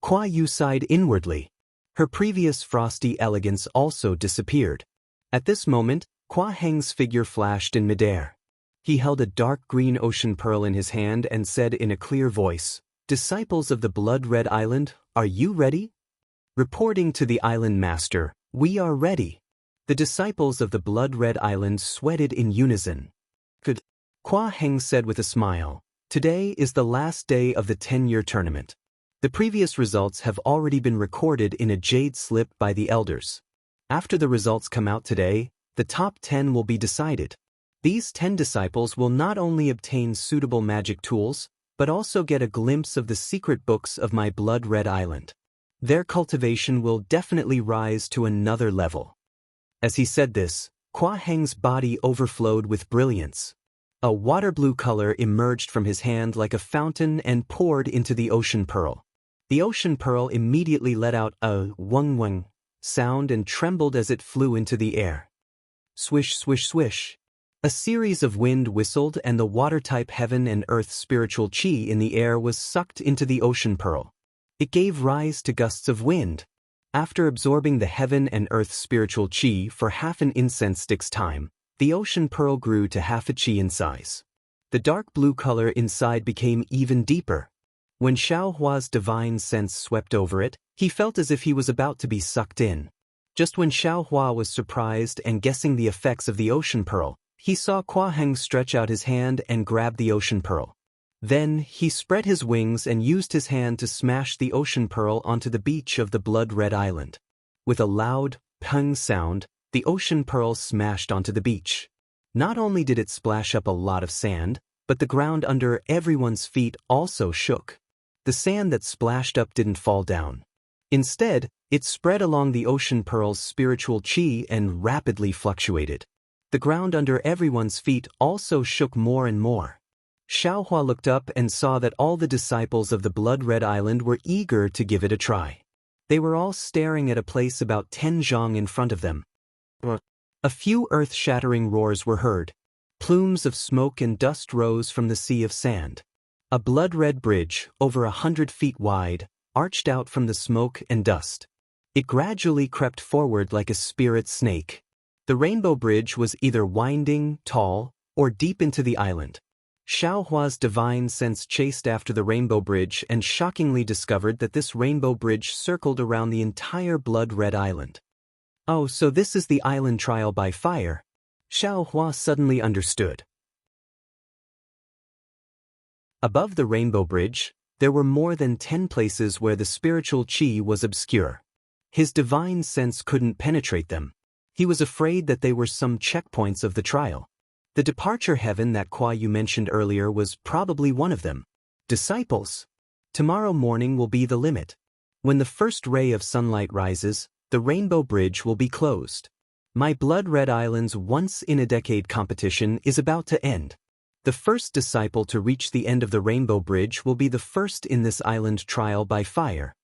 Kuai Yu sighed inwardly. Her previous frosty elegance also disappeared. At this moment, Kua Heng's figure flashed in midair. He held a dark green ocean pearl in his hand and said in a clear voice, disciples of the Blood Red Island, are you ready? Reporting to the island master, we are ready. The disciples of the Blood Red Island sweated in unison. Good. Kua Heng said with a smile, today is the last day of the 10-year tournament. The previous results have already been recorded in a jade slip by the elders. After the results come out today, the top 10 will be decided. These 10 disciples will not only obtain suitable magic tools, but also get a glimpse of the secret books of my Blood Red Island. Their cultivation will definitely rise to another level. As he said this, Kua Heng's body overflowed with brilliance. A water blue color emerged from his hand like a fountain and poured into the ocean pearl. The ocean pearl immediately let out a wung-wung sound and trembled as it flew into the air. Swish, swish, swish. A series of wind whistled and the water-type heaven and earth spiritual chi in the air was sucked into the ocean pearl. It gave rise to gusts of wind. After absorbing the heaven and earth spiritual chi for half an incense stick's time, the ocean pearl grew to half a chi in size. The dark blue color inside became even deeper. When Xiaohua's divine sense swept over it, he felt as if he was about to be sucked in. Just when Xiaohua was surprised and guessing the effects of the ocean pearl, he saw Kua Heng stretch out his hand and grab the ocean pearl. Then, he spread his wings and used his hand to smash the ocean pearl onto the beach of the Blood Red Island. With a loud, pung sound, the ocean pearl smashed onto the beach. Not only did it splash up a lot of sand, but the ground under everyone's feet also shook. The sand that splashed up didn't fall down. Instead, it spread along the ocean pearl's spiritual chi and rapidly fluctuated. The ground under everyone's feet also shook more and more. Xiaohua looked up and saw that all the disciples of the blood-red island were eager to give it a try. They were all staring at a place about 10 zhang in front of them. A few earth-shattering roars were heard. Plumes of smoke and dust rose from the sea of sand. A blood-red bridge, over 100 feet wide, arched out from the smoke and dust. It gradually crept forward like a spirit snake. The rainbow bridge was either winding, tall, or deep into the island. Xiaohua's divine sense chased after the rainbow bridge and shockingly discovered that this rainbow bridge circled around the entire blood-red island. Oh, so this is the island trial by fire. Xiaohua suddenly understood. Above the rainbow bridge, there were more than 10 places where the spiritual chi was obscure. His divine sense couldn't penetrate them. He was afraid that they were some checkpoints of the trial. The departure heaven that Kuo Yu mentioned earlier was probably one of them. Disciples. Tomorrow morning will be the limit. When the first ray of sunlight rises, the rainbow bridge will be closed. My blood-red island's once-in-a-decade competition is about to end. The first disciple to reach the end of the rainbow bridge will be the first in this island trial by fire.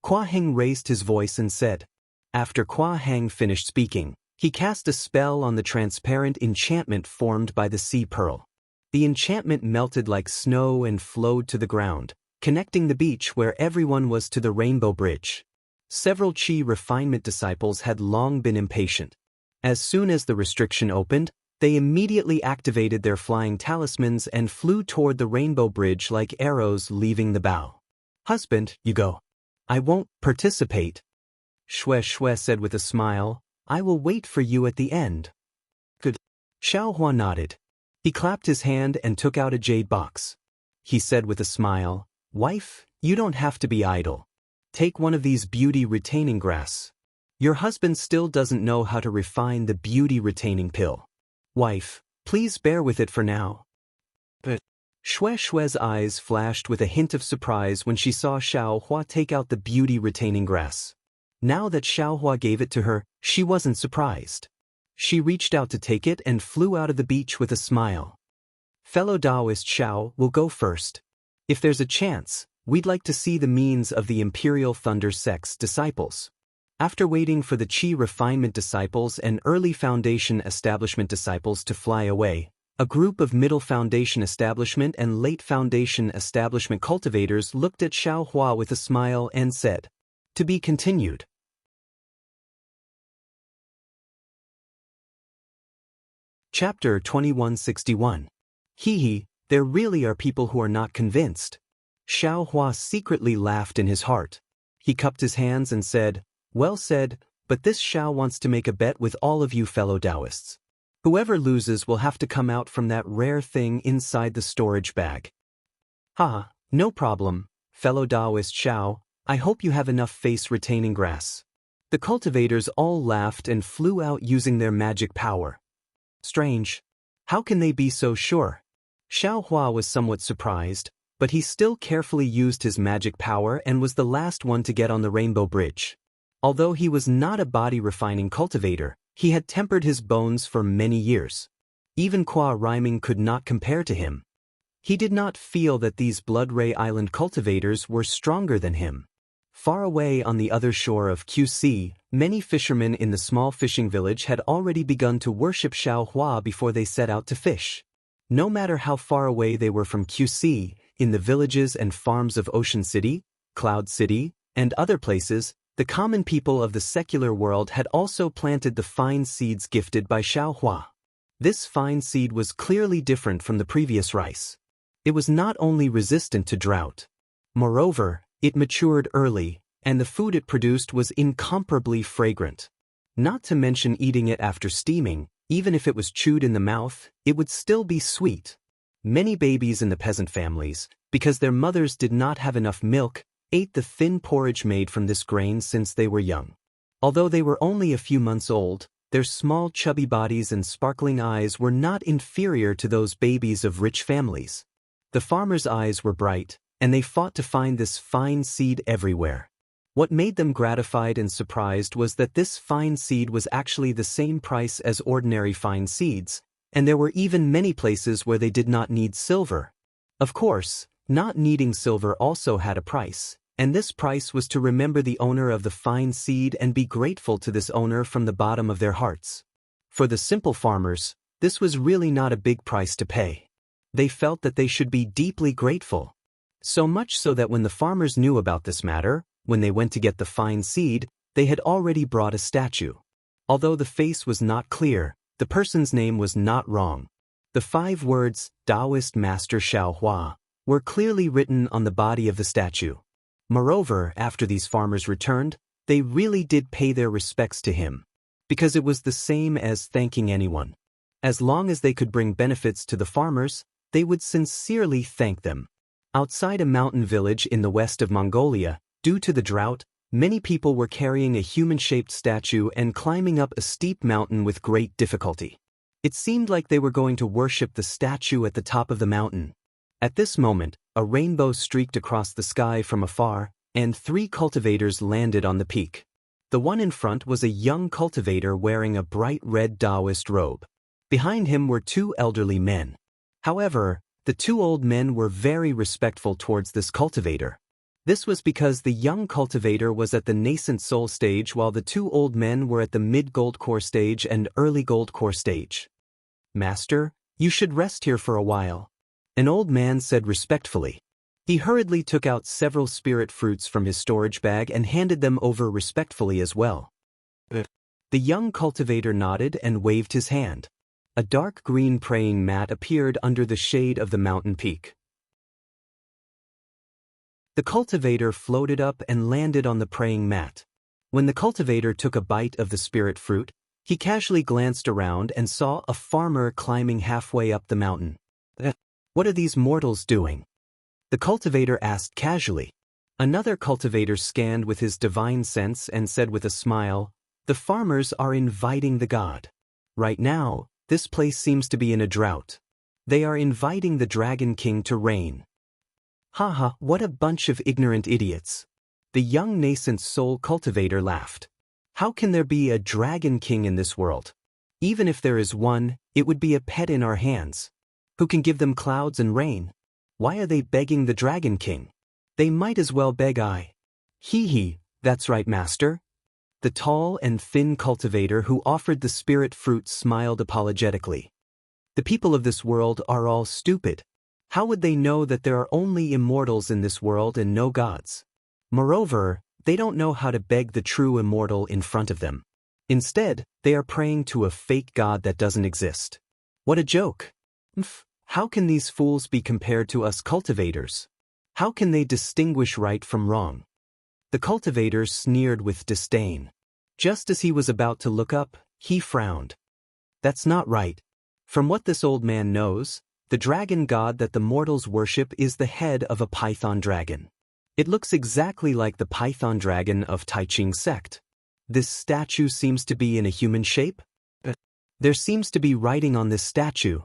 Kuo Heng raised his voice and said. After Kuo Heng finished speaking, he cast a spell on the transparent enchantment formed by the sea pearl. The enchantment melted like snow and flowed to the ground, connecting the beach where everyone was to the rainbow bridge. Several chi refinement disciples had long been impatient. As soon as the restriction opened, they immediately activated their flying talismans and flew toward the rainbow bridge like arrows leaving the bow. Husband, you go. I won't participate. Shue said with a smile. I will wait for you at the end. Good. Xiaohua nodded. He clapped his hand and took out a jade box. He said with a smile, Wife, you don't have to be idle. Take one of these beauty retaining grass. Your husband still doesn't know how to refine the beauty retaining pill. Wife, please bear with it for now. But Shue's eyes flashed with a hint of surprise when she saw Xiaohua take out the beauty retaining grass. Now that Xiaohua gave it to her, she wasn't surprised. She reached out to take it and flew out of the beach with a smile. Fellow Taoist Xiao will go first. If there's a chance, we'd like to see the means of the Imperial Thunder Sect's disciples. After waiting for the Qi Refinement disciples and early Foundation Establishment disciples to fly away, a group of Middle Foundation Establishment and Late Foundation Establishment cultivators looked at Xiaohua with a smile and said, To be continued. Chapter 2161. Hee, there really are people who are not convinced. Xiaohua secretly laughed in his heart. He cupped his hands and said, Well said, but this Xiao wants to make a bet with all of you fellow Taoists. Whoever loses will have to come out from that rare thing inside the storage bag. No problem, fellow Taoist Xiao, I hope you have enough face-retaining grass. The cultivators all laughed and flew out using their magic power. Strange. How can they be so sure? Xiaohua was somewhat surprised, but he still carefully used his magic power and was the last one to get on the rainbow bridge. Although he was not a body-refining cultivator, he had tempered his bones for many years. Even Kuo Riming could not compare to him. He did not feel that these Blood Ray Island cultivators were stronger than him. Far away on the other shore of QC, many fishermen in the small fishing village had already begun to worship Xiaohua before they set out to fish. No matter how far away they were from QC, in the villages and farms of Ocean City, Cloud City, and other places, the common people of the secular world had also planted the fine seeds gifted by Xiaohua. This fine seed was clearly different from the previous rice. It was not only resistant to drought. Moreover, it matured early, and the food it produced was incomparably fragrant. Not to mention eating it after steaming, even if it was chewed in the mouth, it would still be sweet. Many babies in the peasant families, because their mothers did not have enough milk, ate the thin porridge made from this grain since they were young. Although they were only a few months old, Their small chubby bodies and sparkling eyes were not inferior to those babies of rich families. The farmers' eyes were bright, and they fought to find this fine seed everywhere. What made them gratified and surprised was that this fine seed was actually the same price as ordinary fine seeds, and there were even many places where they did not need silver. Of course, not needing silver also had a price, and this price was to remember the owner of the fine seed and be grateful to this owner from the bottom of their hearts. For the simple farmers, this was really not a big price to pay. They felt that they should be deeply grateful. So much so that when the farmers knew about this matter, when they went to get the fine seed, they had already brought a statue. Although the face was not clear, the person's name was not wrong. The 5 words, Taoist Master Xiao Hua, were clearly written on the body of the statue. Moreover, after these farmers returned, they really did pay their respects to him, because it was the same as thanking anyone. As long as they could bring benefits to the farmers, they would sincerely thank them. Outside a mountain village in the west of Mongolia, due to the drought, many people were carrying a human-shaped statue and climbing up a steep mountain with great difficulty. It seemed like they were going to worship the statue at the top of the mountain. At this moment, a rainbow streaked across the sky from afar, and 3 cultivators landed on the peak. The one in front was a young cultivator wearing a bright red Taoist robe. Behind him were 2 elderly men. However, the 2 old men were very respectful towards this cultivator. This was because the young cultivator was at the nascent soul stage while the 2 old men were at the mid-gold core stage and early gold core stage. "Master, you should rest here for a while," an old man said respectfully. He hurriedly took out several spirit fruits from his storage bag and handed them over respectfully as well. The young cultivator nodded and waved his hand. A dark green praying mat appeared under the shade of the mountain peak. The cultivator floated up and landed on the praying mat. When the cultivator took a bite of the spirit fruit, he casually glanced around and saw a farmer climbing halfway up the mountain. "What are these mortals doing?" the cultivator asked casually. Another cultivator scanned with his divine sense and said with a smile, "The farmers are inviting the god. Right now, this place seems to be in a drought. They are inviting the Dragon King to reign." "Haha, what a bunch of ignorant idiots." The young nascent soul cultivator laughed. "How can there be a Dragon King in this world? Even if there is one, it would be a pet in our hands. Who can give them clouds and rain? Why are they begging the Dragon King? They might as well beg I." "Hee, that's right, master." The tall and thin cultivator who offered the spirit fruit smiled apologetically. "The people of this world are all stupid. How would they know that there are only immortals in this world and no gods? Moreover, they don't know how to beg the true immortal in front of them. Instead, they are praying to a fake god that doesn't exist. What a joke. How can these fools be compared to us cultivators? How can they distinguish right from wrong?" The cultivator sneered with disdain. Just as he was about to look up, he frowned. "That's not right. From what this old man knows, the dragon god that the mortals worship is the head of a python dragon. It looks exactly like the python dragon of Taiching sect. This statue seems to be in a human shape? There seems to be writing on this statue,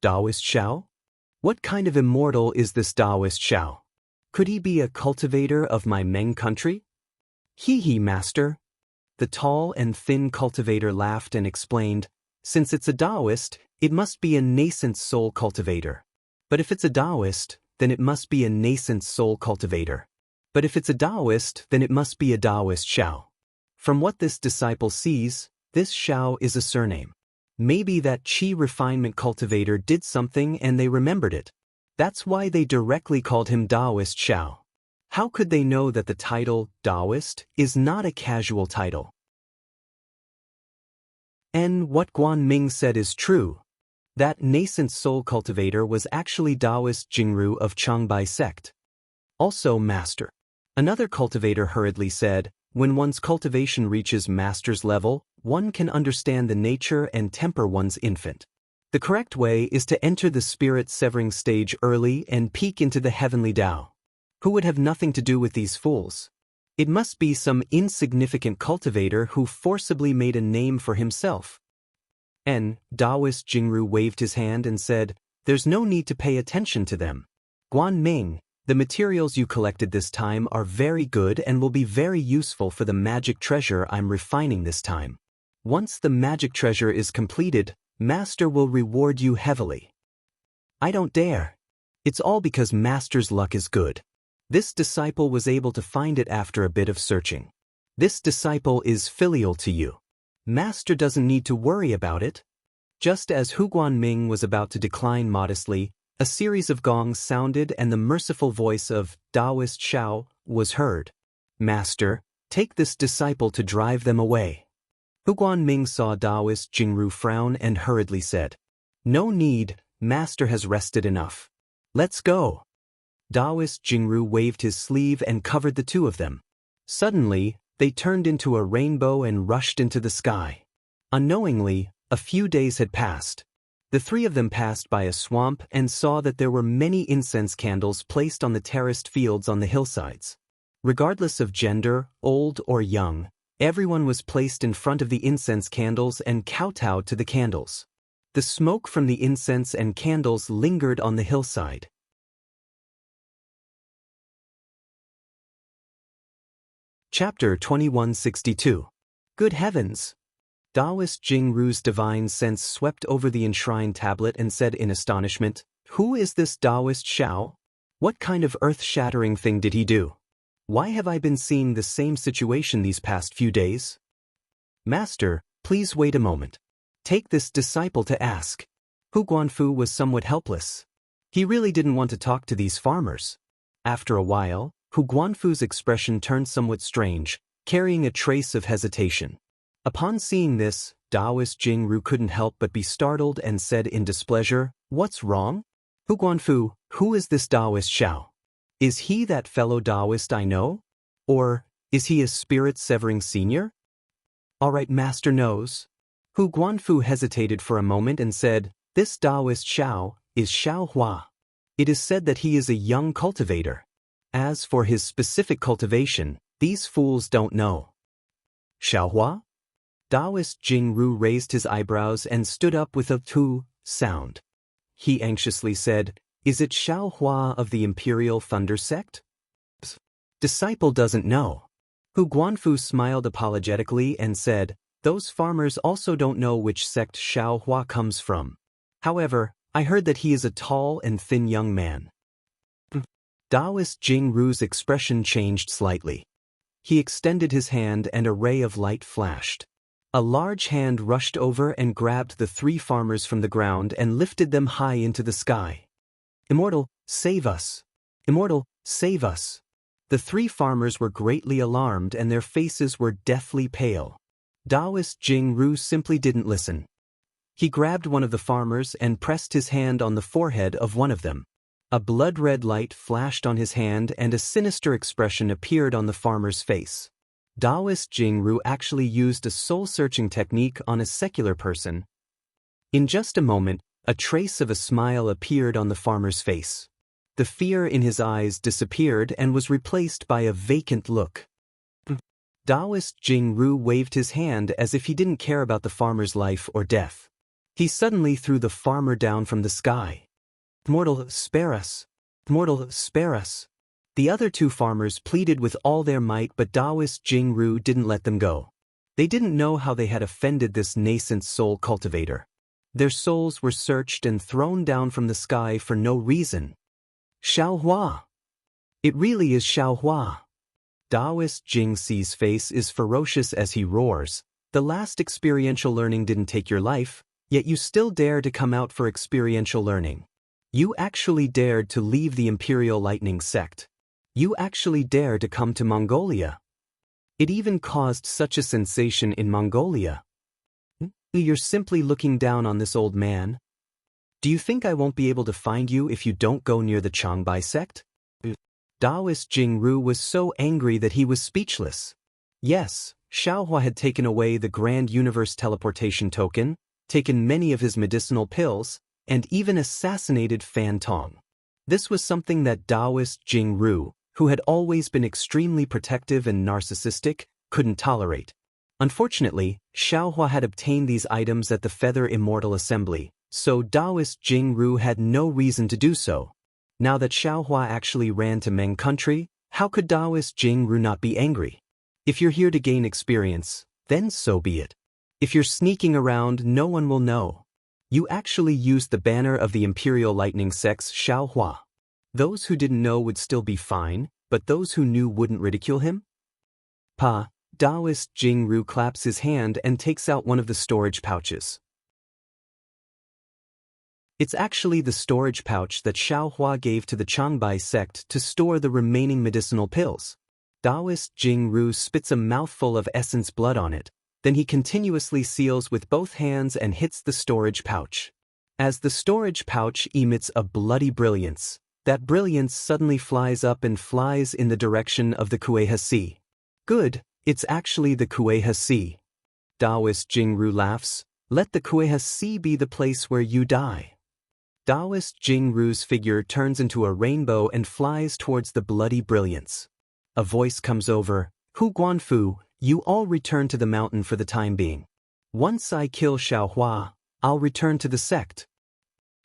Taoist Xiao? What kind of immortal is this Taoist Xiao? Could he be a cultivator of my Meng country?" "Hee, master." The tall and thin cultivator laughed and explained, "Since it's a Taoist, it must be a nascent soul cultivator. But if it's a Taoist, then it must be a nascent soul cultivator. But if it's a Taoist, then it must be a Taoist Xiao. From what this disciple sees, this Xiao is a surname. Maybe that Qi refinement cultivator did something and they remembered it. That's why they directly called him Taoist Xiao. How could they know that the title, Taoist, is not a casual title?" And what Guan Ming said is true. That nascent soul cultivator was actually Taoist Jianghu of Changbai sect. "Also, master." Another cultivator hurriedly said, "When one's cultivation reaches master's level, one can understand the nature and temper one's infant. The correct way is to enter the spirit severing stage early and peek into the heavenly Tao. Who would have nothing to do with these fools? It must be some insignificant cultivator who forcibly made a name for himself. Taoist Jingru waved his hand and said, "There's no need to pay attention to them. Guan Ming, the materials you collected this time are very good and will be very useful for the magic treasure I'm refining this time. Once the magic treasure is completed, Master will reward you heavily." "I don't dare. It's all because Master's luck is good. This disciple was able to find it after a bit of searching. This disciple is filial to you. Master doesn't need to worry about it." Just as Hu Guanming was about to decline modestly, a series of gongs sounded and the merciful voice of Taoist Shao was heard. "Master, take this disciple to drive them away." Hu Guanming saw Taoist Jingru frown and hurriedly said, "No need, Master has rested enough. Let's go." Taoist Jingru waved his sleeve and covered the two of them. Suddenly, they turned into a rainbow and rushed into the sky. Unknowingly, a few days had passed. The three of them passed by a swamp and saw that there were many incense candles placed on the terraced fields on the hillsides. Regardless of gender, old or young, everyone was placed in front of the incense candles and kowtowed to the candles. The smoke from the incense and candles lingered on the hillside. Chapter 2162. Good heavens! Taoist Jingru's divine sense swept over the enshrined tablet and said in astonishment, "Who is this Taoist Shao? What kind of earth-shattering thing did he do? Why have I been seeing the same situation these past few days?" "Master, please wait a moment. Take this disciple to ask." Hu Guanfu was somewhat helpless. He really didn't want to talk to these farmers. After a while, Hu Guanfu's expression turned somewhat strange, carrying a trace of hesitation. Upon seeing this, Taoist Jingru couldn't help but be startled and said in displeasure, "What's wrong? Hu Guanfu, who is this Taoist Shao? Is he that fellow Taoist I know? Or is he a spirit-severing senior?" "All right, Master knows." Hu Guanfu hesitated for a moment and said, "This Taoist Shao is Shao Hua. It is said that he is a young cultivator. As for his specific cultivation, these fools don't know." "Shao Hua?" Taoist Jingru raised his eyebrows and stood up with a tu sound. He anxiously said, "Is it Shao Hua of the Imperial Thunder Sect?" "Disciple doesn't know." Hu Guanfu smiled apologetically and said, "Those farmers also don't know which sect Shao Hua comes from. However, I heard that he is a tall and thin young man." Taoist Jingru's expression changed slightly. He extended his hand and a ray of light flashed. A large hand rushed over and grabbed the three farmers from the ground and lifted them high into the sky. "Immortal, save us! Immortal, save us!" The three farmers were greatly alarmed and their faces were deathly pale. Taoist Jingru simply didn't listen. He grabbed one of the farmers and pressed his hand on the forehead of one of them. A blood-red light flashed on his hand and a sinister expression appeared on the farmer's face. Taoist Jingru actually used a soul-searching technique on a secular person. In just a moment, a trace of a smile appeared on the farmer's face. The fear in his eyes disappeared and was replaced by a vacant look. Taoist Jingru waved his hand as if he didn't care about the farmer's life or death. He suddenly threw the farmer down from the sky. "Immortal, spare us! Immortal, spare us!" The other two farmers pleaded with all their might, but Taoist Jingru didn't let them go. They didn't know how they had offended this nascent soul cultivator. Their souls were searched and thrown down from the sky for no reason. "Shao Hua! It really is Shao Hua!" Taoist Jingxi's face is ferocious as he roars. "The last experiential learning didn't take your life, yet you still dare to come out for experiential learning. You actually dared to leave the Imperial Lightning Sect. You actually dared to come to Mongolia. It even caused such a sensation in Mongolia. You're simply looking down on this old man. Do you think I won't be able to find you if you don't go near the Changbai sect?" Taoist Jingru was so angry that he was speechless. Yes, Shaohua had taken away the Grand Universe teleportation token, taken many of his medicinal pills, and even assassinated Fan Tong. This was something that Taoist Jingru, who had always been extremely protective and narcissistic, couldn't tolerate. Unfortunately, Xiaohua had obtained these items at the Feather Immortal Assembly, so Taoist Jianghu had no reason to do so. Now that Xiaohua actually ran to Meng country, how could Taoist Jianghu not be angry? If you're here to gain experience, then so be it. If you're sneaking around, no one will know. You actually used the banner of the Imperial Lightning Sect's Xiaohua. Those who didn't know would still be fine, but those who knew wouldn't ridicule him? Taoist Jianghu claps his hand and takes out one of the storage pouches. It's actually the storage pouch that Xiaohua gave to the Changbai sect to store the remaining medicinal pills. Taoist Jianghu spits a mouthful of essence blood on it, then he continuously seals with both hands and hits the storage pouch. As the storage pouch emits a bloody brilliance, that brilliance suddenly flies up and flies in the direction of the Kueha Sea. Good, it's actually the Kueha Sea. Taoist Jianghu laughs, let the Kueha Sea be the place where you die. Taoist Jianghu's figure turns into a rainbow and flies towards the bloody brilliance. A voice comes over, Hu Guanfu, you all return to the mountain for the time being. Once I kill Xiaohua, I'll return to the sect.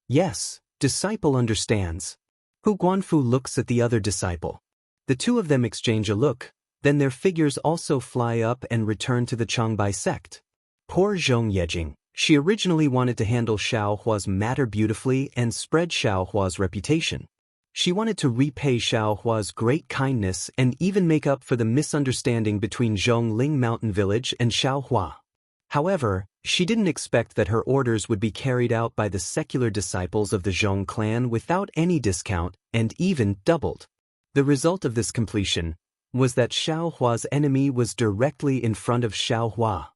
Yes, disciple understands. Hu Guanfu looks at the other disciple. The two of them exchange a look, then their figures also fly up and return to the Changbai sect. Poor Zhong Yejing, she originally wanted to handle Xiaohua's matter beautifully and spread Xiaohua's reputation. She wanted to repay Xiaohua's great kindness and even make up for the misunderstanding between Zhongling Mountain Village and Xiaohua. However, she didn't expect that her orders would be carried out by the secular disciples of the Zhong clan without any discount and even doubled. The result of this completion was that Xiaohua's enemy was directly in front of Xiaohua.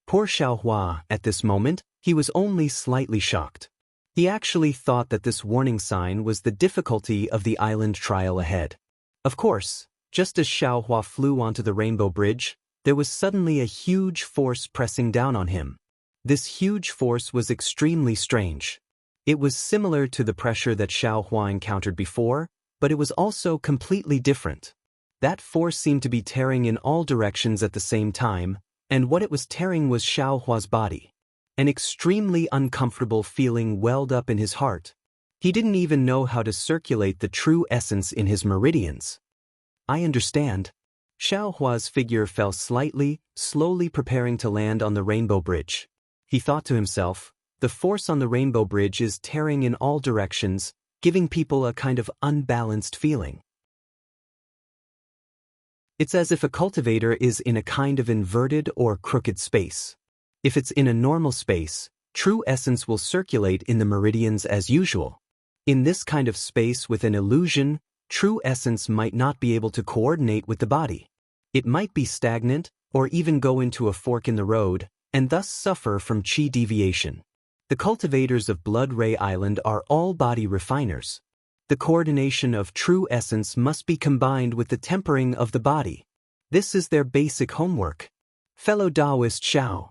Poor Xiaohua, at this moment, he was only slightly shocked. He actually thought that this warning sign was the difficulty of the island trial ahead. Of course, just as Xiaohua flew onto the Rainbow Bridge, there was suddenly a huge force pressing down on him. This huge force was extremely strange. It was similar to the pressure that Xiaohua encountered before, but it was also completely different. That force seemed to be tearing in all directions at the same time, and what it was tearing was Xiaohua's body. An extremely uncomfortable feeling welled up in his heart. He didn't even know how to circulate the true essence in his meridians. I understand. Xiaohua's figure fell slightly, slowly preparing to land on the Rainbow Bridge. He thought to himself, the force on the Rainbow Bridge is tearing in all directions, giving people a kind of unbalanced feeling. It's as if a cultivator is in a kind of inverted or crooked space. If it's in a normal space, true essence will circulate in the meridians as usual. In this kind of space with an illusion, true essence might not be able to coordinate with the body. It might be stagnant, or even go into a fork in the road, and thus suffer from qi deviation. The cultivators of Blood Ray Island are all body refiners. The coordination of true essence must be combined with the tempering of the body. This is their basic homework. Fellow Taoist Xiao.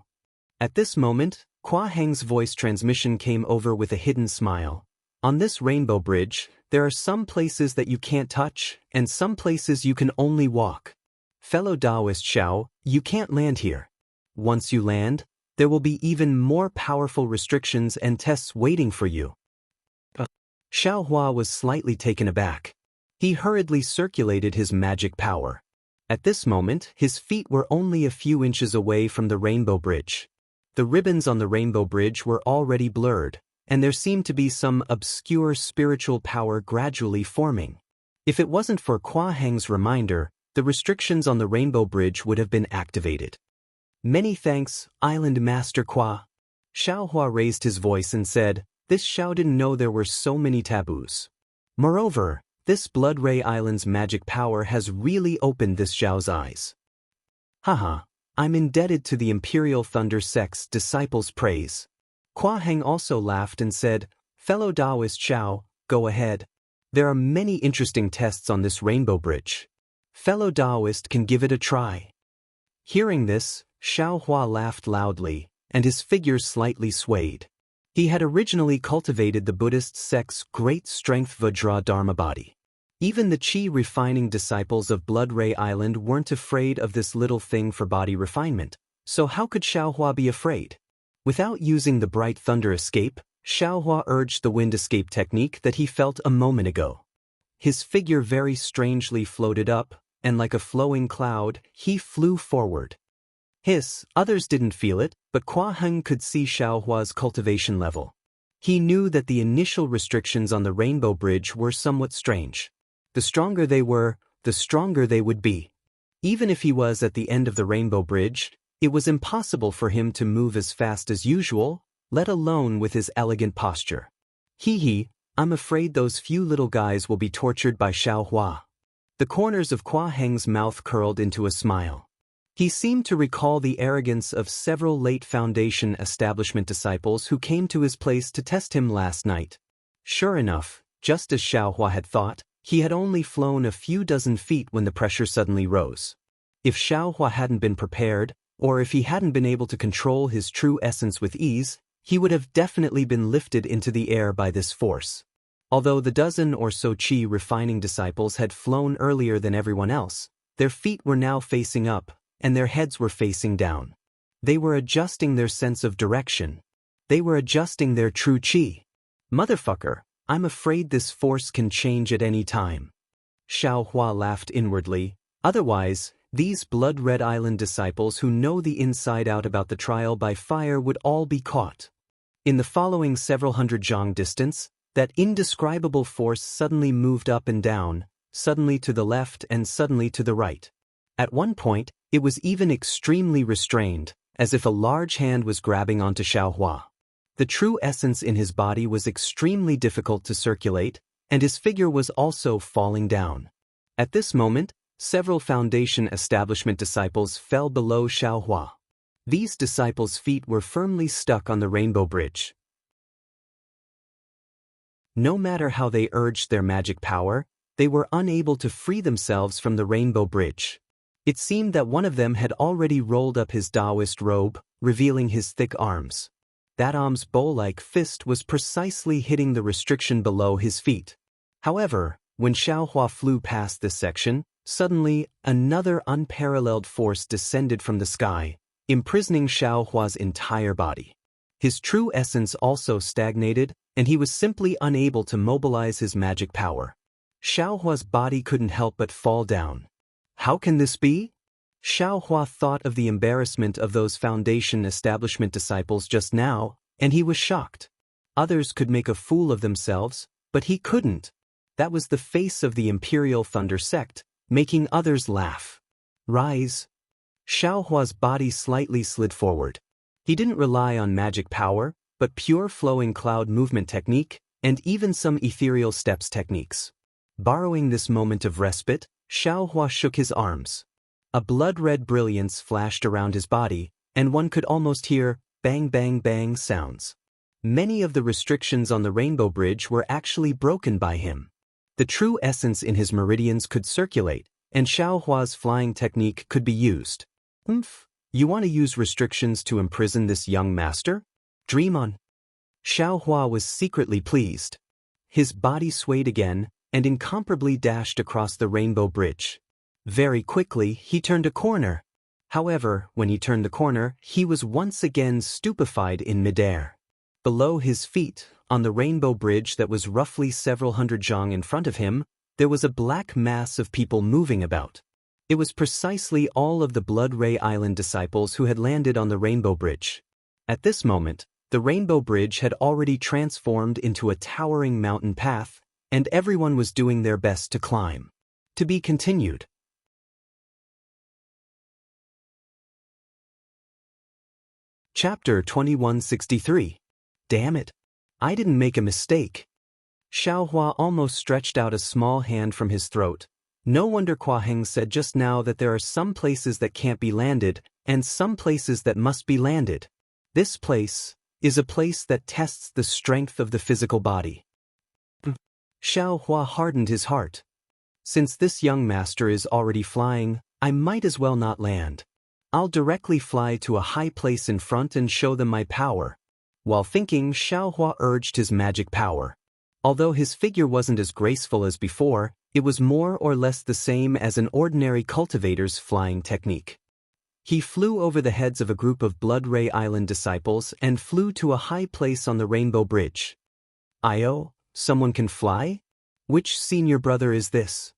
At this moment, Kua Heng's voice transmission came over with a hidden smile. On this Rainbow Bridge, there are some places that you can't touch, and some places you can only walk. Fellow Taoist Xiao, you can't land here. Once you land, there will be even more powerful restrictions and tests waiting for you. Xiaohua was slightly taken aback. He hurriedly circulated his magic power. At this moment, his feet were only a few inches away from the Rainbow Bridge. The ribbons on the Rainbow Bridge were already blurred, and there seemed to be some obscure spiritual power gradually forming. If it wasn't for Kua Heng's reminder, the restrictions on the Rainbow Bridge would have been activated. Many thanks, Island Master Kua. Xiaohua raised his voice and said, this Xiao didn't know there were so many taboos. Moreover, this Blood Ray Island's magic power has really opened this Xiao's eyes. Haha. I'm indebted to the Imperial Thunder Sect's disciples' praise. Kua Heng also laughed and said, fellow Taoist Xiao, go ahead. There are many interesting tests on this Rainbow Bridge. Fellow Taoist can give it a try. Hearing this, Xiaohua laughed loudly, and his figure slightly swayed. He had originally cultivated the Buddhist sect's great strength Vajra Dharma body. Even the chi-refining disciples of Blood Ray Island weren't afraid of this little thing for body refinement, so how could Xiaohua be afraid? Without using the bright thunder escape, Xiaohua urged the wind escape technique that he felt a moment ago. His figure very strangely floated up, and like a flowing cloud, he flew forward. Others didn't feel it, but Kua Heng could see Xiaohua's cultivation level. He knew that the initial restrictions on the Rainbow Bridge were somewhat strange. The stronger they were, the stronger they would be. Even if he was at the end of the Rainbow Bridge, it was impossible for him to move as fast as usual, let alone with his elegant posture. I'm afraid those few little guys will be tortured by Xiaohua. The corners of Kua Heng's mouth curled into a smile. He seemed to recall the arrogance of several late Foundation establishment disciples who came to his place to test him last night. Sure enough, just as Xiaohua had thought, he had only flown a few dozen feet when the pressure suddenly rose. If Xiaohua hadn't been prepared, or if he hadn't been able to control his true essence with ease, he would have definitely been lifted into the air by this force. Although the dozen or so chi-refining disciples had flown earlier than everyone else, their feet were now facing up, and their heads were facing down. They were adjusting their sense of direction. They were adjusting their true chi. Motherfucker, I'm afraid this force can change at any time. Xiaohua laughed inwardly. Otherwise, these Blood Red Island disciples who know the inside out about the trial by fire would all be caught. In the following several hundred zhang distance, that indescribable force suddenly moved up and down, suddenly to the left and suddenly to the right. At one point, it was even extremely restrained, as if a large hand was grabbing onto Xiaohua. The true essence in his body was extremely difficult to circulate, and his figure was also falling down. At this moment, several Foundation establishment disciples fell below Xiaohua. These disciples' feet were firmly stuck on the Rainbow Bridge. No matter how they urged their magic power, they were unable to free themselves from the Rainbow Bridge. It seemed that one of them had already rolled up his Taoist robe, revealing his thick arms. That arm's bow-like fist was precisely hitting the restriction below his feet. However, when Xiaohua flew past this section, suddenly another unparalleled force descended from the sky, imprisoning Xiaohua's entire body. His true essence also stagnated, and he was simply unable to mobilize his magic power. Xiaohua's body couldn't help but fall down. How can this be? Xiaohua thought of the embarrassment of those Foundation establishment disciples just now, and he was shocked. Others could make a fool of themselves, but he couldn't. That was the face of the Imperial Thunder Sect, making others laugh. Rise. Xiaohua's body slightly slid forward. He didn't rely on magic power, but pure flowing cloud movement technique, and even some ethereal steps techniques. Borrowing this moment of respite, Xiaohua shook his arms. A blood-red brilliance flashed around his body, and one could almost hear bang bang bang sounds. Many of the restrictions on the Rainbow Bridge were actually broken by him. The true essence in his meridians could circulate, and Xiaohua's flying technique could be used. You want to use restrictions to imprison this young master? Dream on. Xiaohua was secretly pleased. His body swayed again, and incomparably dashed across the Rainbow Bridge. Very quickly, he turned a corner. However, when he turned the corner, he was once again stupefied in midair. Below his feet, on the Rainbow Bridge that was roughly several hundred zhang in front of him, there was a black mass of people moving about. It was precisely all of the Blood Ray Island disciples who had landed on the Rainbow Bridge. At this moment, the Rainbow Bridge had already transformed into a towering mountain path, and everyone was doing their best to climb. To be continued. Chapter 2163. Damn it. I didn't make a mistake. Xiaohua almost stretched out a small hand from his throat. No wonder Kua Heng said just now that there are some places that can't be landed, and some places that must be landed. This place is a place that tests the strength of the physical body. Xiaohua hardened his heart. Since this young master is already flying, I might as well not land. I'll directly fly to a high place in front and show them my power. While thinking, Xiaohua urged his magic power. Although his figure wasn't as graceful as before, It was more or less the same as an ordinary cultivator's flying technique. He flew over the heads of a group of Blood Ray Island disciples and flew to a high place on the Rainbow Bridge. "Io, someone can fly? Which senior brother is this?"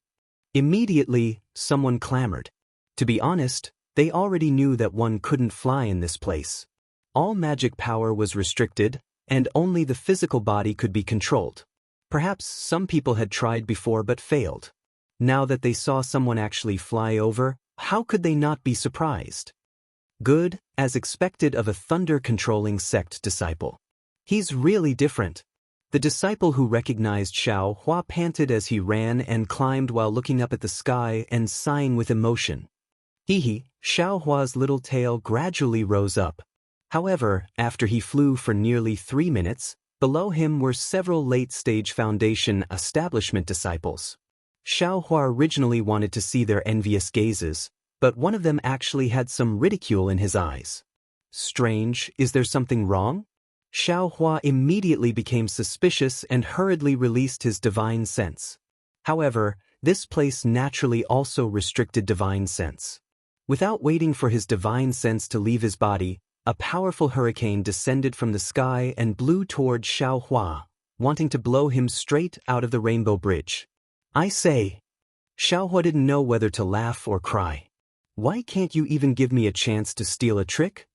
Immediately, someone clamored. To be honest, they already knew that one couldn't fly in this place. All magic power was restricted, and only the physical body could be controlled. Perhaps some people had tried before but failed. Now that they saw someone actually fly over, how could they not be surprised? Good, as expected of a thunder-controlling sect disciple. "He's really different." The disciple who recognized Xiao Hua panted as he ran and climbed while looking up at the sky and sighing with emotion. Xiao Hua's little tail gradually rose up. However, after he flew for nearly 3 minutes, below him were several late-stage Foundation establishment disciples. Xiao Hua originally wanted to see their envious gazes, but one of them actually had some ridicule in his eyes. "Strange, is there something wrong?" Xiao Hua immediately became suspicious and hurriedly released his divine sense. However, this place naturally also restricted divine sense. Without waiting for his divine sense to leave his body, a powerful hurricane descended from the sky and blew toward Xiao Hua, wanting to blow him straight out of the Rainbow Bridge. "I say." Xiao Hua didn't know whether to laugh or cry. "Why can't you even give me a chance to steal a trick?"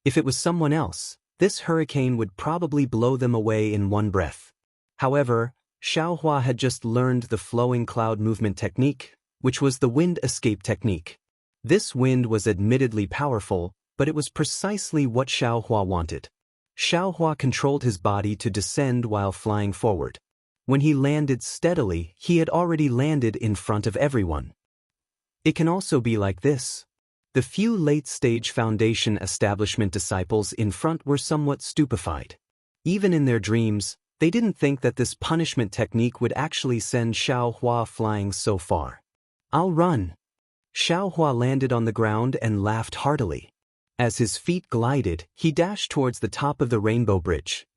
If it was someone else, this hurricane would probably blow them away in one breath. However, Xiao Hua had just learned the flowing cloud movement technique, which was the wind escape technique. This wind was admittedly powerful, but it was precisely what Xiao Hua wanted. Xiao Hua controlled his body to descend while flying forward. When he landed steadily, he had already landed in front of everyone. It can also be like this. The few late-stage Foundation establishment disciples in front were somewhat stupefied. Even in their dreams, they didn't think that this punishment technique would actually send Xiao Hua flying so far. "I'll run." Xiao Hua landed on the ground and laughed heartily. As his feet glided, he dashed towards the top of the Rainbow Bridge.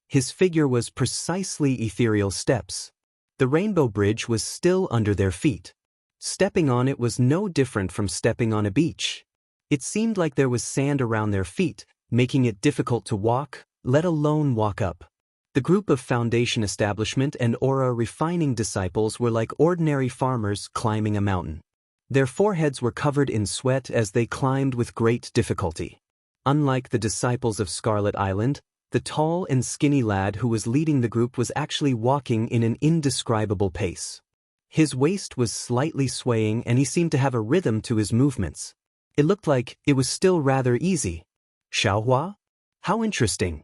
His figure was precisely ethereal steps. The Rainbow Bridge was still under their feet. Stepping on it was no different from stepping on a beach. It seemed like there was sand around their feet, making it difficult to walk, let alone walk up. The group of Foundation establishment and aura refining disciples were like ordinary farmers climbing a mountain. Their foreheads were covered in sweat as they climbed with great difficulty. Unlike the disciples of Scarlet Island, the tall and skinny lad who was leading the group was actually walking in an indescribable pace. His waist was slightly swaying and he seemed to have a rhythm to his movements. It looked like it was still rather easy. "Xiao Hua? How interesting."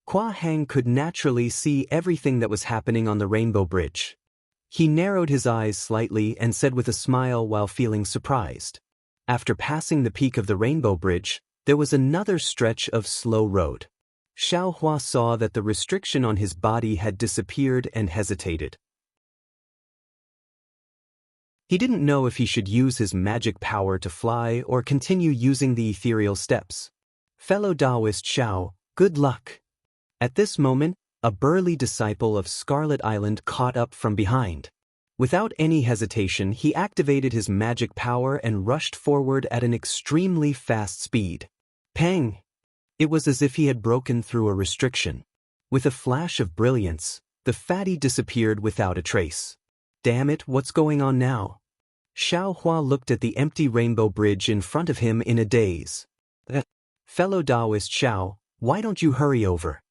Hua Hang could naturally see everything that was happening on the Rainbow Bridge. He narrowed his eyes slightly and said with a smile while feeling surprised. After passing the peak of the Rainbow Bridge, there was another stretch of slow road. Xiao Hua saw that the restriction on his body had disappeared and hesitated. He didn't know if he should use his magic power to fly or continue using the ethereal steps. "Fellow Taoist Xiao, good luck." At this moment, a burly disciple of Scarlet Island caught up from behind. Without any hesitation, he activated his magic power and rushed forward at an extremely fast speed. Pang! It was as if he had broken through a restriction. With a flash of brilliance, the fatty disappeared without a trace. "Damn it, what's going on now?" Xiao Hua looked at the empty Rainbow Bridge in front of him in a daze. "Fellow Taoist Xiao, why don't you hurry over?"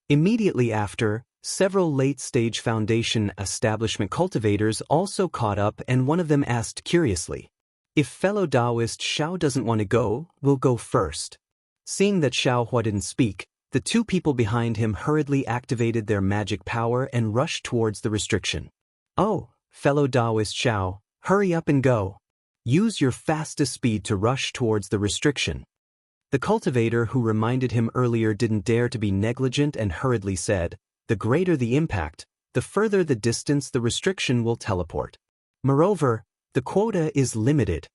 Immediately after, several late-stage Foundation establishment cultivators also caught up and one of them asked curiously, "If fellow Taoist Xiao doesn't want to go, we'll go first." Seeing that Xiao Hua didn't speak, the two people behind him hurriedly activated their magic power and rushed towards the restriction. "Oh, fellow Taoist Xiao, hurry up and go. Use your fastest speed to rush towards the restriction." The cultivator who reminded him earlier didn't dare to be negligent and hurriedly said, "The greater the impact, the further the distance the restriction will teleport. Moreover, the quota is limited."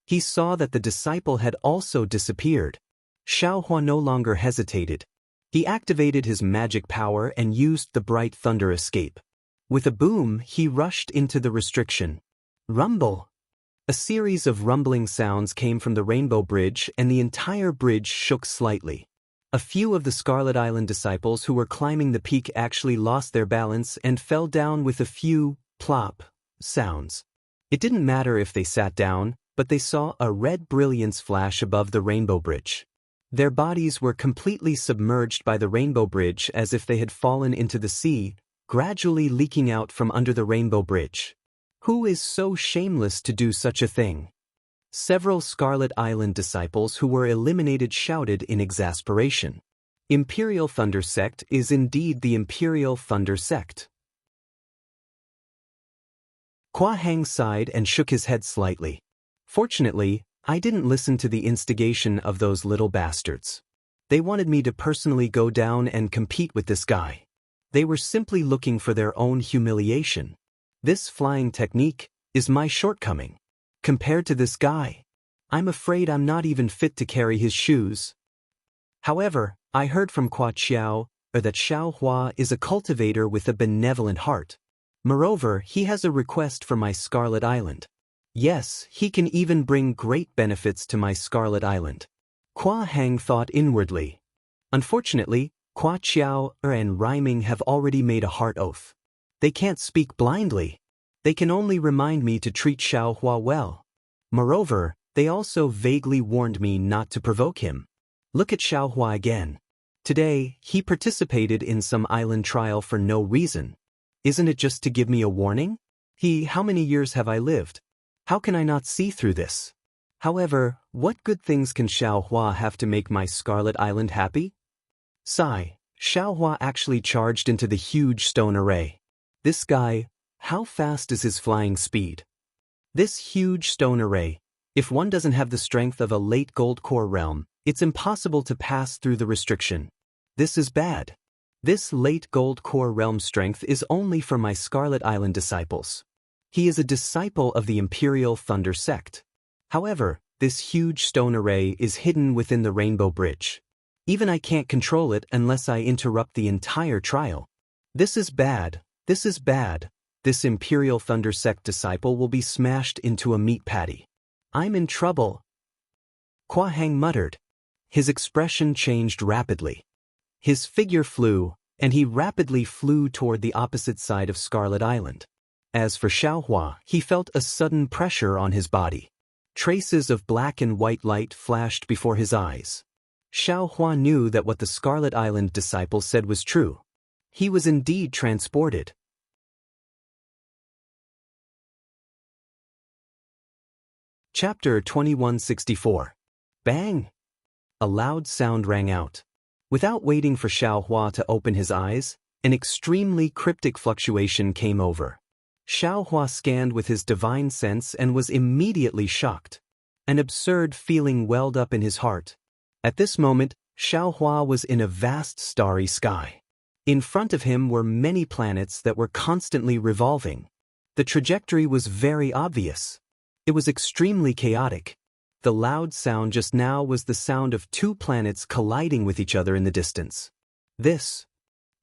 He saw that the disciple had also disappeared. Xiao Hua no longer hesitated. He activated his magic power and used the bright thunder escape. With a boom, he rushed into the restriction. Rumble! A series of rumbling sounds came from the Rainbow Bridge, and the entire bridge shook slightly. A few of the Scarlet Island disciples who were climbing the peak actually lost their balance and fell down with a few plop sounds. It didn't matter if they sat down, but they saw a red brilliance flash above the Rainbow Bridge. Their bodies were completely submerged by the Rainbow Bridge as if they had fallen into the sea, gradually leaking out from under the Rainbow Bridge. Who is so shameless to do such a thing? Several Scarlet Island disciples who were eliminated shouted in exasperation. Imperial Thunder Sect is indeed the Imperial Thunder Sect. Kwa Hang sighed and shook his head slightly. Fortunately, I didn't listen to the instigation of those little bastards. They wanted me to personally go down and compete with this guy. They were simply looking for their own humiliation. This flying technique is my shortcoming. Compared to this guy, I'm afraid I'm not even fit to carry his shoes. However, I heard from Kwa Xiao that Xiao Hua is a cultivator with a benevolent heart. Moreover, he has a request for my Scarlet Island. Yes, he can even bring great benefits to my Scarlet Island. Kwa Hang thought inwardly. Unfortunately, Kwa Xiao and Rhyming have already made a heart oath. They can't speak blindly. They can only remind me to treat Xiao Hua well. Moreover, they also vaguely warned me not to provoke him. Look at Xiao Hua again. Today, he participated in some island trial for no reason. Isn't it just to give me a warning? How many years have I lived? How can I not see through this? However, what good things can Xiao Hua have to make my Scarlet Island happy? Sigh, Xiao Hua actually charged into the huge stone array. This guy, how fast is his flying speed? This huge stone array, if one doesn't have the strength of a late gold core realm, it's impossible to pass through the restriction. This is bad. This late gold core realm strength is only for my Scarlet Island disciples. He is a disciple of the Imperial Thunder Sect. However, this huge stone array is hidden within the Rainbow Bridge. Even I can't control it unless I interrupt the entire trial. This is bad. This is bad. This Imperial Thunder Sect disciple will be smashed into a meat patty. I'm in trouble. Kwa Hang muttered. His expression changed rapidly. His figure flew, and he rapidly flew toward the opposite side of Scarlet Island. As for Xiao Hua, he felt a sudden pressure on his body. Traces of black and white light flashed before his eyes. Xiao Hua knew that what the Scarlet Island disciple said was true. He was indeed transported. Chapter 2164. Bang! A loud sound rang out. Without waiting for Xiao Hua to open his eyes, an extremely cryptic fluctuation came over. Xiao Hua scanned with his divine sense and was immediately shocked. An absurd feeling welled up in his heart. At this moment, Xiao Hua was in a vast starry sky. In front of him were many planets that were constantly revolving. The trajectory was very obvious. It was extremely chaotic. The loud sound just now was the sound of two planets colliding with each other in the distance.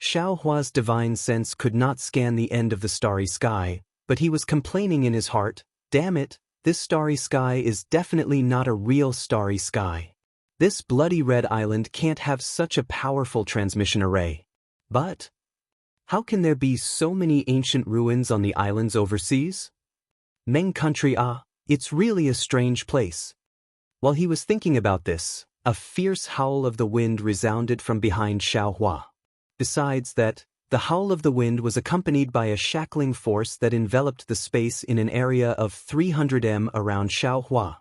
Xiao Hua's divine sense could not scan the end of the starry sky, but he was complaining in his heart, damn it, this starry sky is definitely not a real starry sky. This bloody red island can't have such a powerful transmission array. But how can there be so many ancient ruins on the islands overseas? Meng country it's really a strange place. While he was thinking about this, a fierce howl of the wind resounded from behind Xiao Hua. Besides that, the howl of the wind was accompanied by a shackling force that enveloped the space in an area of 300 m around Xiao Hua.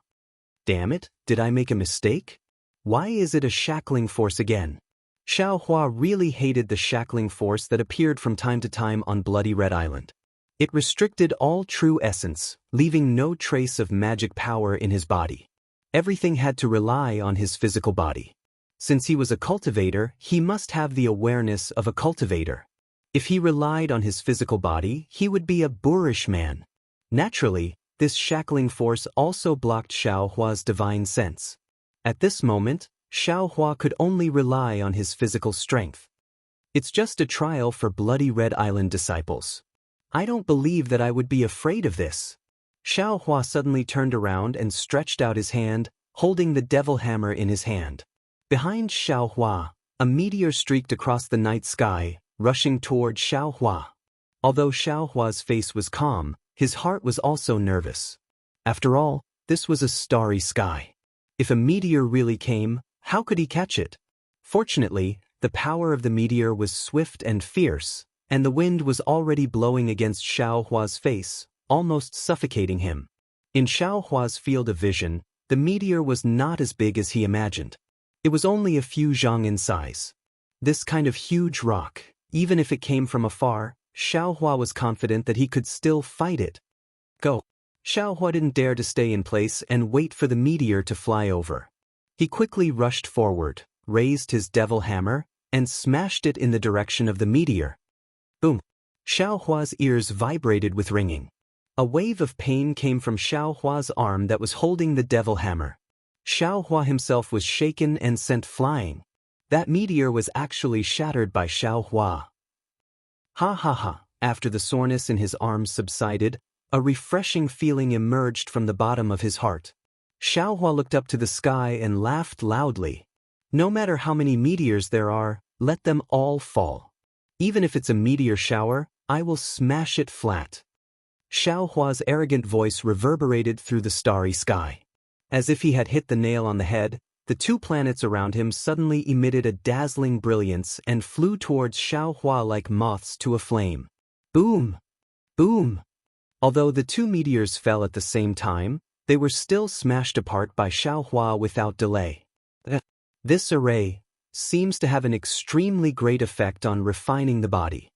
Damn it, did I make a mistake? Why is it a shackling force again? Xiao Hua really hated the shackling force that appeared from time to time on Bloody Red Island. It restricted all true essence, leaving no trace of magic power in his body. Everything had to rely on his physical body. Since he was a cultivator, he must have the awareness of a cultivator. If he relied on his physical body, he would be a boorish man. Naturally, this shackling force also blocked Xiao Hua's divine sense. At this moment, Xiao Hua could only rely on his physical strength. It's just a trial for Bloody Red Island disciples. I don't believe that I would be afraid of this. Xiao Hua suddenly turned around and stretched out his hand, holding the devil hammer in his hand. Behind Xiao Hua, a meteor streaked across the night sky, rushing toward Xiao Hua. Although Xiao Hua's face was calm, his heart was also nervous. After all, this was a starry sky. If a meteor really came, how could he catch it? Fortunately, the power of the meteor was swift and fierce, and the wind was already blowing against Xiao Hua's face, almost suffocating him. In Xiao Hua's field of vision, the meteor was not as big as he imagined. It was only a few zhang in size. This kind of huge rock, even if it came from afar, Xiao Hua was confident that he could still fight it. Go! Xiao Hua didn't dare to stay in place and wait for the meteor to fly over. He quickly rushed forward, raised his devil hammer, and smashed it in the direction of the meteor. Boom! Xiao Hua's ears vibrated with ringing. A wave of pain came from Xiao Hua's arm that was holding the devil hammer. Xiao Hua himself was shaken and sent flying. That meteor was actually shattered by Xiao Hua. Ha ha ha! After the soreness in his arms subsided, a refreshing feeling emerged from the bottom of his heart. Xiao Hua looked up to the sky and laughed loudly. No matter how many meteors there are, let them all fall. Even if it's a meteor shower, I will smash it flat. Xiao Hua's arrogant voice reverberated through the starry sky. As if he had hit the nail on the head, the two planets around him suddenly emitted a dazzling brilliance and flew towards Xiao Hua like moths to a flame. Boom! Boom! Although the two meteors fell at the same time, they were still smashed apart by Xiao Hua without delay. This array seems to have an extremely great effect on refining the body.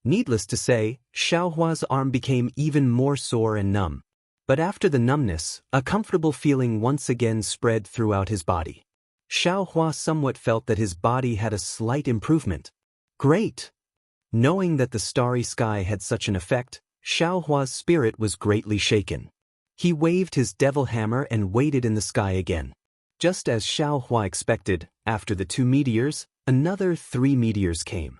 Needless to say, Xiao Hua's arm became even more sore and numb. But after the numbness, a comfortable feeling once again spread throughout his body. Xiao Hua somewhat felt that his body had a slight improvement. Great! Knowing that the starry sky had such an effect, Xiao Hua's spirit was greatly shaken. He waved his devil hammer and waited in the sky again. Just as Xiao Hua expected, after the two meteors, another 3 meteors came.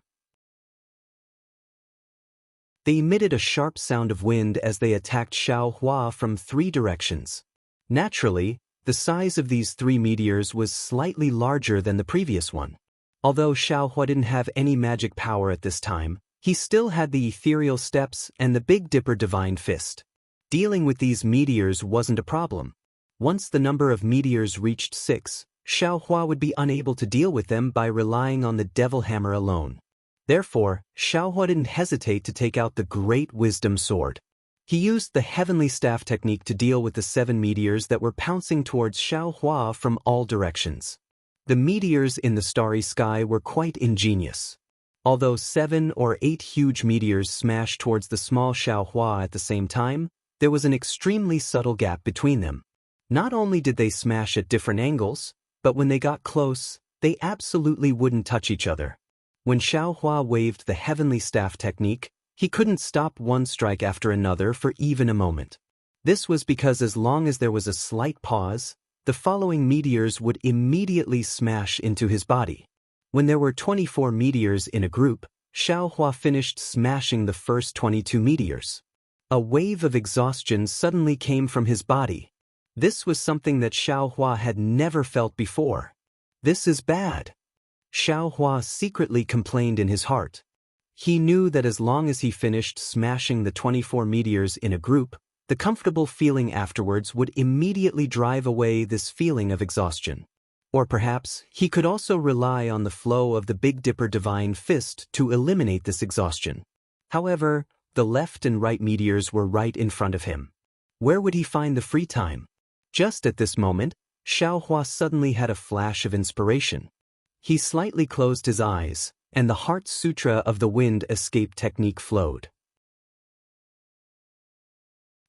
They emitted a sharp sound of wind as they attacked Xiao Hua from 3 directions. Naturally, the size of these 3 meteors was slightly larger than the previous one. Although Xiao Hua didn't have any magic power at this time, he still had the ethereal steps and the Big Dipper divine fist. Dealing with these meteors wasn't a problem. Once the number of meteors reached 6, Xiao Hua would be unable to deal with them by relying on the devil hammer alone. Therefore, Xiao Hua didn't hesitate to take out the Great Wisdom Sword. He used the Heavenly Staff technique to deal with the 7 meteors that were pouncing towards Xiao Hua from all directions. The meteors in the starry sky were quite ingenious. Although 7 or 8 huge meteors smashed towards the small Xiao Hua at the same time, there was an extremely subtle gap between them. Not only did they smash at different angles, but when they got close, they absolutely wouldn't touch each other. When Xiao Hua waved the Heavenly Staff technique, he couldn't stop one strike after another for even a moment. This was because as long as there was a slight pause, the following meteors would immediately smash into his body. When there were 24 meteors in a group, Xiao Hua finished smashing the first 22 meteors. A wave of exhaustion suddenly came from his body. This was something that Xiao Hua had never felt before. This is bad. Xiao Hua secretly complained in his heart. He knew that as long as he finished smashing the 24 meteors in a group, the comfortable feeling afterwards would immediately drive away this feeling of exhaustion. Or perhaps he could also rely on the flow of the Big Dipper Divine Fist to eliminate this exhaustion. However, the left and right meteors were right in front of him. Where would he find the free time? Just at this moment, Xiao Hua suddenly had a flash of inspiration. He slightly closed his eyes, and the Heart Sutra of the Wind Escape technique flowed.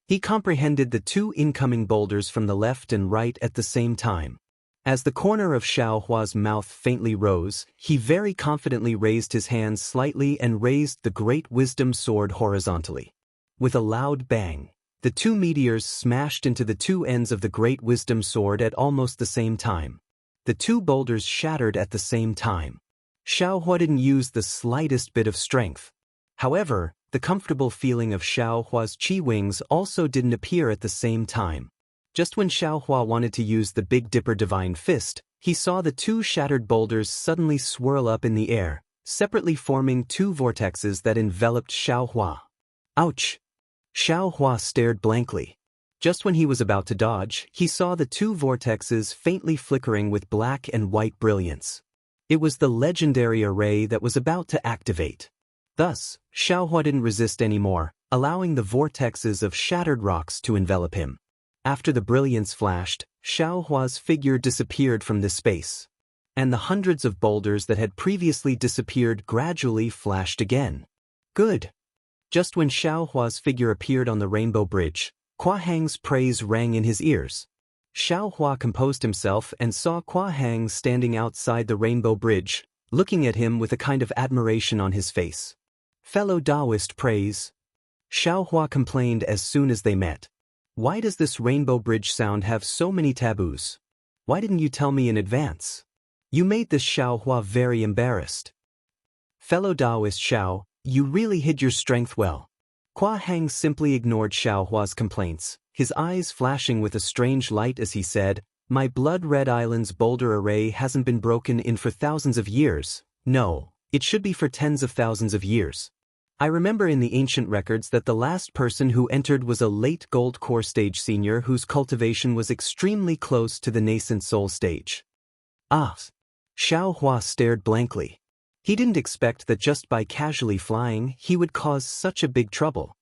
He comprehended the 2 incoming boulders from the left and right at the same time. As the corner of Xiao Hua's mouth faintly rose, he very confidently raised his hands slightly and raised the Great Wisdom Sword horizontally. With a loud bang, the 2 meteors smashed into the 2 ends of the Great Wisdom Sword at almost the same time. The 2 boulders shattered at the same time. Xiao Hua didn't use the slightest bit of strength. However, the comfortable feeling of Xiao Hua's chi wings also didn't appear at the same time. Just when Xiao Hua wanted to use the Big Dipper Divine Fist, he saw the two shattered boulders suddenly swirl up in the air, separately forming two vortexes that enveloped Xiao Hua. Ouch! Xiao Hua stared blankly. Just when he was about to dodge, he saw the two vortexes faintly flickering with black and white brilliance. It was the legendary array that was about to activate. Thus, Xiao Hua didn't resist anymore, allowing the vortexes of shattered rocks to envelop him. After the brilliance flashed, Xiao Hua's figure disappeared from this space. And the hundreds of boulders that had previously disappeared gradually flashed again. Good. Just when Xiao Hua's figure appeared on the Rainbow Bridge, Kua Hang's praise rang in his ears. Xiao Hua composed himself and saw Kua Hang standing outside the Rainbow Bridge, looking at him with a kind of admiration on his face. Fellow Taoist praise. Xiao Hua complained as soon as they met. Why does this Rainbow Bridge sound have so many taboos? Why didn't you tell me in advance? You made this Xiao Hua very embarrassed. Fellow Taoist Xiao, you really hid your strength well. Kua Hang simply ignored Xiao Hua's complaints, his eyes flashing with a strange light as he said, "My blood-red island's boulder array hasn't been broken in for thousands of years. No, it should be for tens of thousands of years. I remember in the ancient records that the last person who entered was a late gold core stage senior whose cultivation was extremely close to the nascent soul stage." Ah! Xiao Hua stared blankly. He didn't expect that just by casually flying he would cause such a big trouble.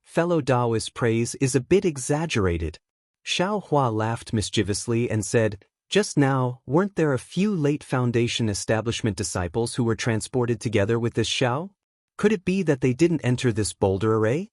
Fellow Taoist praise is a bit exaggerated. Xiao Hua laughed mischievously and said, "Just now, weren't there a few late Foundation establishment disciples who were transported together with this Xiao? Could it be that they didn't enter this boulder array?"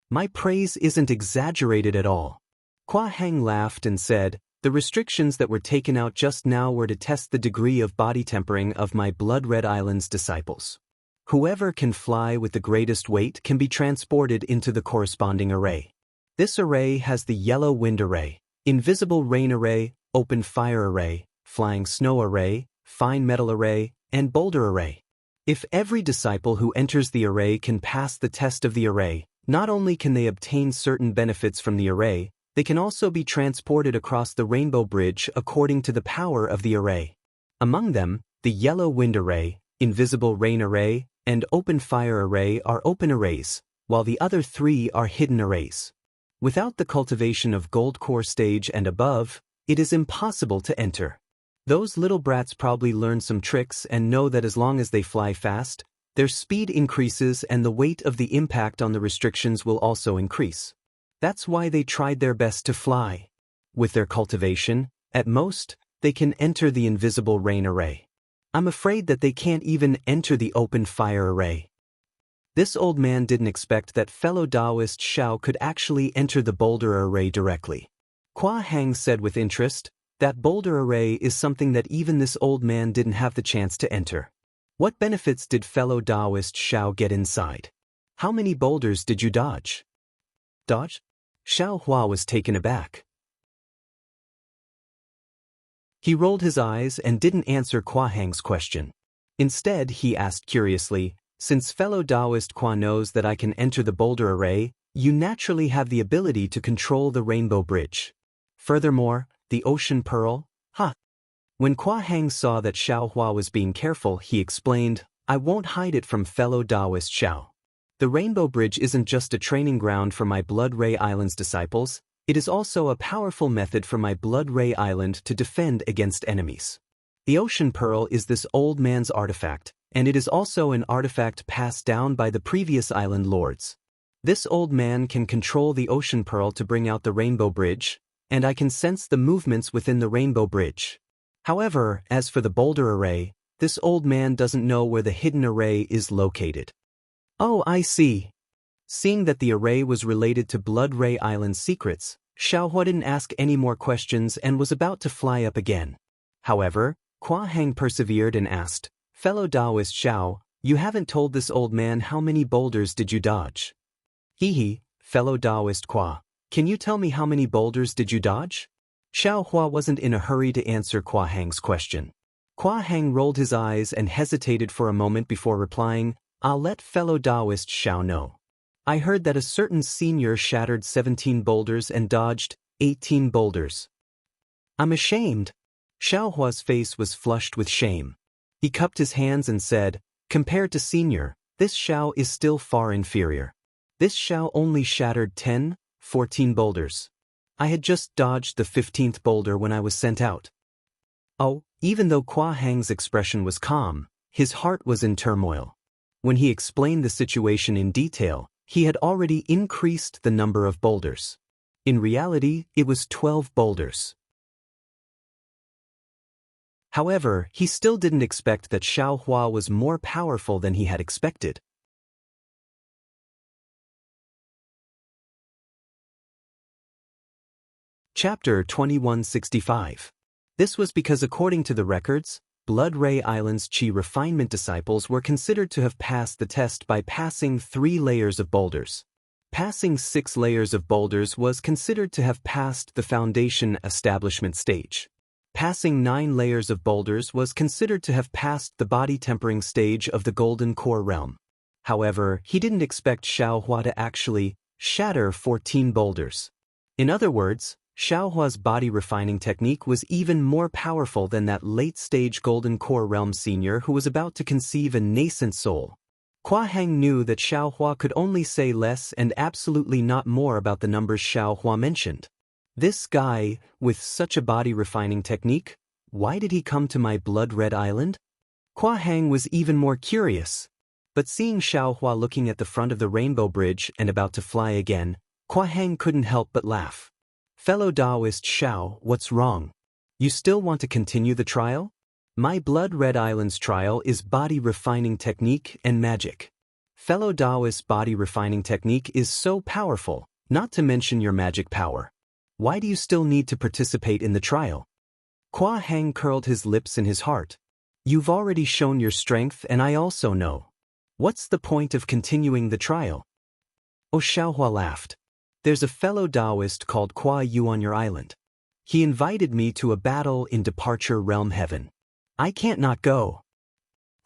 "My praise isn't exaggerated at all." Kua Hang laughed and said, "The restrictions that were taken out just now were to test the degree of body tempering of my Blood-Red Island's disciples. Whoever can fly with the greatest weight can be transported into the corresponding array. This array has the Yellow Wind Array, Invisible Rain Array, Open Fire Array, Flying Snow Array, Fine Metal Array, and Boulder Array. If every disciple who enters the array can pass the test of the array, not only can they obtain certain benefits from the array, they can also be transported across the Rainbow Bridge according to the power of the array. Among them, the Yellow Wind Array, Invisible Rain Array, and Open Fire Array are open arrays, while the other three are hidden arrays. Without the cultivation of Gold Core Stage and above, it is impossible to enter. Those little brats probably learned some tricks and know that as long as they fly fast, their speed increases and the weight of the impact on the restrictions will also increase. That's why they tried their best to fly. With their cultivation, at most, they can enter the Invisible Rain Array. I'm afraid that they can't even enter the Open Fire Array." This old man didn't expect that fellow Taoist Xiao could actually enter the boulder array directly. Kua Hang said with interest, "That boulder array is something that even this old man didn't have the chance to enter. What benefits did fellow Taoist Xiao get inside? How many boulders did you dodge?" "Dodge?" Xiao Hua was taken aback. He rolled his eyes and didn't answer Kua Hang's question. Instead, he asked curiously, "Since fellow Taoist Kua knows that I can enter the boulder array, you naturally have the ability to control the Rainbow Bridge. Furthermore, the Ocean Pearl, huh?" When Kua Hang saw that Xiao Hua was being careful, he explained, "I won't hide it from fellow Taoist Xiao. The Rainbow Bridge isn't just a training ground for my Blood Ray Island's disciples, it is also a powerful method for my Blood Ray Island to defend against enemies. The Ocean Pearl is this old man's artifact, and it is also an artifact passed down by the previous island lords. This old man can control the Ocean Pearl to bring out the Rainbow Bridge, and I can sense the movements within the Rainbow Bridge. However, as for the boulder array, this old man doesn't know where the hidden array is located." "Oh, I see." Seeing that the array was related to Blood Ray Island's secrets, Xiao Hua didn't ask any more questions and was about to fly up again. However, Kua Hang persevered and asked, "Fellow Taoist Xiao, you haven't told this old man how many boulders did you dodge?" Fellow Taoist Kua, can you tell me how many boulders did you dodge?" Xiao Hua wasn't in a hurry to answer Kua Hang's question. Kua Hang rolled his eyes and hesitated for a moment before replying, I'll let fellow Taoist Xiao know. I heard that a certain senior shattered 17 boulders and dodged 18 boulders. I'm ashamed. Xiao Hua's face was flushed with shame. He cupped his hands and said, compared to senior, this Xiao is still far inferior. This Xiao only shattered 10, 14 boulders. I had just dodged the 15th boulder when I was sent out. Oh, even though Kua Hang's expression was calm, his heart was in turmoil. When he explained the situation in detail, he had already increased the number of boulders. In reality, it was 12 boulders. However, he still didn't expect that Xiao Hua was more powerful than he had expected. Chapter 2165. This was because according to the records, Blood Ray Island's Qi refinement disciples were considered to have passed the test by passing 3 layers of boulders. Passing 6 layers of boulders was considered to have passed the foundation establishment stage. Passing 9 layers of boulders was considered to have passed the body tempering stage of the Golden Core realm. However, he didn't expect Xiao Hua to actually shatter 14 boulders. In other words, Xiao Hua's body refining technique was even more powerful than that late-stage Golden Core realm senior who was about to conceive a nascent soul. Kua Hang knew that Xiao Hua could only say less and absolutely not more about the numbers Xiao Hua mentioned. This guy, with such a body refining technique, why did he come to my blood red island? Kua Hang was even more curious. But seeing Xiao Hua looking at the front of the rainbow bridge and about to fly again, Kua Hang couldn't help but laugh. Fellow Taoist Xiao, what's wrong? You still want to continue the trial? My Blood Red Island's trial is body refining technique and magic. Fellow Taoist body refining technique is so powerful, not to mention your magic power. Why do you still need to participate in the trial? Kua Hang curled his lips in his heart. You've already shown your strength and I also know. What's the point of continuing the trial? Oh, Xiao Hua laughed. There's a fellow Taoist called Kua Yu on your island. He invited me to a battle in Departure Realm Heaven. I can't not go.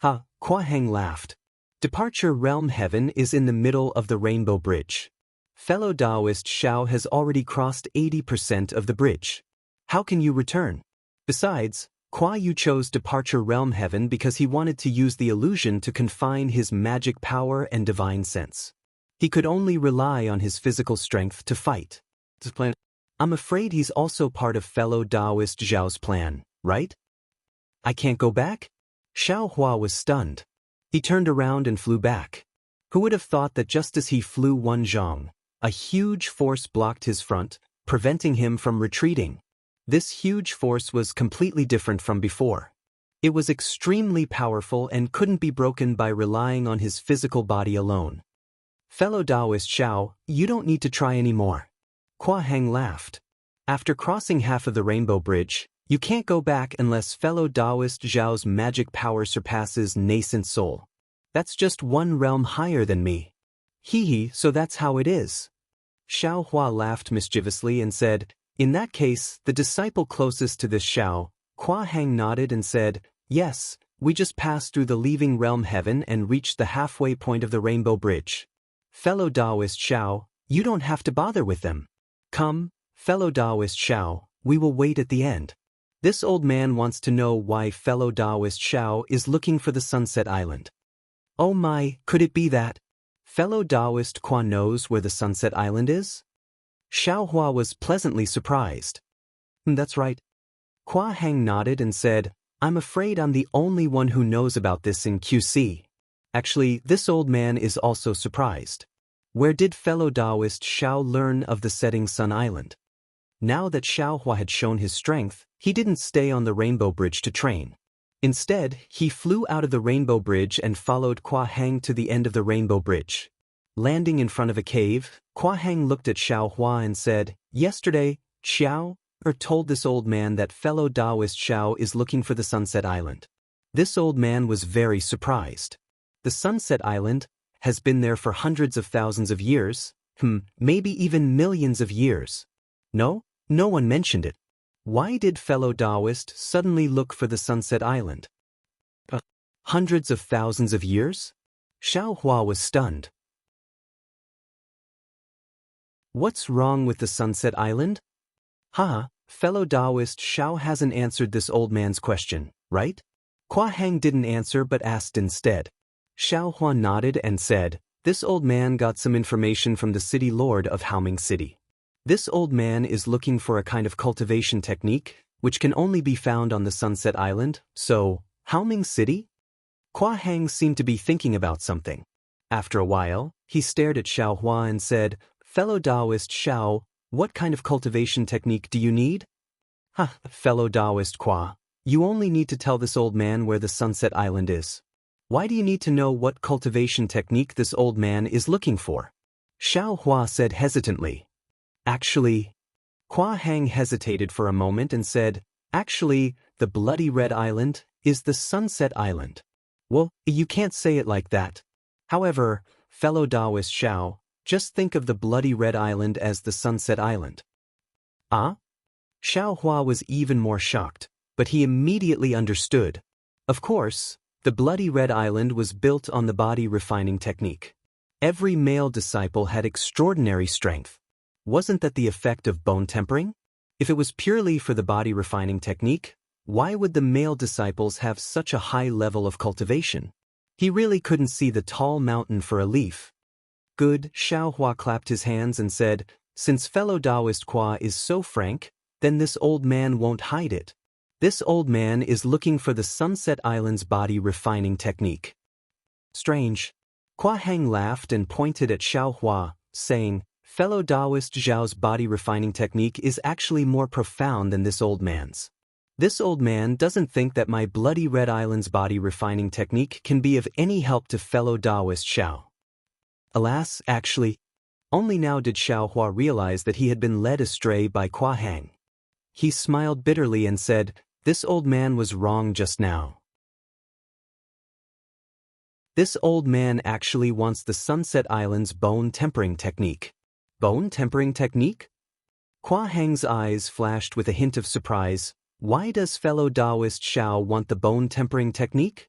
Ha, Kua Hang laughed. Departure Realm Heaven is in the middle of the Rainbow Bridge. Fellow Taoist Xiao has already crossed 80% of the bridge. How can you return? Besides, Kua Yu chose Departure Realm Heaven because he wanted to use the illusion to confine his magic power and divine sense. He could only rely on his physical strength to fight. I'm afraid he's also part of fellow Taoist Zhao's plan, right? I can't go back? Xiao Hua was stunned. He turned around and flew back. Who would have thought that just as he flew one zhang, a huge force blocked his front, preventing him from retreating. This huge force was completely different from before. It was extremely powerful and couldn't be broken by relying on his physical body alone. Fellow Taoist Xiao, you don't need to try anymore. Kua Hang laughed. After crossing half of the Rainbow Bridge, you can't go back unless fellow Taoist Zhao's magic power surpasses nascent soul. That's just one realm higher than me. Hee, so that's how it is. Xiao Hua laughed mischievously and said, in that case, the disciple closest to this Xiao, Kua Hang nodded and said, yes, we just passed through the leaving realm heaven and reached the halfway point of the Rainbow Bridge. Fellow Taoist Xiao, you don't have to bother with them. Come, fellow Taoist Xiao, we will wait at the end. This old man wants to know why fellow Taoist Xiao is looking for the Sunset Island. Oh my, could it be that? Fellow Taoist Kua knows where the Sunset Island is? Xiao Hua was pleasantly surprised. That's right. Kua Hang nodded and said, I'm afraid I'm the only one who knows about this in QC. Actually, this old man is also surprised. Where did fellow Taoist Xiao learn of the setting Sun Island? Now that Xiao Hua had shown his strength, he didn't stay on the Rainbow Bridge to train. Instead, he flew out of the Rainbow Bridge and followed Kua Hang to the end of the Rainbow Bridge. Landing in front of a cave, Kua Hang looked at Xiao Hua and said, yesterday, Xiao told this old man that fellow Taoist Xiao is looking for the Sunset Island. This old man was very surprised. The Sunset Island has been there for hundreds of thousands of years, maybe even millions of years. No one mentioned it. Why did fellow Taoist suddenly look for the Sunset Island? Hundreds of thousands of years? Xiao Hua was stunned. What's wrong with the Sunset Island? Haha, fellow Taoist Xiao hasn't answered this old man's question, right? Hua Hang didn't answer but asked instead. Xiao Hua nodded and said, this old man got some information from the city lord of Haoming City. This old man is looking for a kind of cultivation technique, which can only be found on the Sunset Island, so, Haoming City? Hua Hang seemed to be thinking about something. After a while, he stared at Xiao Hua and said, fellow Taoist Xiao, what kind of cultivation technique do you need? Fellow Taoist Hua, you only need to tell this old man where the Sunset Island is. Why do you need to know what cultivation technique this old man is looking for? Xiao Hua said hesitantly. Actually, Hua Hang hesitated for a moment and said, actually, the Bloody Red Island is the Sunset Island. Well, you can't say it like that. However, fellow Taoist Xiao, just think of the Bloody Red Island as the Sunset Island. Ah? Xiao Hua was even more shocked, but he immediately understood. Of course, the Bloody Red Island was built on the body refining technique. Every male disciple had extraordinary strength. Wasn't that the effect of bone tempering? If it was purely for the body refining technique, why would the male disciples have such a high level of cultivation? He really couldn't see the tall mountain for a leaf. Good, Xiao Hua clapped his hands and said, since fellow Taoist Hua is so frank, then this old man won't hide it. This old man is looking for the Sunset Island's body refining technique. Strange. Hua Hang laughed and pointed at Xiao Hua, saying, fellow Taoist Zhao's body refining technique is actually more profound than this old man's. This old man doesn't think that my Bloody Red Island's body refining technique can be of any help to fellow Taoist Xiao. Alas, actually, only now did Xiao Hua realize that he had been led astray by Hua Hang. He smiled bitterly and said, this old man was wrong just now. This old man actually wants the Sunset Island's bone tempering technique. Bone tempering technique? Hua Hang's eyes flashed with a hint of surprise. Why does fellow Taoist Xiao want the bone tempering technique?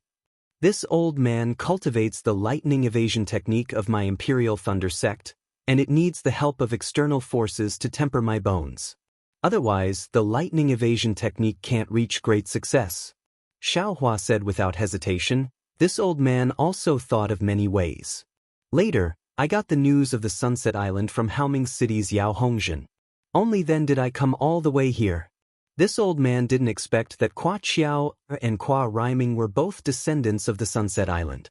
This old man cultivates the lightning evasion technique of my Imperial Thunder sect, and it needs the help of external forces to temper my bones. Otherwise, the lightning evasion technique can't reach great success. Xiao Hua said without hesitation. This old man also thought of many ways. Later, I got the news of the Sunset Island from Haoming City's Yao Hongzhen. Only then did I come all the way here. This old man didn't expect that Hua Qiao and Hua Riming were both descendants of the Sunset Island.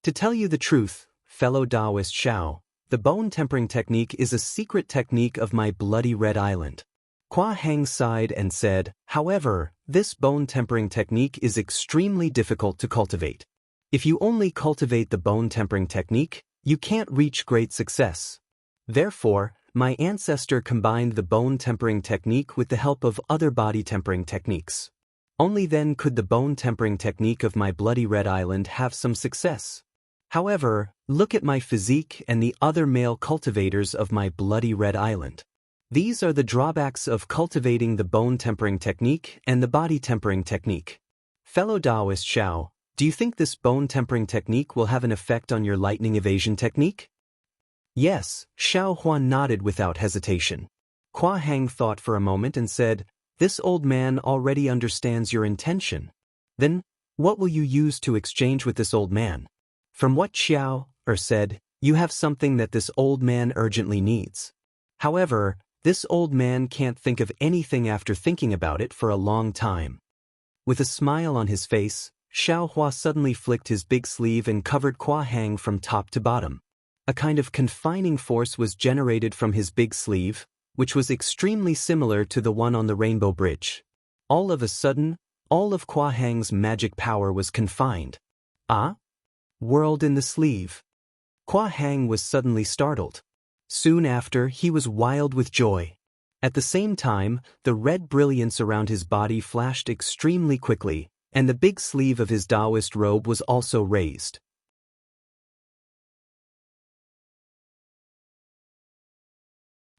To tell you the truth, fellow Taoist Xiao, the bone tempering technique is a secret technique of my Bloody Red Island. Hua Hang sighed and said, however, this bone tempering technique is extremely difficult to cultivate. If you only cultivate the bone tempering technique, you can't reach great success. Therefore, my ancestor combined the bone tempering technique with the help of other body tempering techniques. Only then could the bone tempering technique of my Bloody Red Island have some success. However, look at my physique and the other male cultivators of my Bloody Red Island. These are the drawbacks of cultivating the bone tempering technique and the body tempering technique. Fellow Taoist Xiao, do you think this bone tempering technique will have an effect on your lightning evasion technique? Yes, Xiao Hua nodded without hesitation. Hua Hang thought for a moment and said, this old man already understands your intention. Then, what will you use to exchange with this old man? From what Xiao said, you have something that this old man urgently needs. However, this old man can't think of anything after thinking about it for a long time. With a smile on his face, Xiao Hua suddenly flicked his big sleeve and covered Hua Hang from top to bottom. A kind of confining force was generated from his big sleeve, which was extremely similar to the one on the Rainbow Bridge. All of a sudden, all of Hua Hang's magic power was confined. Ah? Whirled in the sleeve. Hua Hang was suddenly startled. Soon after, he was wild with joy. At the same time, the red brilliance around his body flashed extremely quickly, and the big sleeve of his Taoist robe was also raised.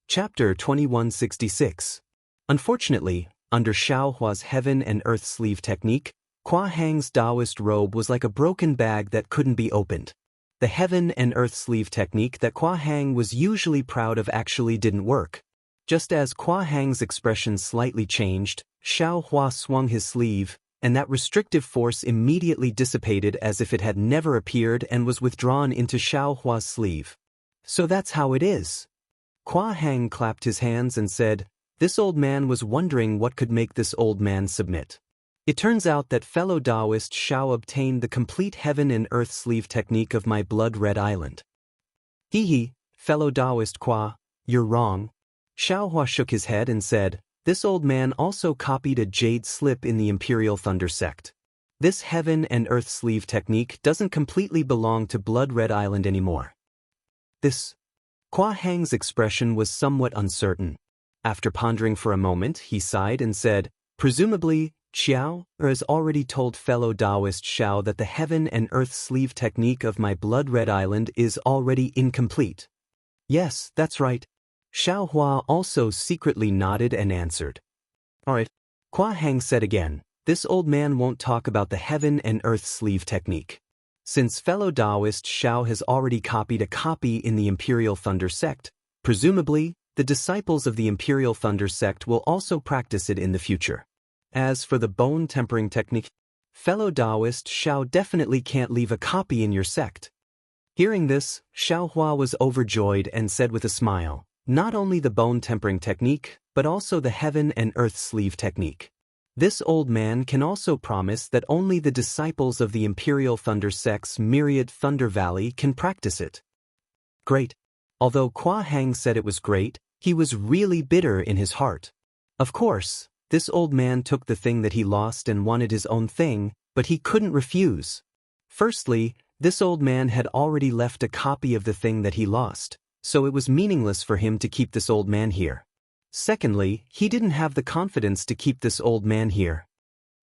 Chapter 2166. Unfortunately, under Xiao Hua's heaven and earth sleeve technique, Hua Hang's Taoist robe was like a broken bag that couldn't be opened. The heaven and earth sleeve technique that Kwa Hang was usually proud of actually didn't work. Just as Kwa Hang's expression slightly changed, Xiao Hua swung his sleeve, and that restrictive force immediately dissipated as if it had never appeared and was withdrawn into Xiao Hua's sleeve. So that's how it is. Kwa Hang clapped his hands and said, "This old man was wondering what could make this old man submit." It turns out that fellow Taoist Xiao obtained the complete heaven and earth sleeve technique of my blood-red island. Hee, fellow Taoist Kwa, you're wrong. Xiao Hua shook his head and said, "This old man also copied a jade slip in the Imperial Thunder sect. This heaven and earth sleeve technique doesn't completely belong to blood-red island anymore." This. Kwa Hang's expression was somewhat uncertain. After pondering for a moment, he sighed and said, "Presumably, Xiao has already told fellow Taoist Xiao that the heaven and earth sleeve technique of my blood-red island is already incomplete." "Yes, that's right." Xiao Hua also secretly nodded and answered. "All right." Kwa Hang said again, "This old man won't talk about the heaven and earth sleeve technique. Since fellow Taoist Xiao has already copied a copy in the Imperial Thunder sect, presumably, the disciples of the Imperial Thunder sect will also practice it in the future. As for the bone tempering technique, fellow Taoist Xiao definitely can't leave a copy in your sect." Hearing this, Xiao Hua was overjoyed and said with a smile, "Not only the bone tempering technique, but also the heaven and earth sleeve technique. This old man can also promise that only the disciples of the Imperial Thunder sect's myriad Thunder Valley can practice it." Great. Although Kwa Hang said it was great, he was really bitter in his heart. Of course, this old man took the thing that he lost and wanted his own thing, but he couldn't refuse. Firstly, this old man had already left a copy of the thing that he lost, so it was meaningless for him to keep this old man here. Secondly, he didn't have the confidence to keep this old man here.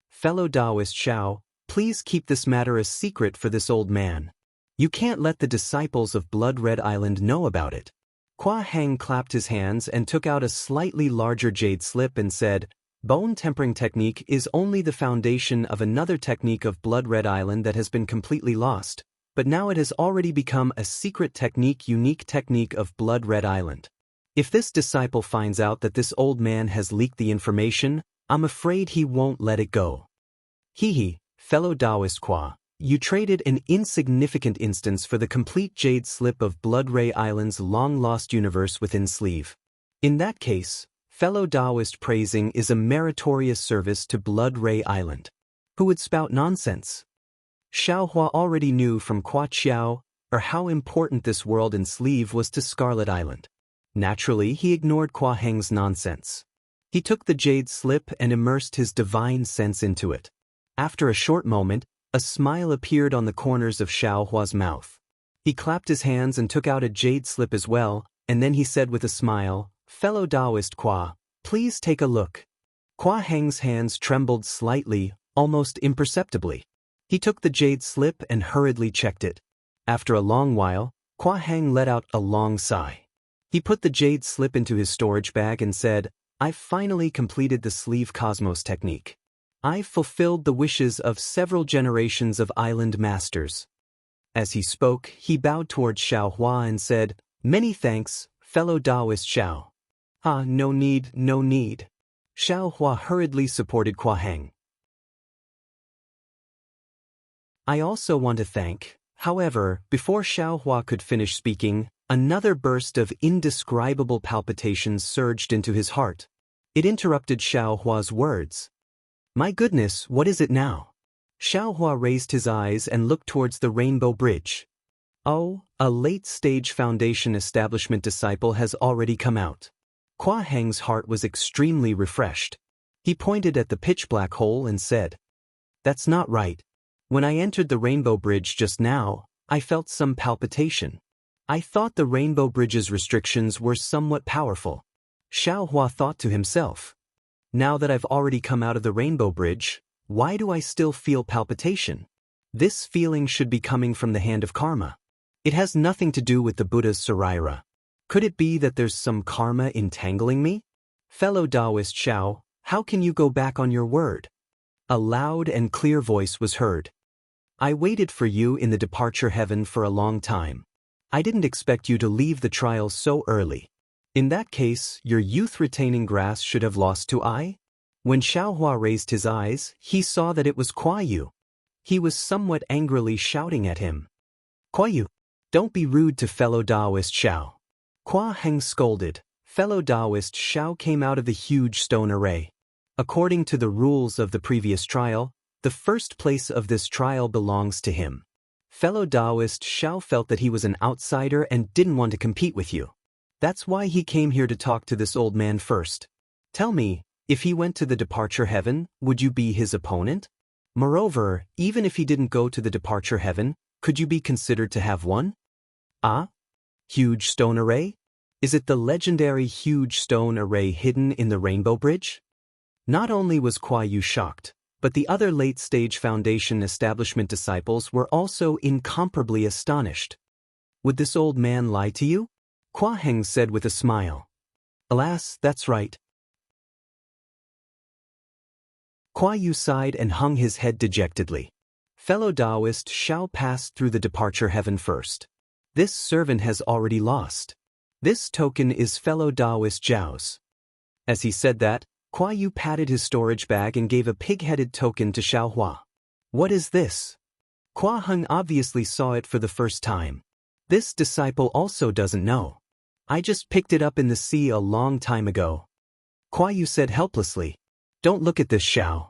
"Fellow Taoist Xiao, please keep this matter a secret for this old man. You can't let the disciples of Blood Red Island know about it." Kwa Hang clapped his hands and took out a slightly larger jade slip and said, "Bone tempering technique is only the foundation of another technique of Blood Red Island that has been completely lost, but now it has already become a secret technique, unique technique of Blood Red Island. If this disciple finds out that this old man has leaked the information, I'm afraid he won't let it go." Hee, fellow Taoist Kwa, you traded an insignificant instance for the complete jade slip of Blood Ray Island's long-lost universe within sleeve. In that case, fellow Taoist praising is a meritorious service to Blood Ray Island. Who would spout nonsense? Xiao Hua already knew from Kwa Chiao, or how important this world in sleeve was to Scarlet Island. Naturally, he ignored Kwa Heng's nonsense. He took the jade slip and immersed his divine sense into it. After a short moment, a smile appeared on the corners of Xiao Hua's mouth. He clapped his hands and took out a jade slip as well, and then he said with a smile, "Fellow Taoist Kwa, please take a look." Kwa Heng's hands trembled slightly, almost imperceptibly. He took the jade slip and hurriedly checked it. After a long while, Kwa Heng let out a long sigh. He put the jade slip into his storage bag and said, "I've finally completed the sleeve cosmos technique. I've fulfilled the wishes of several generations of island masters." As he spoke, he bowed towards Xiao Hua and said, "Many thanks, fellow Taoist Xiao." "Ah, no need, no need." Xiao Hua hurriedly supported Kwa Heng. "I also want to thank." However, before Xiao Hua could finish speaking, another burst of indescribable palpitations surged into his heart. It interrupted Xiao Hua's words. "My goodness, what is it now?" Xiao Hua raised his eyes and looked towards the Rainbow Bridge. "Oh, a late-stage Foundation establishment disciple has already come out." Kwa Heng's heart was extremely refreshed. He pointed at the pitch-black hole and said, "That's not right. When I entered the Rainbow Bridge just now, I felt some palpitation. I thought the Rainbow Bridge's restrictions were somewhat powerful." Xiao Hua thought to himself, "Now that I've already come out of the Rainbow Bridge, why do I still feel palpitation? This feeling should be coming from the hand of karma. It has nothing to do with the Buddha's Saraira. Could it be that there's some karma entangling me? Fellow Taoist Xiao, how can you go back on your word?" A loud and clear voice was heard. I waited for you in the departure heaven for a long time. I didn't expect you to leave the trials so early. In that case, your youth-retaining grass should have lost to I? When Xiaohua raised his eyes, he saw that it was Kuai Yu. He was somewhat angrily shouting at him. Kuai Yu, don't be rude to fellow Taoist Xiao. Kuai Heng scolded. Fellow Taoist Xiao came out of the huge stone array. According to the rules of the previous trial, the first place of this trial belongs to him. Fellow Taoist Xiao felt that he was an outsider and didn't want to compete with you. That's why he came here to talk to this old man first. Tell me, if he went to the departure heaven, would you be his opponent? Moreover, even if he didn't go to the departure heaven, could you be considered to have won? Ah? Huge stone array? Is it the legendary huge stone array hidden in the Rainbow Bridge? Not only was Kuai Yu shocked, but the other late-stage Foundation establishment disciples were also incomparably astonished. Would this old man lie to you? Kuai Heng said with a smile. Alas, that's right. Kuai Yu sighed and hung his head dejectedly. Fellow Taoist Xiao passed through the departure heaven first. This servant has already lost. This token is fellow Taoist Zhao's. As he said that, Kuai Yu patted his storage bag and gave a pig-headed token to Xiaohua. What is this? Kuai Heng obviously saw it for the first time. This disciple also doesn't know. I just picked it up in the sea a long time ago. Kuai Yu said helplessly. Don't look at this Xiao.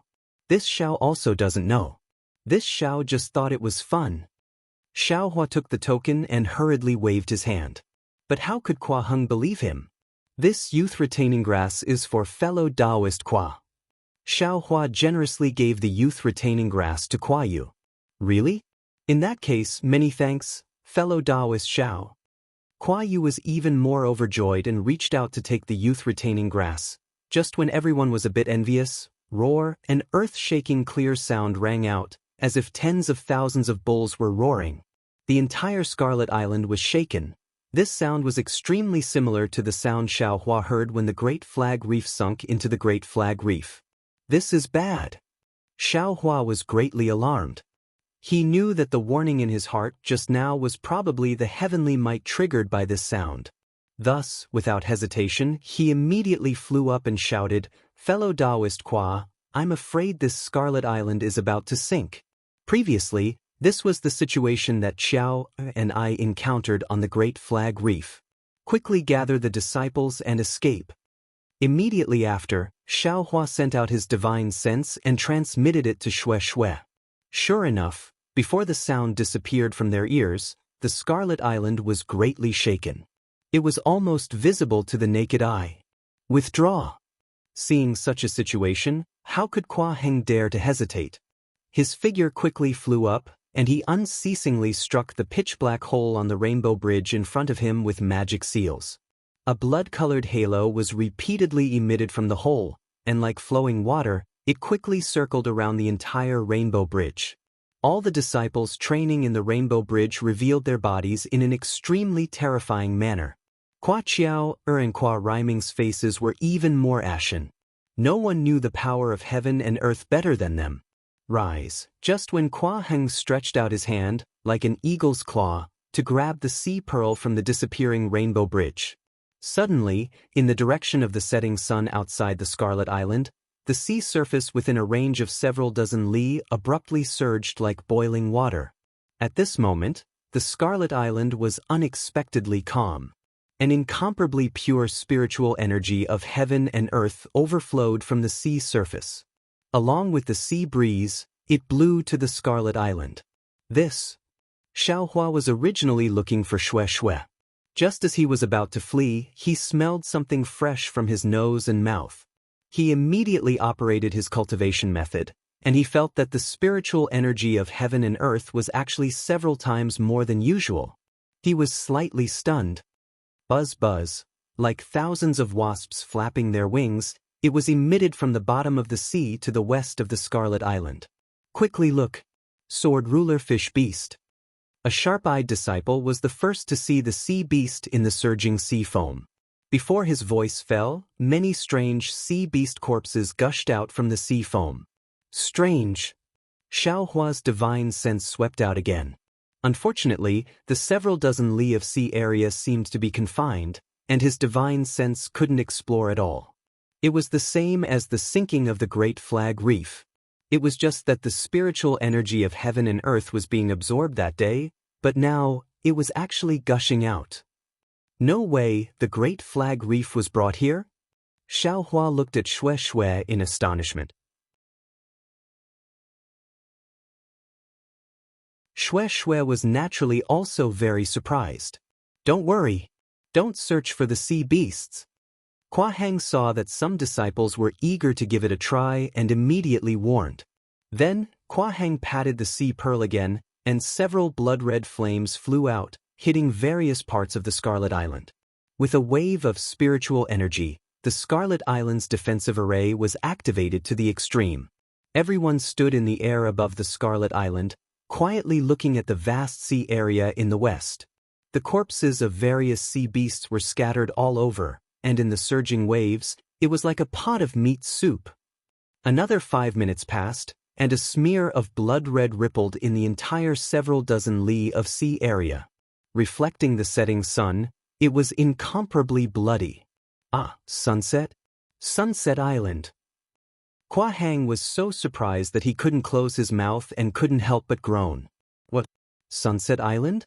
This Xiao also doesn't know. This Xiao just thought it was fun. Xiaohua took the token and hurriedly waved his hand. But how could Kuai Heng believe him? This youth-retaining grass is for fellow Taoist Kuai. Xiaohua generously gave the youth-retaining grass to Kuai Yu. Really? In that case, many thanks, fellow Taoist Xiao. Kuai Yu was even more overjoyed and reached out to take the youth-retaining grass. Just when everyone was a bit envious, roar, an earth-shaking clear sound rang out, as if tens of thousands of bulls were roaring. The entire Scarlet Island was shaken. This sound was extremely similar to the sound Xiaohua heard when the Great Flag Reef sunk into the Great Flag Reef. This is bad. Xiaohua was greatly alarmed. He knew that the warning in his heart just now was probably the heavenly might triggered by this sound. Thus, without hesitation, he immediately flew up and shouted, Fellow Taoist Kuai, I'm afraid this Scarlet Island is about to sink. Previously, this was the situation that Xiao and I encountered on the Great Flag Reef. Quickly gather the disciples and escape. Immediately after, Xiaohua sent out his divine sense and transmitted it to Xue Xue. Sure enough, before the sound disappeared from their ears, the Scarlet Island was greatly shaken. It was almost visible to the naked eye. Withdraw. Seeing such a situation, how could Kuai Heng dare to hesitate? His figure quickly flew up, and he unceasingly struck the pitch-black hole on the Rainbow Bridge in front of him with magic seals. A blood-colored halo was repeatedly emitted from the hole, and like flowing water, it quickly circled around the entire Rainbow Bridge. All the disciples training in the Rainbow Bridge revealed their bodies in an extremely terrifying manner. Kuai Qiao and Kuai Riming's faces were even more ashen. No one knew the power of heaven and earth better than them. Rise, just when Kuai Heng stretched out his hand, like an eagle's claw, to grab the sea pearl from the disappearing Rainbow Bridge. Suddenly, in the direction of the setting sun outside the Scarlet Island, the sea surface within a range of several dozen li abruptly surged like boiling water. At this moment, the Scarlet Island was unexpectedly calm. An incomparably pure spiritual energy of heaven and earth overflowed from the sea surface. Along with the sea breeze, it blew to the Scarlet Island. This. Xiaohua was originally looking for Xue Xue. Just as he was about to flee, he smelled something fresh from his nose and mouth. He immediately operated his cultivation method, and he felt that the spiritual energy of heaven and earth was actually several times more than usual. He was slightly stunned. Buzz buzz, like thousands of wasps flapping their wings, it was emitted from the bottom of the sea to the west of the Scarlet Island. Quickly look. Sword ruler fish beast. A sharp-eyed disciple was the first to see the sea beast in the surging sea foam. Before his voice fell, many strange sea beast corpses gushed out from the sea foam. Strange. Xiao Hua's divine sense swept out again. Unfortunately, the several dozen li of sea area seemed to be confined, and his divine sense couldn't explore at all. It was the same as the sinking of the Great Flag Reef. It was just that the spiritual energy of heaven and earth was being absorbed that day, but now, it was actually gushing out. No way, the Great Flag Reef was brought here? Xiao Hua looked at Xue Xue in astonishment. Xue Xue was naturally also very surprised. Don't worry. Don't search for the sea beasts. Kua Hang saw that some disciples were eager to give it a try and immediately warned. Then, Kua Hang patted the sea pearl again, and several blood-red flames flew out, hitting various parts of the Scarlet Island. With a wave of spiritual energy, the Scarlet Island's defensive array was activated to the extreme. Everyone stood in the air above the Scarlet Island, quietly looking at the vast sea area in the west. The corpses of various sea beasts were scattered all over, and in the surging waves, it was like a pot of meat soup. Another 5 minutes passed, and a smear of blood red rippled in the entire several dozen li of sea area. Reflecting the setting sun, it was incomparably bloody. Ah, sunset? Sunset Island. Kua Hang was so surprised that he couldn't close his mouth and couldn't help but groan. What? Sunset Island?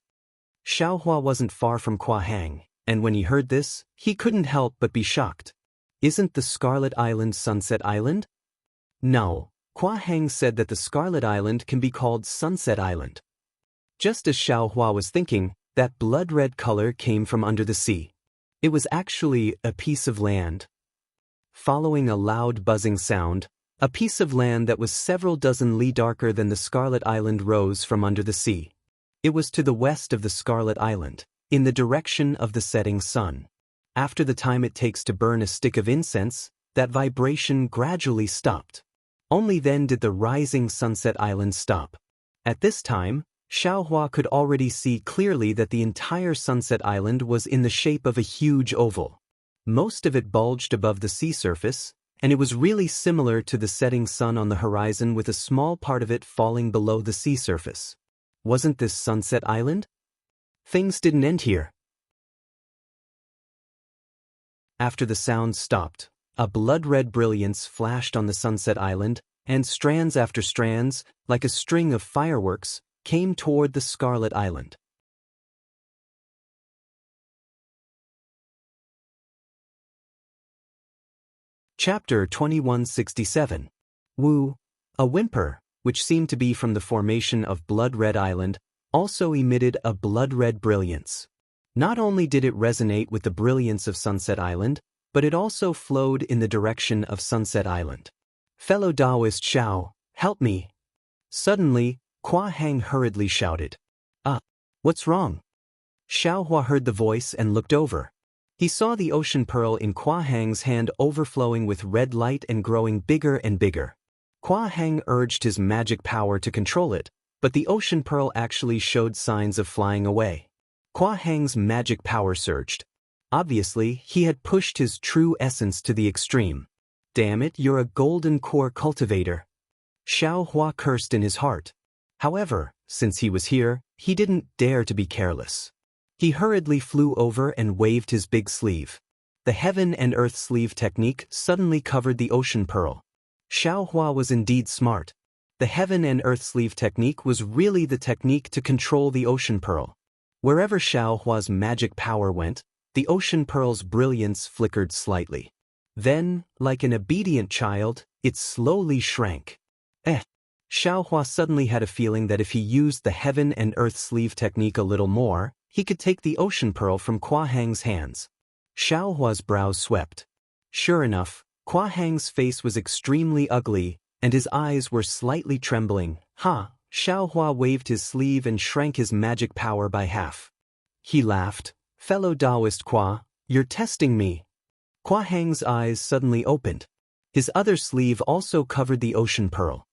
Xiao Hua wasn't far from Kua Hang, and when he heard this, he couldn't help but be shocked. Isn't the Scarlet Island Sunset Island? No, Kua Hang said that the Scarlet Island can be called Sunset Island. Just as Xiao Hua was thinking, that blood-red color came from under the sea. It was actually a piece of land. Following a loud buzzing sound, a piece of land that was several dozen li darker than the Scarlet Island rose from under the sea. It was to the west of the Scarlet Island, in the direction of the setting sun. After the time it takes to burn a stick of incense, that vibration gradually stopped. Only then did the rising Sunset Island stop. At this time, Xiao Hua could already see clearly that the entire Sunset Island was in the shape of a huge oval. Most of it bulged above the sea surface, and it was really similar to the setting sun on the horizon with a small part of it falling below the sea surface. Wasn't this Sunset Island? Things didn't end here. After the sound stopped, a blood-red brilliance flashed on the Sunset Island, and strands after strands, like a string of fireworks, came toward the Scarlet Island. Chapter 2167. Wu, a whimper, which seemed to be from the formation of Blood-Red Island, also emitted a blood-red brilliance. Not only did it resonate with the brilliance of Sunset Island, but it also flowed in the direction of Sunset Island. Fellow Taoist Xiao, help me! Suddenly, Kua Hang hurriedly shouted. What's wrong? Xiao Hua heard the voice and looked over. He saw the ocean pearl in Kua Hang's hand overflowing with red light and growing bigger and bigger. Kua Hang urged his magic power to control it, but the ocean pearl actually showed signs of flying away. Kua Hang's magic power surged. Obviously, he had pushed his true essence to the extreme. Damn it, you're a golden core cultivator. Xiao Hua cursed in his heart. However, since he was here, he didn't dare to be careless. He hurriedly flew over and waved his big sleeve. The heaven and earth sleeve technique suddenly covered the ocean pearl. Xiao Hua was indeed smart. The heaven and earth sleeve technique was really the technique to control the ocean pearl. Wherever Xiao Hua's magic power went, the ocean pearl's brilliance flickered slightly. Then, like an obedient child, it slowly shrank. Xiao Hua suddenly had a feeling that if he used the heaven and earth sleeve technique a little more, he could take the ocean pearl from Kua Hang's hands. Xiao Hua's brows swept. Sure enough, Kua Hang's face was extremely ugly, and his eyes were slightly trembling. Xiao Hua waved his sleeve and shrank his magic power by half. He laughed. Fellow Taoist Kua, you're testing me. Kua Hang's eyes suddenly opened. His other sleeve also covered the ocean pearl.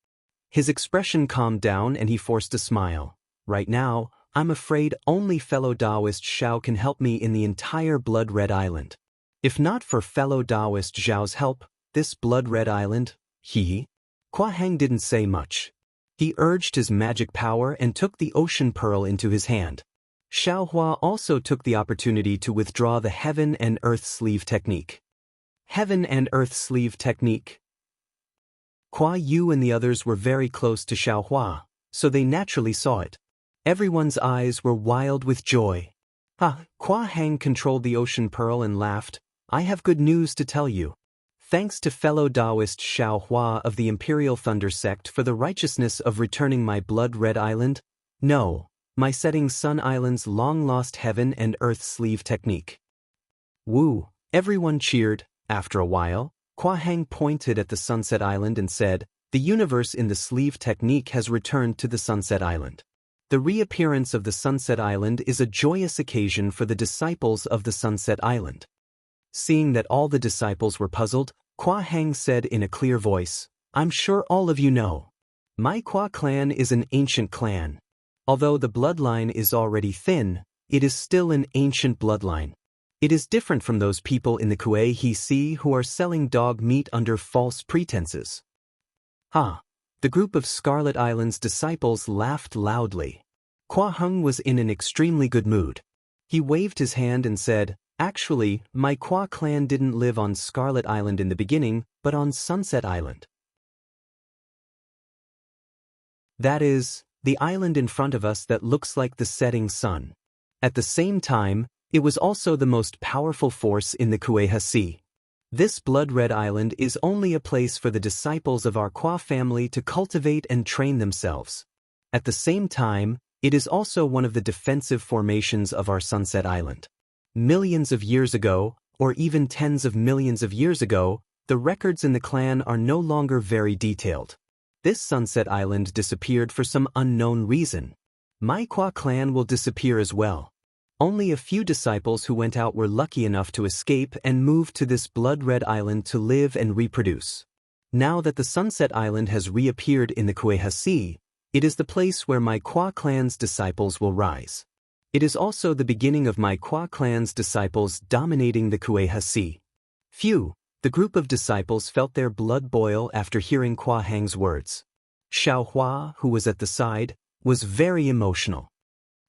His expression calmed down and he forced a smile. Right now, I'm afraid only fellow Taoist Xiao can help me in the entire Blood-Red Island. If not for fellow Taoist Zhao's help, this Blood-Red Island, Kua Hang didn't say much. He urged his magic power and took the ocean pearl into his hand. Xiaohua also took the opportunity to withdraw the heaven and earth sleeve technique. Heaven and earth sleeve technique. Kuo Yu and the others were very close to Xiaohua, so they naturally saw it. Everyone's eyes were wild with joy. Kuo Hang controlled the ocean pearl and laughed. I have good news to tell you. Thanks to fellow Taoist Xiaohua of the Imperial Thunder Sect for the righteousness of returning my blood-red island, no, my setting sun island's long-lost heaven and earth sleeve technique. Woo, everyone cheered. After a while, Kuo Hang pointed at the sunset island and said, the universe in the sleeve technique has returned to the sunset island. The reappearance of the sunset island is a joyous occasion for the disciples of the sunset island. Seeing that all the disciples were puzzled, Kuo Hang said in a clear voice, I'm sure all of you know. My Kuo clan is an ancient clan. Although the bloodline is already thin, it is still an ancient bloodline. It is different from those people in the Kuei he see who are selling dog meat under false pretenses. The group of Scarlet Island's disciples laughed loudly. Kuo Hang was in an extremely good mood. He waved his hand and said, actually, my Kuo clan didn't live on Scarlet Island in the beginning, but on Sunset Island. That is, the island in front of us that looks like the setting sun. At the same time, it was also the most powerful force in the Kuei Sea. This blood-red island is only a place for the disciples of our Kuo family to cultivate and train themselves. At the same time, it is also one of the defensive formations of our Sunset Island. Millions of years ago, or even tens of millions of years ago, the records in the clan are no longer very detailed. This Sunset Island disappeared for some unknown reason. My Kuo clan will disappear as well. Only a few disciples who went out were lucky enough to escape and move to this blood-red island to live and reproduce. Now that the Sunset Island has reappeared in the Kuei Sea, it is the place where my Kuo clan's disciples will rise. It is also the beginning of my Kuo clan's disciples dominating the Kuei Sea. Phew, the group of disciples felt their blood boil after hearing Kuo Hang's words. Xiaohua, who was at the side, was very emotional.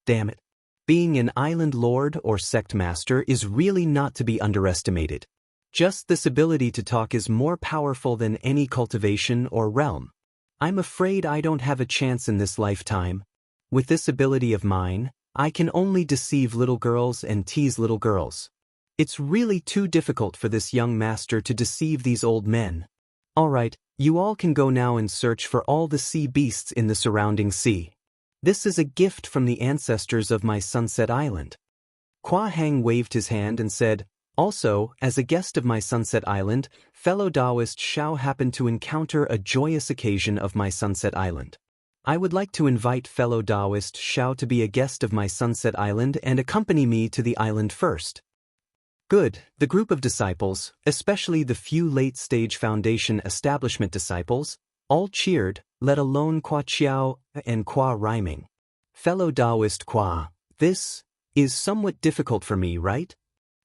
Damn it. Being an island lord or sect master is really not to be underestimated. Just this ability to talk is more powerful than any cultivation or realm. I'm afraid I don't have a chance in this lifetime. With this ability of mine, I can only deceive little girls and tease little girls. It's really too difficult for this young master to deceive these old men. Alright, you all can go now and search for all the sea beasts in the surrounding sea. This is a gift from the ancestors of my Sunset Island. Kuo Hang waved his hand and said, also, as a guest of my Sunset Island, fellow Taoist Xiao happened to encounter a joyous occasion of my Sunset Island. I would like to invite fellow Taoist Xiao to be a guest of my Sunset Island and accompany me to the island first. Good, the group of disciples, especially the few late-stage Foundation establishment disciples, all cheered, let alone Kuo Qiao and Kuo rhyming. Fellow Taoist Kuo, this is somewhat difficult for me, right?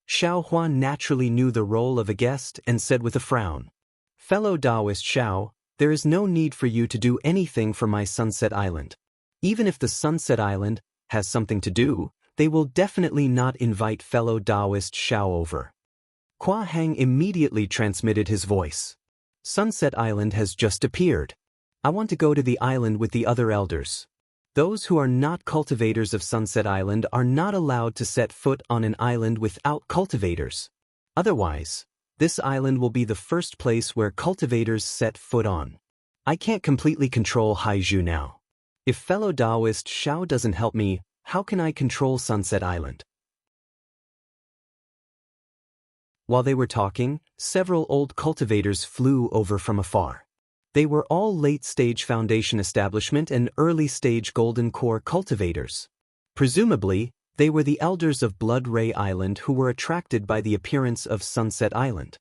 Xiaohua naturally knew the role of a guest and said with a frown, fellow Taoist Xiao, there is no need for you to do anything for my Sunset Island. Even if the Sunset Island has something to do, they will definitely not invite fellow Taoist Xiao over. Kuo Hang immediately transmitted his voice. Sunset Island has just appeared. I want to go to the island with the other elders. Those who are not cultivators of Sunset Island are not allowed to set foot on an island without cultivators. Otherwise, this island will be the first place where cultivators set foot on. I can't completely control Haizhu now. If fellow Taoist Xiao doesn't help me, how can I control Sunset Island? While they were talking, several old cultivators flew over from afar. They were all late-stage Foundation establishment and early-stage Golden Core cultivators. Presumably, they were the elders of Blood Ray Island who were attracted by the appearance of Sunset Island.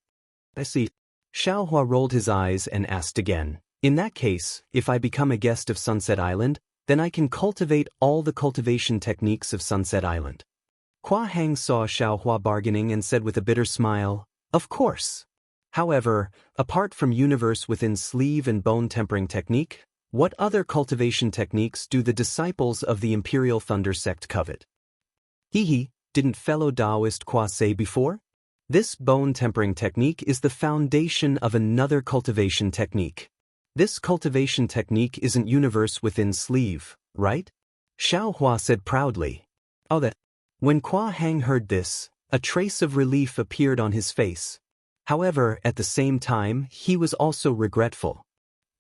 I see. Xiaohua rolled his eyes and asked again, in that case, if I become a guest of Sunset Island, then I can cultivate all the cultivation techniques of Sunset Island. Kuo Hang saw Xiaohua bargaining and said with a bitter smile, of course. However, apart from universe within sleeve and bone tempering technique, What other cultivation techniques do the disciples of the Imperial Thunder sect covet? Hee, didn't fellow Taoist Kwa say before? This bone-tempering technique is the foundation of another cultivation technique. This cultivation technique isn't universe within sleeve, right? Xiao Hua said proudly. Oh, that. When Kwa Hang heard this, a trace of relief appeared on his face. However, at the same time, he was also regretful.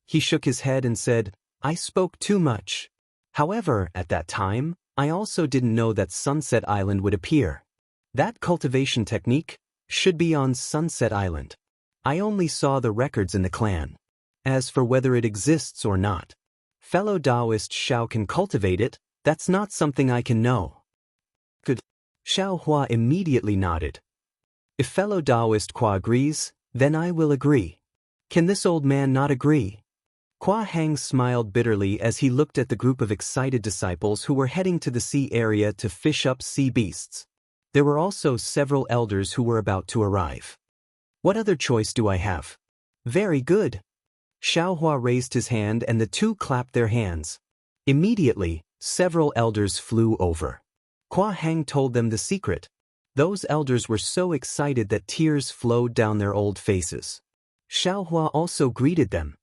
He shook his head and said, I spoke too much. However, at that time, I also didn't know that Sunset Island would appear. That cultivation technique should be on Sunset Island. I only saw the records in the clan. As for whether it exists or not, fellow Taoist Xiao can cultivate it, that's not something I can know. Good. Xiao Hua immediately nodded. If fellow Taoist Kwa agrees, then I will agree. Can this old man not agree? Kwa Hang smiled bitterly as he looked at the group of excited disciples who were heading to the sea area to fish up sea beasts. There were also several elders who were about to arrive. What other choice do I have? Very good. Xiao Hua raised his hand and the two clapped their hands. Immediately, several elders flew over. Kwa Hang told them the secret. Those elders were so excited that tears flowed down their old faces. Xiao Hua also greeted them.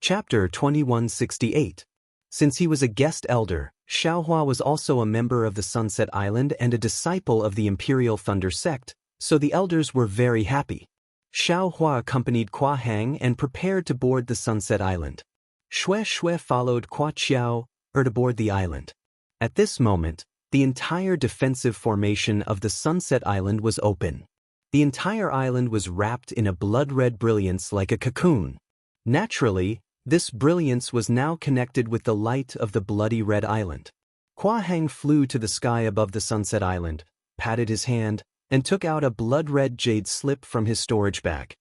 Chapter 2168. Since he was a guest elder, Xiao Hua was also a member of the Sunset Island and a disciple of the Imperial Thunder sect, so the elders were very happy. Xiao Hua accompanied Kwa Hang and prepared to board the Sunset Island. Shui followed Kwa Qiao to board the island. At this moment, the entire defensive formation of the Sunset Island was open. The entire island was wrapped in a blood-red brilliance like a cocoon. Naturally, this brilliance was now connected with the light of the bloody red island. Kwa Hang flew to the sky above the Sunset Island, patted his hand, and took out a blood-red jade slip from his storage bag.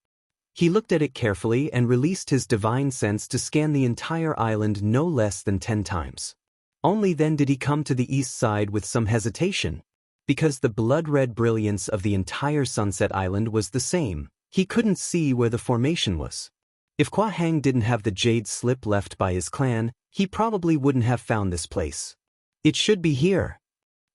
He looked at it carefully and released his divine sense to scan the entire island no less than 10 times. Only then did he come to the east side with some hesitation. Because the blood-red brilliance of the entire Sunset Island was the same, he couldn't see where the formation was. If Kwa Hang didn't have the jade slip left by his clan, he probably wouldn't have found this place. It should be here.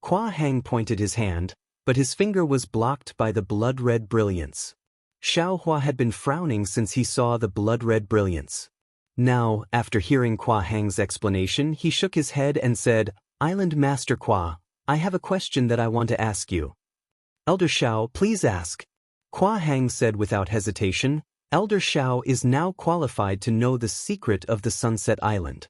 Kwa Hang pointed his hand, but his finger was blocked by the blood-red brilliance. Xiao Hua had been frowning since he saw the blood-red brilliance. Now, after hearing Kwa Hang's explanation, he shook his head and said, Island Master Kwa, I have a question that I want to ask you. Elder Xiao, please ask. Kwa Hang said without hesitation, Elder Xiao is now qualified to know the secret of the Sunset Island.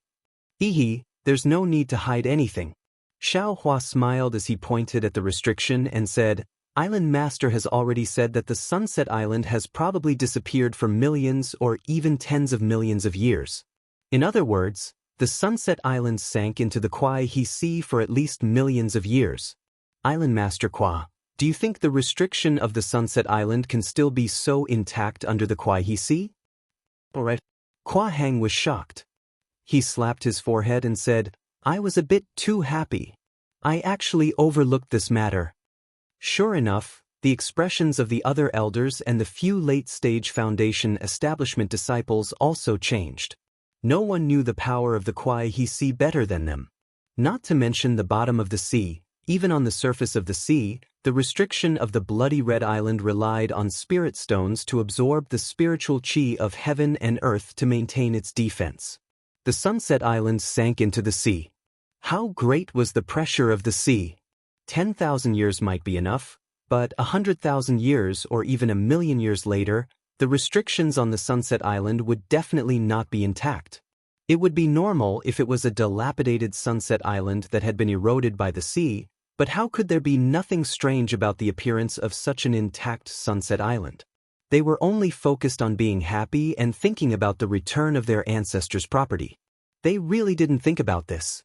There's no need to hide anything. Xiao Hua smiled as he pointed at the restriction and said, Island Master has already said that the Sunset Island has probably disappeared for millions or even tens of millions of years. In other words, the Sunset Island sank into the Kuai-He Sea for at least millions of years. Island Master Kwa, do you think the restriction of the Sunset Island can still be so intact under the Kuai-He Sea? Alright. Kwa Hang was shocked. He slapped his forehead and said, I was a bit too happy. I actually overlooked this matter. Sure enough, the expressions of the other elders and the few late-stage Foundation establishment disciples also changed. No one knew the power of the Kuai-He Sea better than them. Not to mention the bottom of the sea, even on the surface of the sea, the restriction of the bloody red island relied on spirit stones to absorb the spiritual chi of heaven and earth to maintain its defense. The Sunset Island sank into the sea. How great was the pressure of the sea? 10,000 years might be enough, but 100,000 years or even 1,000,000 years later, the restrictions on the Sunset Island would definitely not be intact. It would be normal if it was a dilapidated Sunset Island that had been eroded by the sea, but how could there be nothing strange about the appearance of such an intact Sunset Island? They were only focused on being happy and thinking about the return of their ancestors' property. They really didn't think about this.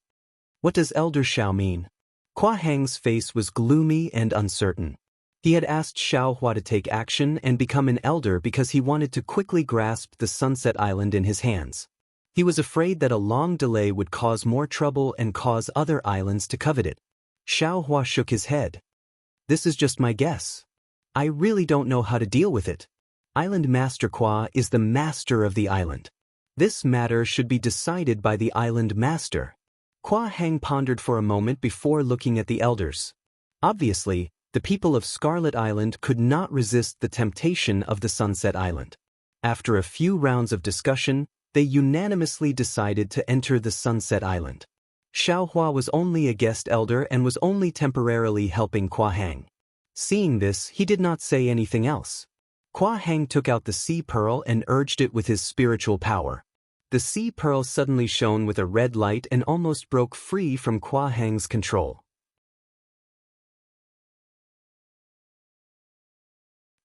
What does Elder Xiao mean? Kwa Hang's face was gloomy and uncertain. He had asked Xiao Hua to take action and become an elder because he wanted to quickly grasp the Sunset Island in his hands. He was afraid that a long delay would cause more trouble and cause other islands to covet it. Xiao Hua shook his head. This is just my guess. I really don't know how to deal with it. Island Master Kwa is the master of the island. This matter should be decided by the island master. Kwa Hang pondered for a moment before looking at the elders. Obviously, the people of Scarlet Island could not resist the temptation of the Sunset Island. After a few rounds of discussion, they unanimously decided to enter the Sunset Island. Xiaohua was only a guest elder and was only temporarily helping Kwa Hang. Seeing this, he did not say anything else. Kwa Hang took out the sea pearl and urged it with his spiritual power. The sea pearl suddenly shone with a red light and almost broke free from Kwa Hang's control.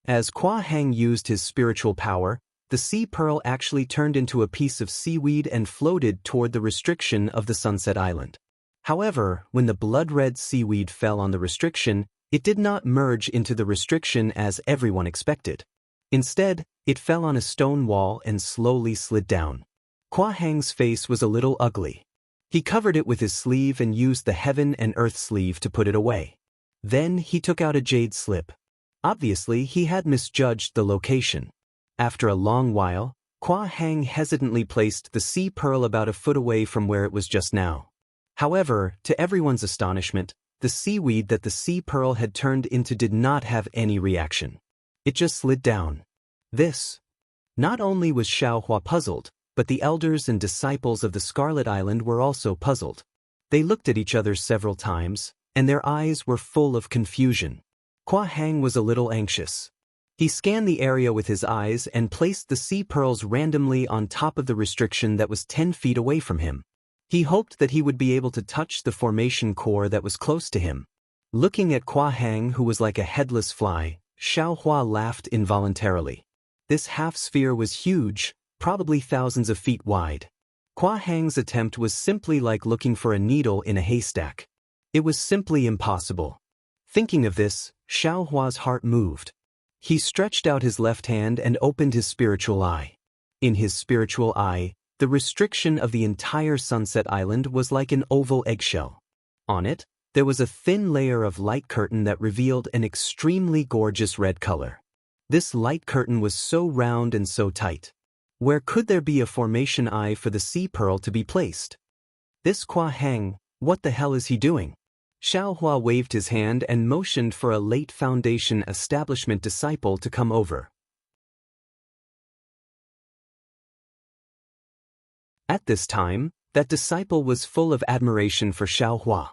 As Kwa Hang used his spiritual power, the sea pearl actually turned into a piece of seaweed and floated toward the restriction of the Sunset Island. However, when the blood-red seaweed fell on the restriction, it did not merge into the restriction as everyone expected. Instead, it fell on a stone wall and slowly slid down. Kwa Hang's face was a little ugly. He covered it with his sleeve and used the heaven and earth sleeve to put it away. Then he took out a jade slip. Obviously, he had misjudged the location. After a long while, Kwa Hang hesitantly placed the sea pearl about a foot away from where it was just now. However, to everyone's astonishment, the seaweed that the sea pearl had turned into did not have any reaction. It just slid down. This. Not only was Xiaohua puzzled, but the elders and disciples of the Scarlet Island were also puzzled. They looked at each other several times, and their eyes were full of confusion. Kwa Hang was a little anxious. He scanned the area with his eyes and placed the sea pearls randomly on top of the restriction that was 10 feet away from him. He hoped that he would be able to touch the formation core that was close to him. Looking at Kwa Hang, who was like a headless fly, Xiaohua laughed involuntarily. This half-sphere was huge, probably thousands of feet wide. Kwa Hang's attempt was simply like looking for a needle in a haystack. It was simply impossible. Thinking of this, Xiaohua's heart moved. He stretched out his left hand and opened his spiritual eye. In his spiritual eye, the restriction of the entire Sunset Island was like an oval eggshell. On it, there was a thin layer of light curtain that revealed an extremely gorgeous red color. This light curtain was so round and so tight. Where could there be a formation eye for the sea pearl to be placed? This Kwa Hang, what the hell is he doing? Xiaohua waved his hand and motioned for a late Foundation establishment disciple to come over. At this time, that disciple was full of admiration for Xiaohua.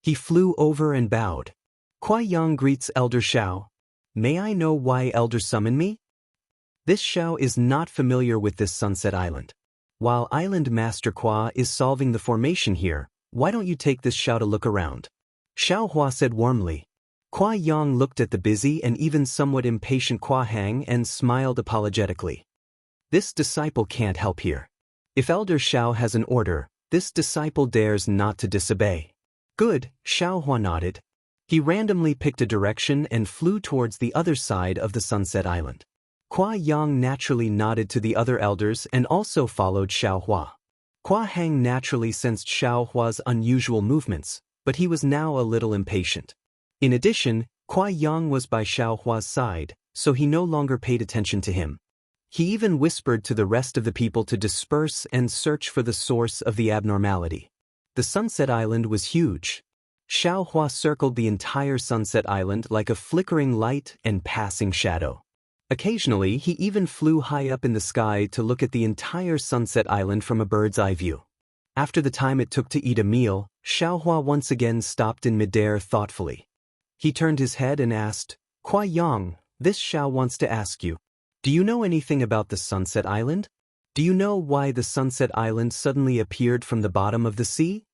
He flew over and bowed. Kwa Yang greets Elder Xiao. May I know why Elder summoned me? This Xiao is not familiar with this Sunset Island. While Island Master Kwa is solving the formation here, why don't you take this Xiao to look around? Xiaohua said warmly. Kwa Yang looked at the busy and even somewhat impatient Kwa Hang and smiled apologetically. This disciple can't help here. If Elder Xiao has an order, this disciple dares not to disobey. Good, Xiaohua nodded. He randomly picked a direction and flew towards the other side of the Sunset Island. Kwa Yang naturally nodded to the other elders and also followed Xiaohua. Kwa Hang naturally sensed Xiaohua's unusual movements, but he was now a little impatient. In addition, Kwa Yang was by Xiaohua's side, so he no longer paid attention to him. He even whispered to the rest of the people to disperse and search for the source of the abnormality. The Sunset Island was huge. Xiaohua circled the entire Sunset Island like a flickering light and passing shadow. Occasionally, he even flew high up in the sky to look at the entire Sunset Island from a bird's eye view. After the time it took to eat a meal, Xiaohua once again stopped in midair thoughtfully. He turned his head and asked, Kwa Yang, this Xiao wants to ask you. Do you know anything about the Sunset Island? Do you know why the Sunset Island suddenly appeared from the bottom of the sea?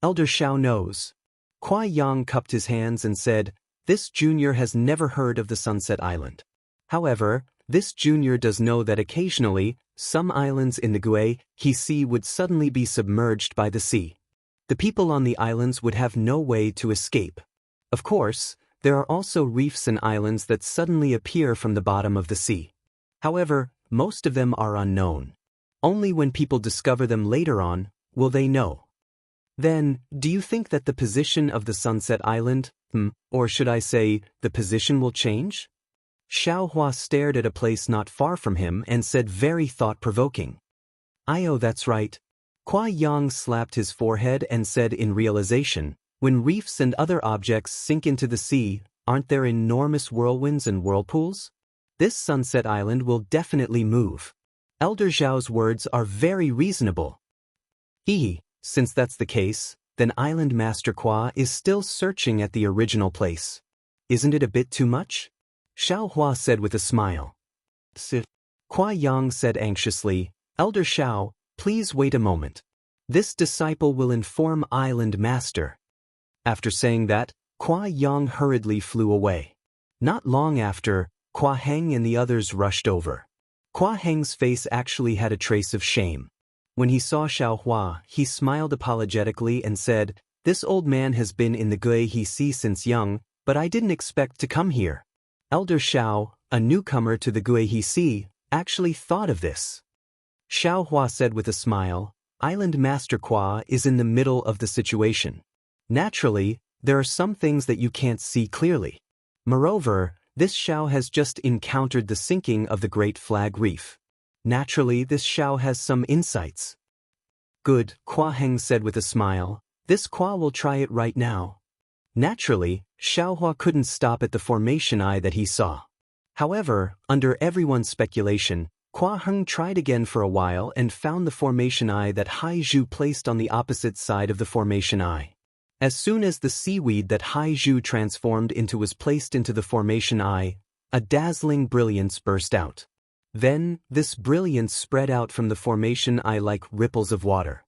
Elder Xiao knows. Kwa Yang cupped his hands and said, this junior has never heard of the Sunset Island. However, this junior does know that occasionally, some islands in the Gui Sea would suddenly be submerged by the sea. The people on the islands would have no way to escape. Of course, there are also reefs and islands that suddenly appear from the bottom of the sea. However, most of them are unknown. Only when people discover them later on, will they know. Then, do you think that the position of the Sunset Island, Or should I say, the position will change? Xiao Hua stared at a place not far from him and said very thought-provoking. That's right. Kuai Yang slapped his forehead and said in realization, when reefs and other objects sink into the sea, aren't there enormous whirlwinds and whirlpools? This sunset island will definitely move. Elder Zhao's words are very reasonable. Since that's the case, then Island Master Kuai is still searching at the original place. Isn't it a bit too much? Xiao Hua said with a smile. Kuai Yang said anxiously, Elder Xiao, please wait a moment. This disciple will inform Island Master. After saying that, Kuai Yang hurriedly flew away. Not long after, Kuai Heng and the others rushed over. Kuai Heng's face actually had a trace of shame. When he saw Xiao Hua, he smiled apologetically and said, This old man has been in the Gui He Si since young, but I didn't expect to come here. Elder Xiao, a newcomer to the Gui He Si, actually thought of this. Xiao Hua said with a smile, Island Master Kuai is in the middle of the situation. Naturally, there are some things that you can't see clearly. Moreover, this Xiao has just encountered the sinking of the Great Flag Reef. Naturally, this Xiao has some insights. Good, Kuai Heng said with a smile, this Kuai will try it right now. Naturally, Xiao Hua couldn't stop at the formation eye that he saw. However, under everyone's speculation, Kuai Heng tried again for a while and found the formation eye that Hai Zhu placed on the opposite side of the formation eye. As soon as the seaweed that Hai Zhu transformed into was placed into the formation eye, a dazzling brilliance burst out. Then, this brilliance spread out from the formation eye like ripples of water.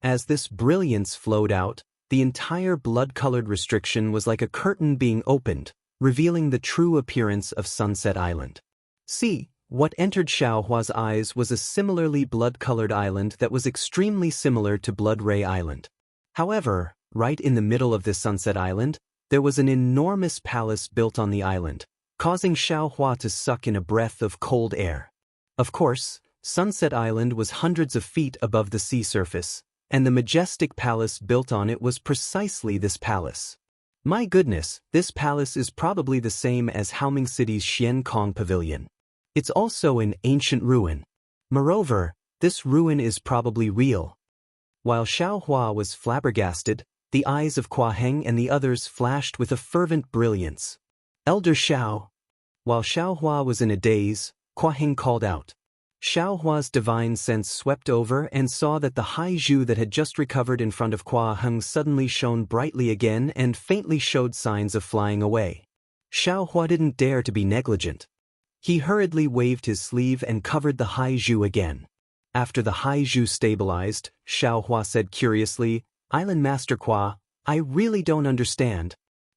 As this brilliance flowed out, the entire blood-colored restriction was like a curtain being opened, revealing the true appearance of Sunset Island. See, what entered Xiao Hua's eyes was a similarly blood-colored island that was extremely similar to Blood Ray Island. However, right in the middle of this Sunset Island, there was an enormous palace built on the island, causing Xiao Hua to suck in a breath of cold air. Of course, Sunset Island was hundreds of feet above the sea surface, and the majestic palace built on it was precisely this palace. My goodness, this palace is probably the same as Haoming City's Xian Kong Pavilion. It's also an ancient ruin. Moreover, this ruin is probably real. While Xiao Hua was flabbergasted, the eyes of Kuai Heng and the others flashed with a fervent brilliance. Elder Xiao. While Xiao Hua was in a daze, Kuai Heng called out. Xiao Hua's divine sense swept over and saw that the Hai Zhu that had just recovered in front of Kuai Heng suddenly shone brightly again and faintly showed signs of flying away. Xiao Hua didn't dare to be negligent. He hurriedly waved his sleeve and covered the Hai Zhu again. After the Hai Zhu stabilized, Xiao Hua said curiously, Island Master Kuai, I really don't understand.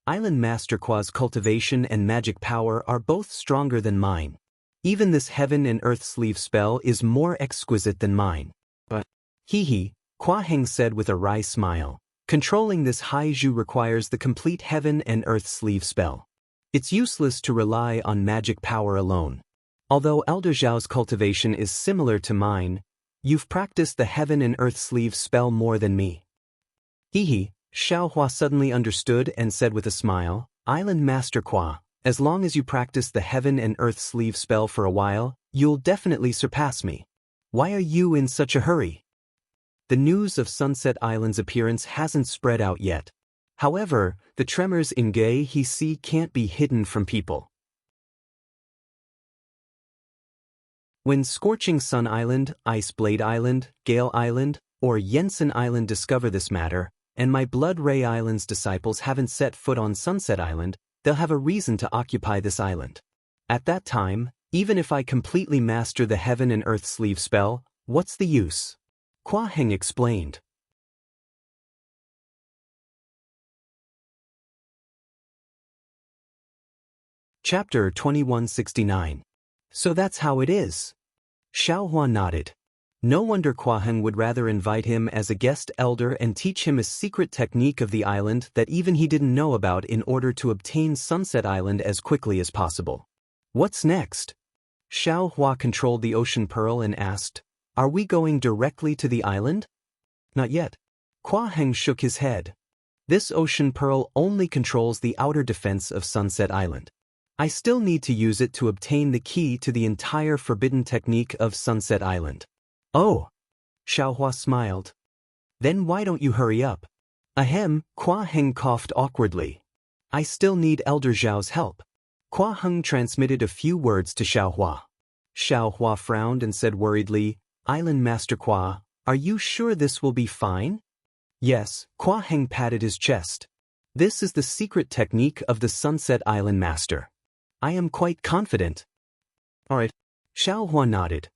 Island Master Kuai's cultivation and magic power are both stronger than mine. Even this heaven and earth sleeve spell is more exquisite than mine. But, Kuai Heng said with a wry smile. Controlling this Hai Zhu requires the complete heaven and earth sleeve spell. It's useless to rely on magic power alone. Although Elder Zhao's cultivation is similar to mine, you've practiced the heaven and earth sleeve spell more than me. Xiao Hua suddenly understood and said with a smile, Island Master Kuai, as long as you practice the heaven and earth sleeve spell for a while, you'll definitely surpass me. Why are you in such a hurry? The news of Sunset Island's appearance hasn't spread out yet. However, the tremors in Gui He Si can't be hidden from people. When Scorching Sun Island, Ice Blade Island, Gale Island, or Yensen Island discover this matter, and my Blood Ray Island's disciples haven't set foot on Sunset Island, they'll have a reason to occupy this island. At that time, even if I completely master the heaven and earth sleeve spell, what's the use? Kuai Heng explained. Chapter 2169. So that's how it is. Xiao Hua nodded. No wonder Kuai Heng would rather invite him as a guest elder and teach him a secret technique of the island that even he didn't know about in order to obtain Sunset Island as quickly as possible. What's next? Xiao Hua controlled the ocean pearl and asked, Are we going directly to the island? Not yet. Hua Heng shook his head. This ocean pearl only controls the outer defense of Sunset Island. I still need to use it to obtain the key to the entire forbidden technique of Sunset Island. Oh! Xiaohua smiled. Then why don't you hurry up? Ahem, Hua Heng coughed awkwardly. I still need Elder Zhao's help. Hua Heng transmitted a few words to Xiaohua. Xiaohua frowned and said worriedly, Island Master Hua, are you sure this will be fine? Yes, Hua Heng patted his chest. This is the secret technique of the Sunset Island Master. I am quite confident. Alright. Xiaohua nodded.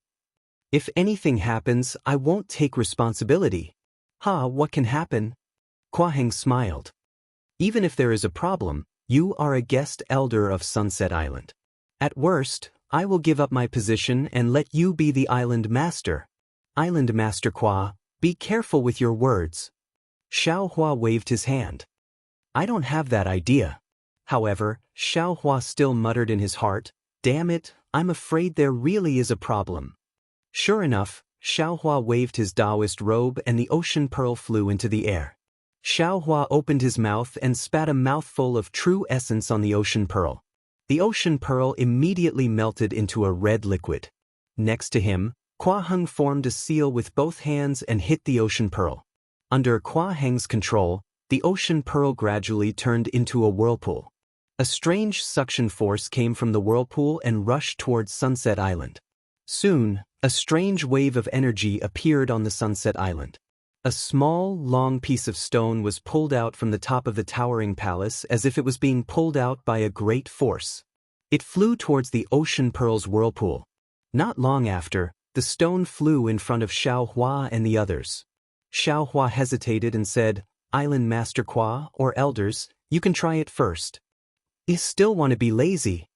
If anything happens, I won't take responsibility. What can happen? Hua Heng smiled. Even if there is a problem, you are a guest elder of Sunset Island. At worst, I will give up my position and let you be the Island Master. Island Master Hua, be careful with your words. Xiaohua waved his hand. I don't have that idea. However, Xiaohua still muttered in his heart, damn it, I'm afraid there really is a problem. Sure enough, Xiaohua waved his Taoist robe and the ocean pearl flew into the air. Xiaohua opened his mouth and spat a mouthful of true essence on the ocean pearl. The ocean pearl immediately melted into a red liquid. Next to him, Hua Heng formed a seal with both hands and hit the ocean pearl. Under Hua Heng's control, the ocean pearl gradually turned into a whirlpool. A strange suction force came from the whirlpool and rushed towards Sunset Island. Soon, a strange wave of energy appeared on the Sunset Island. A small, long piece of stone was pulled out from the top of the towering palace as if it was being pulled out by a great force. It flew towards the ocean pearl's whirlpool. Not long after, the stone flew in front of Xiaohua and the others. Xiaohua hesitated and said, Island Master Hua, or elders, you can try it first. You still want to be lazy.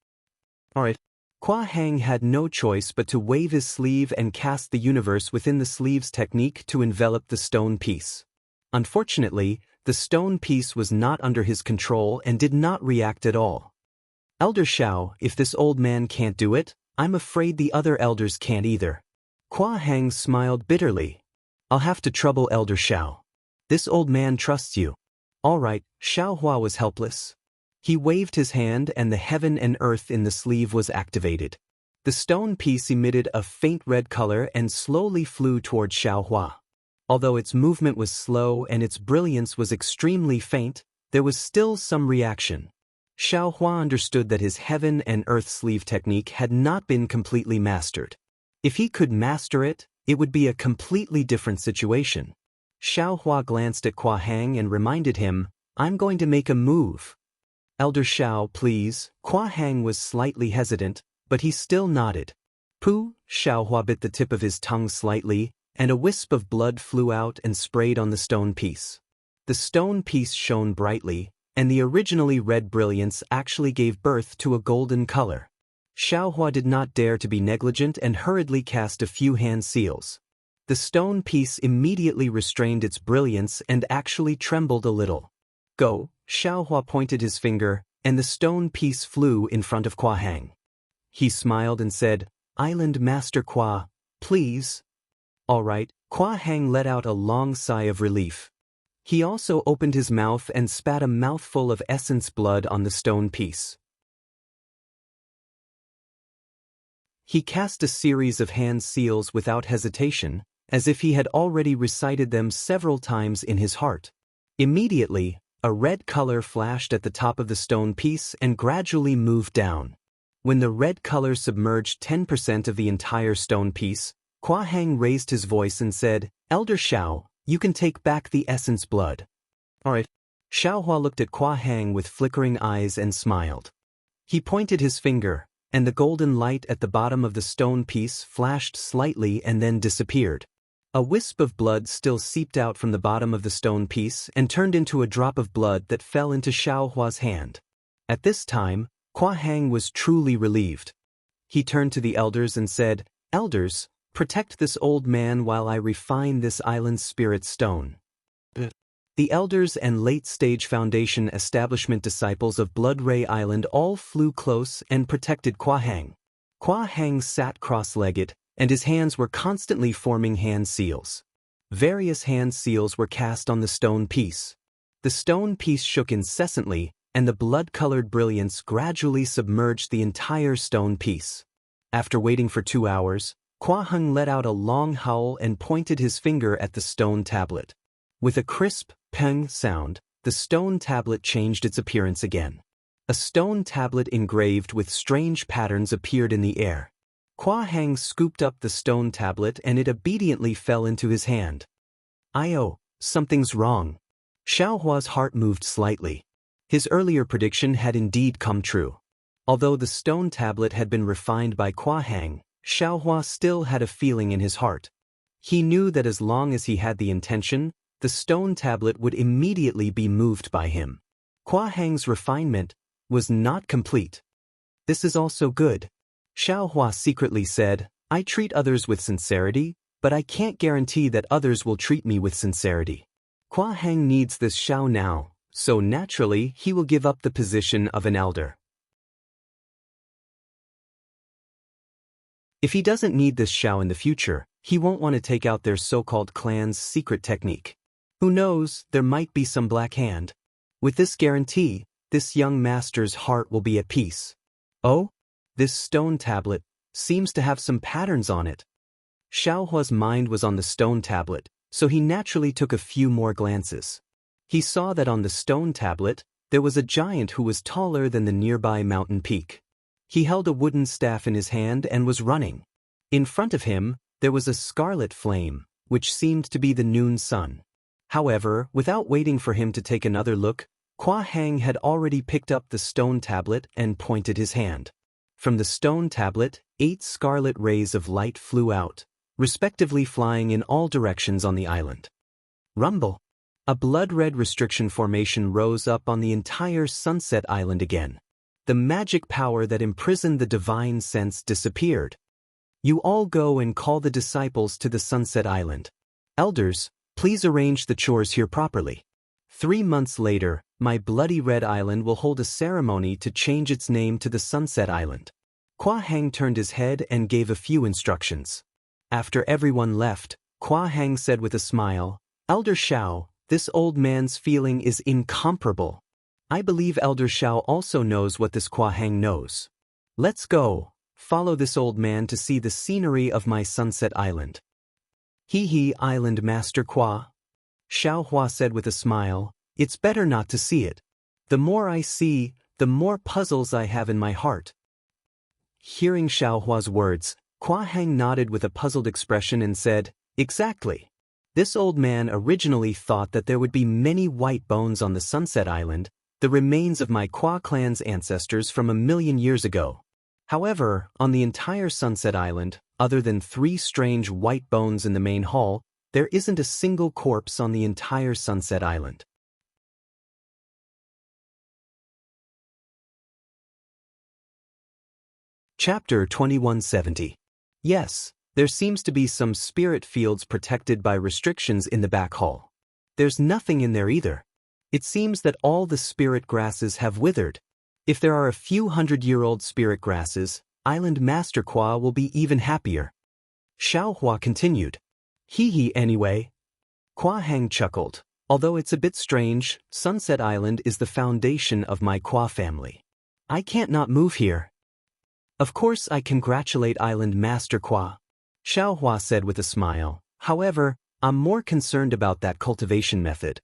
Alright. Hua Heng had no choice but to wave his sleeve and cast the universe within the sleeve's technique to envelop the stone piece. Unfortunately, the stone piece was not under his control and did not react at all. Elder Xiao, if this old man can't do it, I'm afraid the other elders can't either. Hua Heng smiled bitterly. I'll have to trouble Elder Xiao. This old man trusts you. All right, Xiaohua was helpless. He waved his hand and the heaven and earth in the sleeve was activated. The stone piece emitted a faint red color and slowly flew toward Xiaohua. Although its movement was slow and its brilliance was extremely faint, there was still some reaction. Xiaohua understood that his heaven and earth sleeve technique had not been completely mastered. If he could master it, it would be a completely different situation. Xiaohua glanced at Hua Heng and reminded him, I'm going to make a move. Elder Xiao, please. Hua Heng was slightly hesitant, but he still nodded. Pooh, Xiaohua bit the tip of his tongue slightly, and a wisp of blood flew out and sprayed on the stone piece. The stone piece shone brightly, and the originally red brilliance actually gave birth to a golden color. Xiaohua did not dare to be negligent and hurriedly cast a few hand seals. The stone piece immediately restrained its brilliance and actually trembled a little. Go, Xiaohua pointed his finger, and the stone piece flew in front of Hua Heng. He smiled and said, Island Master Hua, please. All right, Hua Heng let out a long sigh of relief. He also opened his mouth and spat a mouthful of essence blood on the stone piece. He cast a series of hand seals without hesitation, as if he had already recited them several times in his heart. Immediately, a red color flashed at the top of the stone piece and gradually moved down. When the red color submerged 10% of the entire stone piece, Hua Heng raised his voice and said, Elder Xiao, you can take back the essence blood. Alright. Xiaohua looked at Hua Heng with flickering eyes and smiled. He pointed his finger, and the golden light at the bottom of the stone piece flashed slightly and then disappeared. A wisp of blood still seeped out from the bottom of the stone piece and turned into a drop of blood that fell into Xiaohua's hand. At this time, Hua Heng was truly relieved. He turned to the elders and said, Elders, protect this old man while I refine this island's spirit stone. The elders and late-stage Foundation establishment disciples of Blood Ray Island all flew close and protected Hua Heng. Hua Heng sat cross-legged, and his hands were constantly forming hand seals. Various hand seals were cast on the stone piece. The stone piece shook incessantly, and the blood-colored brilliance gradually submerged the entire stone piece. After waiting for 2 hours, Kua Heng let out a long howl and pointed his finger at the stone tablet. With a crisp, peng sound, the stone tablet changed its appearance again. A stone tablet engraved with strange patterns appeared in the air. Kua Heng scooped up the stone tablet and it obediently fell into his hand. "Oh, something's wrong." Xiaohua's heart moved slightly. His earlier prediction had indeed come true. Although the stone tablet had been refined by Kua Heng, Xiaohua still had a feeling in his heart. He knew that as long as he had the intention, the stone tablet would immediately be moved by him. Kua Heng's refinement was not complete. "This is also good," Xiaohua secretly said. "I treat others with sincerity, but I can't guarantee that others will treat me with sincerity. Kua Heng needs this Xiao now, so naturally he will give up the position of an elder. If he doesn't need this Xiao in the future, he won't want to take out their so-called clan's secret technique. Who knows, there might be some black hand. With this guarantee, this young master's heart will be at peace." "Oh? This stone tablet seems to have some patterns on it." Xiaohua's mind was on the stone tablet, so he naturally took a few more glances. He saw that on the stone tablet, there was a giant who was taller than the nearby mountain peak. He held a wooden staff in his hand and was running. In front of him, there was a scarlet flame, which seemed to be the noon sun. However, without waiting for him to take another look, Kua Heng had already picked up the stone tablet and pointed his hand. From the stone tablet, 8 scarlet rays of light flew out, respectively flying in all directions on the island. Rumble! A blood-red restriction formation rose up on the entire Sunset Island again. The magic power that imprisoned the divine sense disappeared. "You all go and call the disciples to the Sunset Island. Elders, please arrange the chores here properly. 3 months later, my bloody red island will hold a ceremony to change its name to the Sunset Island." Kua Heng turned his head and gave a few instructions. After everyone left, Kua Heng said with a smile, "Elder Xiao, this old man's feeling is incomparable. I believe Elder Xiao also knows what this Kua Heng knows. Let's go, follow this old man to see the scenery of my Sunset Island." "He, Island Master Kua," Xiaohua said with a smile, "it's better not to see it. The more I see, the more puzzles I have in my heart." Hearing Xiaohua's words, Kua Heng nodded with a puzzled expression and said, "Exactly. This old man originally thought that there would be many white bones on the Sunset Island, the remains of my Kua clan's ancestors from 1,000,000 years ago. However, on the entire Sunset Island, other than 3 strange white bones in the main hall, there isn't a single corpse on the entire Sunset Island." Chapter 2170. Yes, there seems to be some spirit fields protected by restrictions in the back hall. There's nothing in there either. It seems that all the spirit grasses have withered. If there are a few 100-year-old spirit grasses, Island Master Kua will be even happier. Xiaohua continued. He anyway. Kua Heng chuckled. Although it's a bit strange, Sunset Island is the foundation of my Kua family. I can't not move here. Of course I congratulate Island Master Kua, Xiaohua said with a smile. However, I'm more concerned about that cultivation method.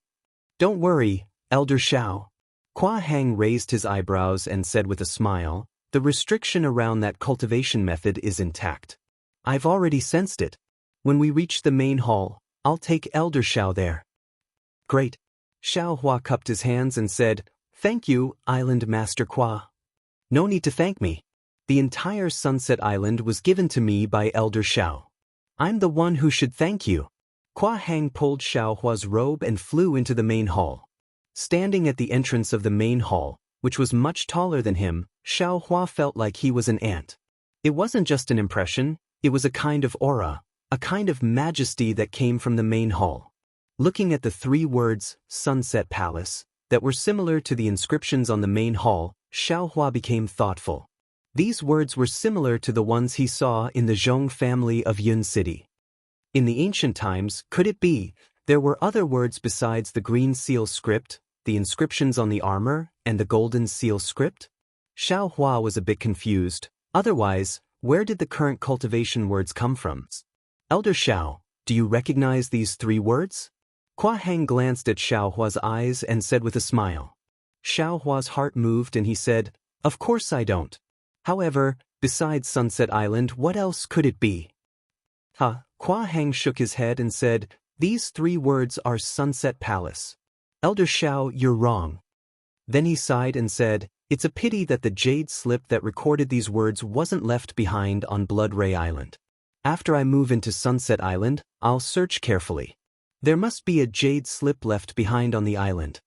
Don't worry, Elder Xiao. Kua Heng raised his eyebrows and said with a smile, the restriction around that cultivation method is intact. I've already sensed it. When we reach the main hall, I'll take Elder Xiao there. Great. Xiaohua cupped his hands and said, Thank you, Island Master Kua. No need to thank me. The entire Sunset Island was given to me by Elder Xiao. I'm the one who should thank you. Kua Heng pulled Xiaohua's robe and flew into the main hall. Standing at the entrance of the main hall, which was much taller than him, Xiaohua felt like he was an ant. It wasn't just an impression, it was a kind of aura, a kind of majesty that came from the main hall. Looking at the 3 words, Sunset Palace, that were similar to the inscriptions on the main hall, Xiaohua became thoughtful. These words were similar to the ones he saw in the Zhong family of Yun City. In the ancient times, could it be, there were other words besides the green seal script, the inscriptions on the armor, and the golden seal script? Xiao Hua was a bit confused. Otherwise, where did the current cultivation words come from? Elder Xiao, do you recognize these 3 words? Kua Hang glanced at Xiao Hua's eyes and said with a smile. Xiao Hua's heart moved and he said, "Of course I don't. However, besides Sunset Island, what else could it be?" Kua Hang shook his head and said, "These 3 words are Sunset Palace." Elder Xiao, you're wrong. Then he sighed and said, "It's a pity that the jade slip that recorded these words wasn't left behind on Blood Ray Island. After I move into Sunset Island, I'll search carefully. There must be a jade slip left behind on the island."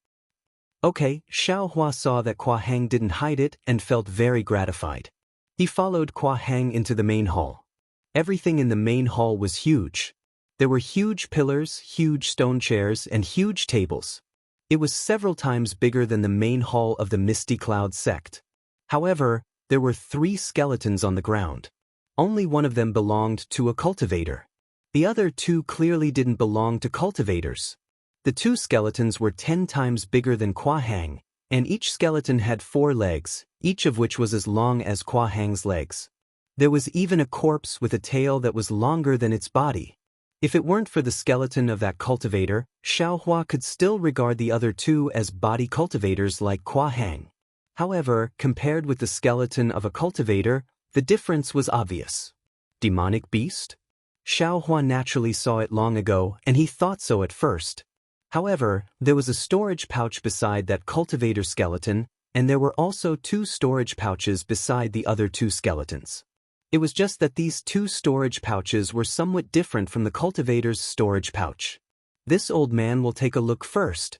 Okay, Xiao Hua saw that Kua Hang didn't hide it and felt very gratified. He followed Kua Hang into the main hall. Everything in the main hall was huge. There were huge pillars, huge stone chairs, and huge tables. It was several times bigger than the main hall of the Misty Cloud sect. However, there were 3 skeletons on the ground. Only one of them belonged to a cultivator. The other 2 clearly didn't belong to cultivators. The 2 skeletons were 10 times bigger than Kua Hang, and each skeleton had 4 legs, each of which was as long as Kua Hang's legs. There was even a corpse with a tail that was longer than its body. If it weren't for the skeleton of that cultivator, Xiao Hua could still regard the other 2 as body cultivators like Kua Hang. However, compared with the skeleton of a cultivator, the difference was obvious. Demonic beast? Xiao Hua naturally saw it long ago, and he thought so at first. However, there was a storage pouch beside that cultivator skeleton, and there were also 2 storage pouches beside the other 2 skeletons. It was just that these 2 storage pouches were somewhat different from the cultivator's storage pouch. This old man will take a look first.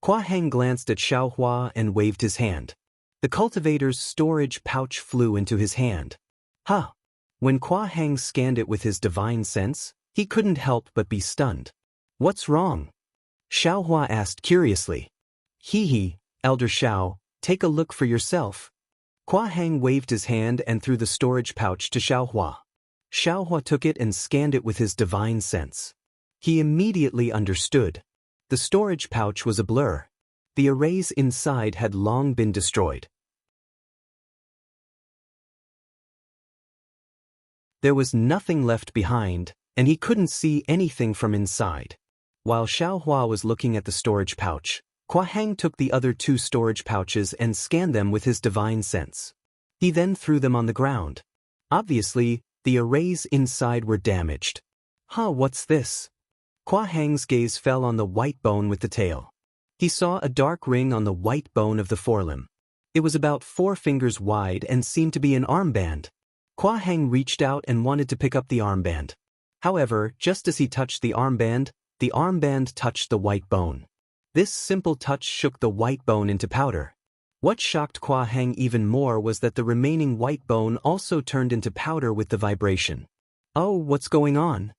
Kua Hang glanced at Xiao Hua and waved his hand. The cultivator's storage pouch flew into his hand. When Kua Hang scanned it with his divine sense, he couldn't help but be stunned. "What's wrong?" Xiao Hua asked curiously. "Hee, Elder Xiao, take a look for yourself." Kua Hang waved his hand and threw the storage pouch to Xiao Hua. Xiao Hua took it and scanned it with his divine sense. He immediately understood. The storage pouch was a blur. The arrays inside had long been destroyed. There was nothing left behind, and he couldn't see anything from inside. While Xiao Hua was looking at the storage pouch, Kua Hang took the other 2 storage pouches and scanned them with his divine sense. He then threw them on the ground. Obviously, the arrays inside were damaged. What's this? Kua Hang's gaze fell on the white bone with the tail. He saw a dark ring on the white bone of the forelimb. It was about 4 fingers wide and seemed to be an armband. Kua Hang reached out and wanted to pick up the armband. However, just as he touched the armband touched the white bone. This simple touch shook the white bone into powder. What shocked Kua Hang even more was that the remaining white bone also turned into powder with the vibration. "Oh, what's going on?"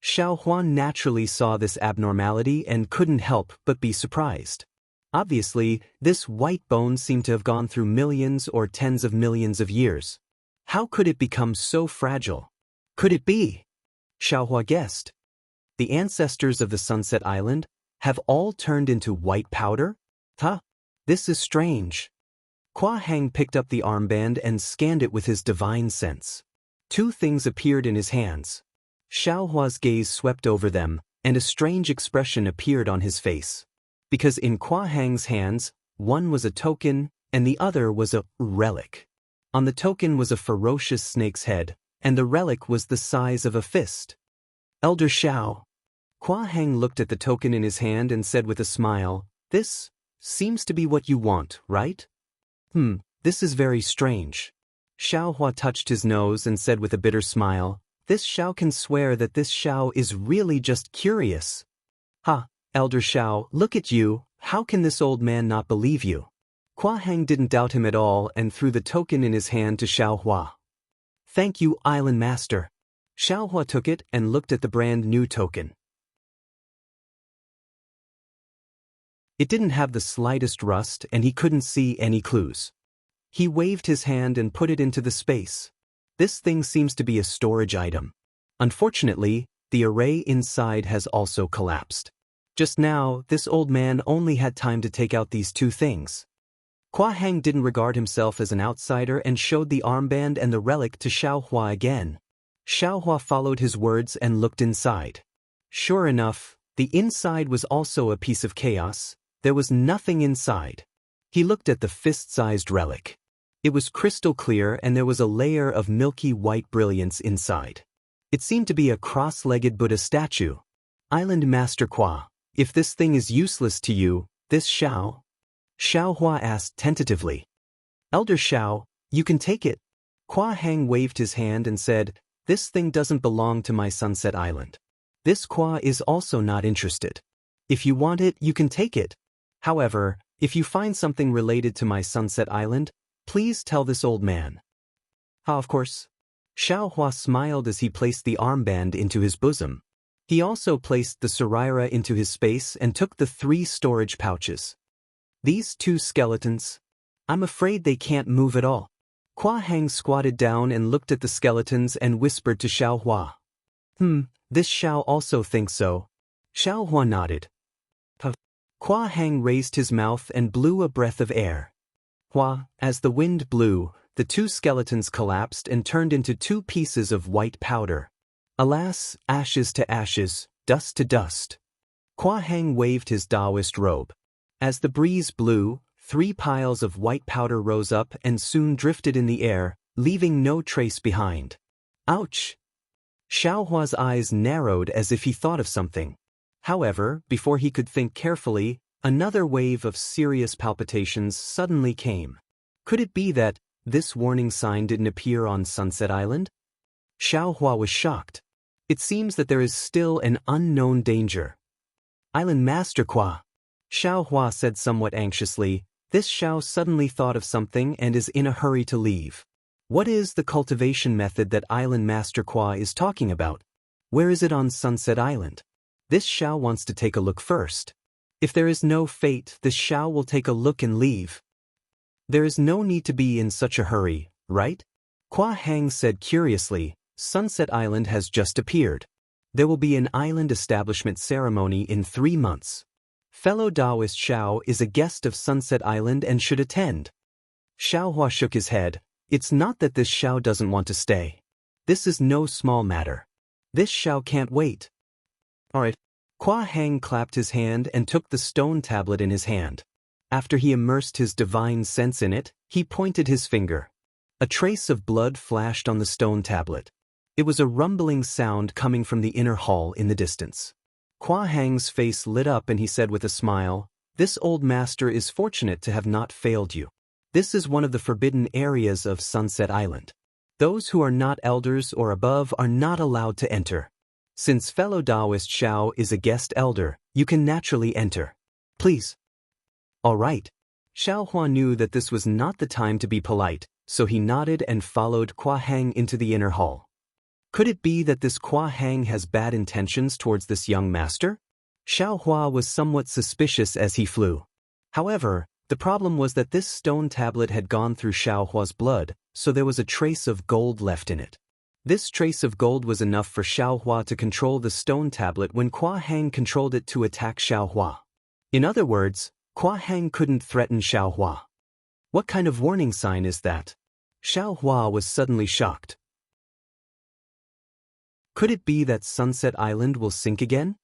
Xiao Huan naturally saw this abnormality and couldn't help but be surprised. Obviously, this white bone seemed to have gone through millions or tens of millions of years. How could it become so fragile? Could it be? Xiao Hua guessed. The ancestors of the Sunset Island have all turned into white powder? This is strange. Kua Hang picked up the armband and scanned it with his divine sense. 2 things appeared in his hands. Xiao Hua's gaze swept over them, and a strange expression appeared on his face. Because in Kua Hang's hands, one was a token, and the other was a relic. On the token was a ferocious snake's head, and the relic was the size of a fist. "Elder Xiao." Kua Hang looked at the token in his hand and said with a smile, "This seems to be what you want, right?" This is very strange." Xiao Hua touched his nose and said with a bitter smile, "This Xiao can swear that this Xiao is really just curious." Elder Xiao, look at you, how can this old man not believe you?" Kua Hang didn't doubt him at all and threw the token in his hand to Xiao Hua. "Thank you, Island Master." Xiao Hua took it and looked at the brand new token. It didn't have the slightest rust and he couldn't see any clues. He waved his hand and put it into the space. "This thing seems to be a storage item. Unfortunately, the array inside has also collapsed. Just now, this old man only had time to take out these two things. Hua Hang didn't regard himself as an outsider and showed the armband and the relic to Xiao Hua again. Xiao Hua followed his words and looked inside. Sure enough, the inside was also a piece of chaos. There was nothing inside. He looked at the fist-sized relic. It was crystal clear and there was a layer of milky white brilliance inside. It seemed to be a cross-legged Buddha statue. Island Master Hua, if this thing is useless to you, this Xiao Hua asked tentatively. Elder Xiao, you can take it. Hua Hang waved his hand and said, this thing doesn't belong to my Sunset Island. This Hua is also not interested. If you want it, you can take it. However, if you find something related to my Sunset Island, please tell this old man. Of course. Xiao Hua smiled as he placed the armband into his bosom. He also placed the saraira into his space and took the 3 storage pouches. These 2 skeletons? I'm afraid they can't move at all. Hua Hang squatted down and looked at the skeletons and whispered to Xiao Hua. This Xiao also thinks so. Xiao Hua nodded. Hua Hang raised his mouth and blew a breath of air. As the wind blew, the 2 skeletons collapsed and turned into 2 pieces of white powder. Alas, ashes to ashes, dust to dust. Hua Hang waved his Taoist robe. As the breeze blew, 3 piles of white powder rose up and soon drifted in the air, leaving no trace behind. Ouch! Xiao Hua's eyes narrowed as if he thought of something. However, before he could think carefully, another wave of serious palpitations suddenly came. Could it be that this warning sign didn't appear on Sunset Island? Xiao Hua was shocked. It seems that there is still an unknown danger. Island Master Hua, Xiao Hua said somewhat anxiously. This Xiao suddenly thought of something and is in a hurry to leave. What is the cultivation method that Island Master Hua is talking about? Where is it on Sunset Island? This Xiao wants to take a look first. If there is no fate, this Xiao will take a look and leave. There is no need to be in such a hurry, right? Hua Hang said curiously. Sunset Island has just appeared. There will be an island establishment ceremony in 3 months. Fellow Taoist Xiao is a guest of Sunset Island and should attend. Xiao Hua shook his head. It's not that this Xiao doesn't want to stay. This is no small matter. This Xiao can't wait. Alright. Hua Hang clapped his hand and took the stone tablet in his hand. After he immersed his divine sense in it, he pointed his finger. A trace of blood flashed on the stone tablet. It was a rumbling sound coming from the inner hall in the distance. Hua Hang's face lit up and he said with a smile, this old master is fortunate to have not failed you. This is one of the forbidden areas of Sunset Island. Those who are not elders or above are not allowed to enter. Since fellow Taoist Xiao is a guest elder, you can naturally enter. Please. All right. Xiao Hua knew that this was not the time to be polite, so he nodded and followed Hua Hang into the inner hall. Could it be that this Hua Hang has bad intentions towards this young master? Xiao Hua was somewhat suspicious as he flew. However, the problem was that this stone tablet had gone through Xiao Hua's blood, so there was a trace of gold left in it. This trace of gold was enough for Xiao Hua to control the stone tablet when Hua Hang controlled it to attack Xiao Hua. In other words, Hua Hang couldn't threaten Xiao Hua. What kind of warning sign is that? Xiao Hua was suddenly shocked. Could it be that Sunset Island will sink again?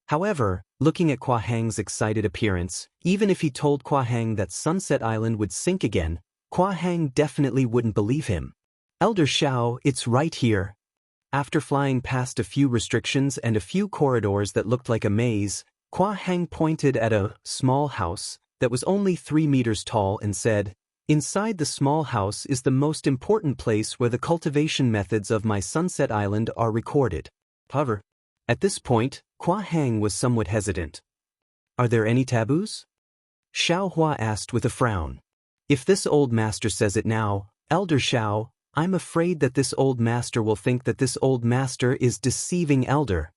However, looking at Hua Hang's excited appearance, even if he told Hua Hang that Sunset Island would sink again, Hua Hang definitely wouldn't believe him. Elder Xiao, it's right here. After flying past a few restrictions and a few corridors that looked like a maze, Hua Hang pointed at a small house that was only 3 meters tall and said, inside the small house is the most important place where the cultivation methods of my Sunset Island are recorded. However, at this point, Hua Hang was somewhat hesitant. Are there any taboos? Xiao Hua asked with a frown. If this old master says it now, Elder Xiao, I'm afraid that this old master will think that this old master is deceiving Elder.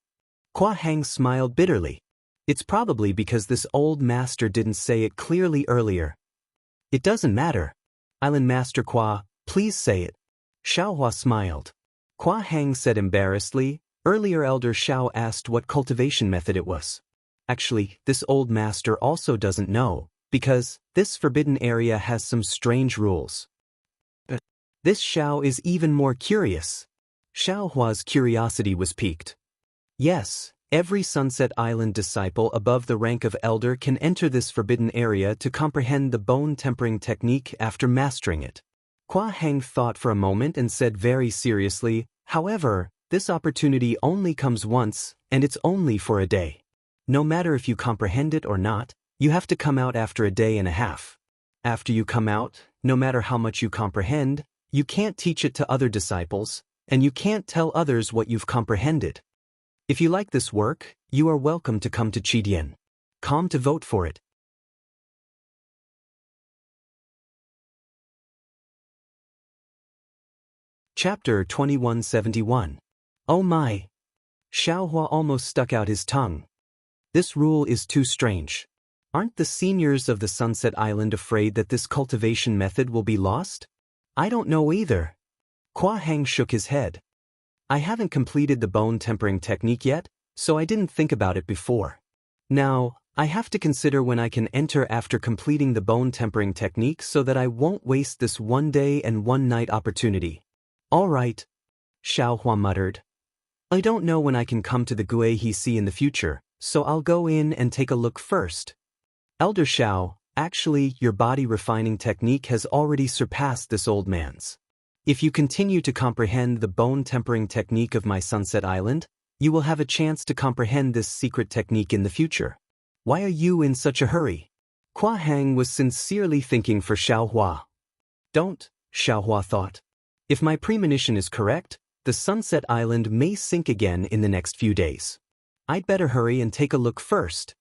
Hua Hang smiled bitterly. It's probably because this old master didn't say it clearly earlier. It doesn't matter. Island Master Hua, please say it. Xiao Hua smiled. Hua Hang said embarrassedly, Earlier Elder Xiao asked what cultivation method it was. Actually, this old master also doesn't know, because this forbidden area has some strange rules. But this Xiao is even more curious. Xiao Hua's curiosity was piqued. Yes, every Sunset Island disciple above the rank of elder can enter this forbidden area to comprehend the bone tempering technique after mastering it. Hua Heng thought for a moment and said very seriously, however, this opportunity only comes once, and it's only for a day. No matter if you comprehend it or not, you have to come out after a day and a half. After you come out, no matter how much you comprehend, you can't teach it to other disciples, and you can't tell others what you've comprehended. If you like this work, you are welcome to come to Qidian. Come to vote for it. Chapter 2171. Oh my! Xiaohua almost stuck out his tongue. This rule is too strange. Aren't the seniors of the Sunset Island afraid that this cultivation method will be lost? I don't know either. Hua Heng shook his head. I haven't completed the bone tempering technique yet, so I didn't think about it before. Now, I have to consider when I can enter after completing the bone tempering technique so that I won't waste this 1 day and 1 night opportunity. All right, Xiaohua muttered. I don't know when I can come to the Guihe in the future, so I'll go in and take a look first. Elder Xiao, actually, your body refining technique has already surpassed this old man's. If you continue to comprehend the bone tempering technique of my Sunset Island, you will have a chance to comprehend this secret technique in the future. Why are you in such a hurry? Hua Heng was sincerely thinking for Xiaohua. Don't, Xiaohua thought. If my premonition is correct, the Sunset Island may sink again in the next few days. I'd better hurry and take a look first.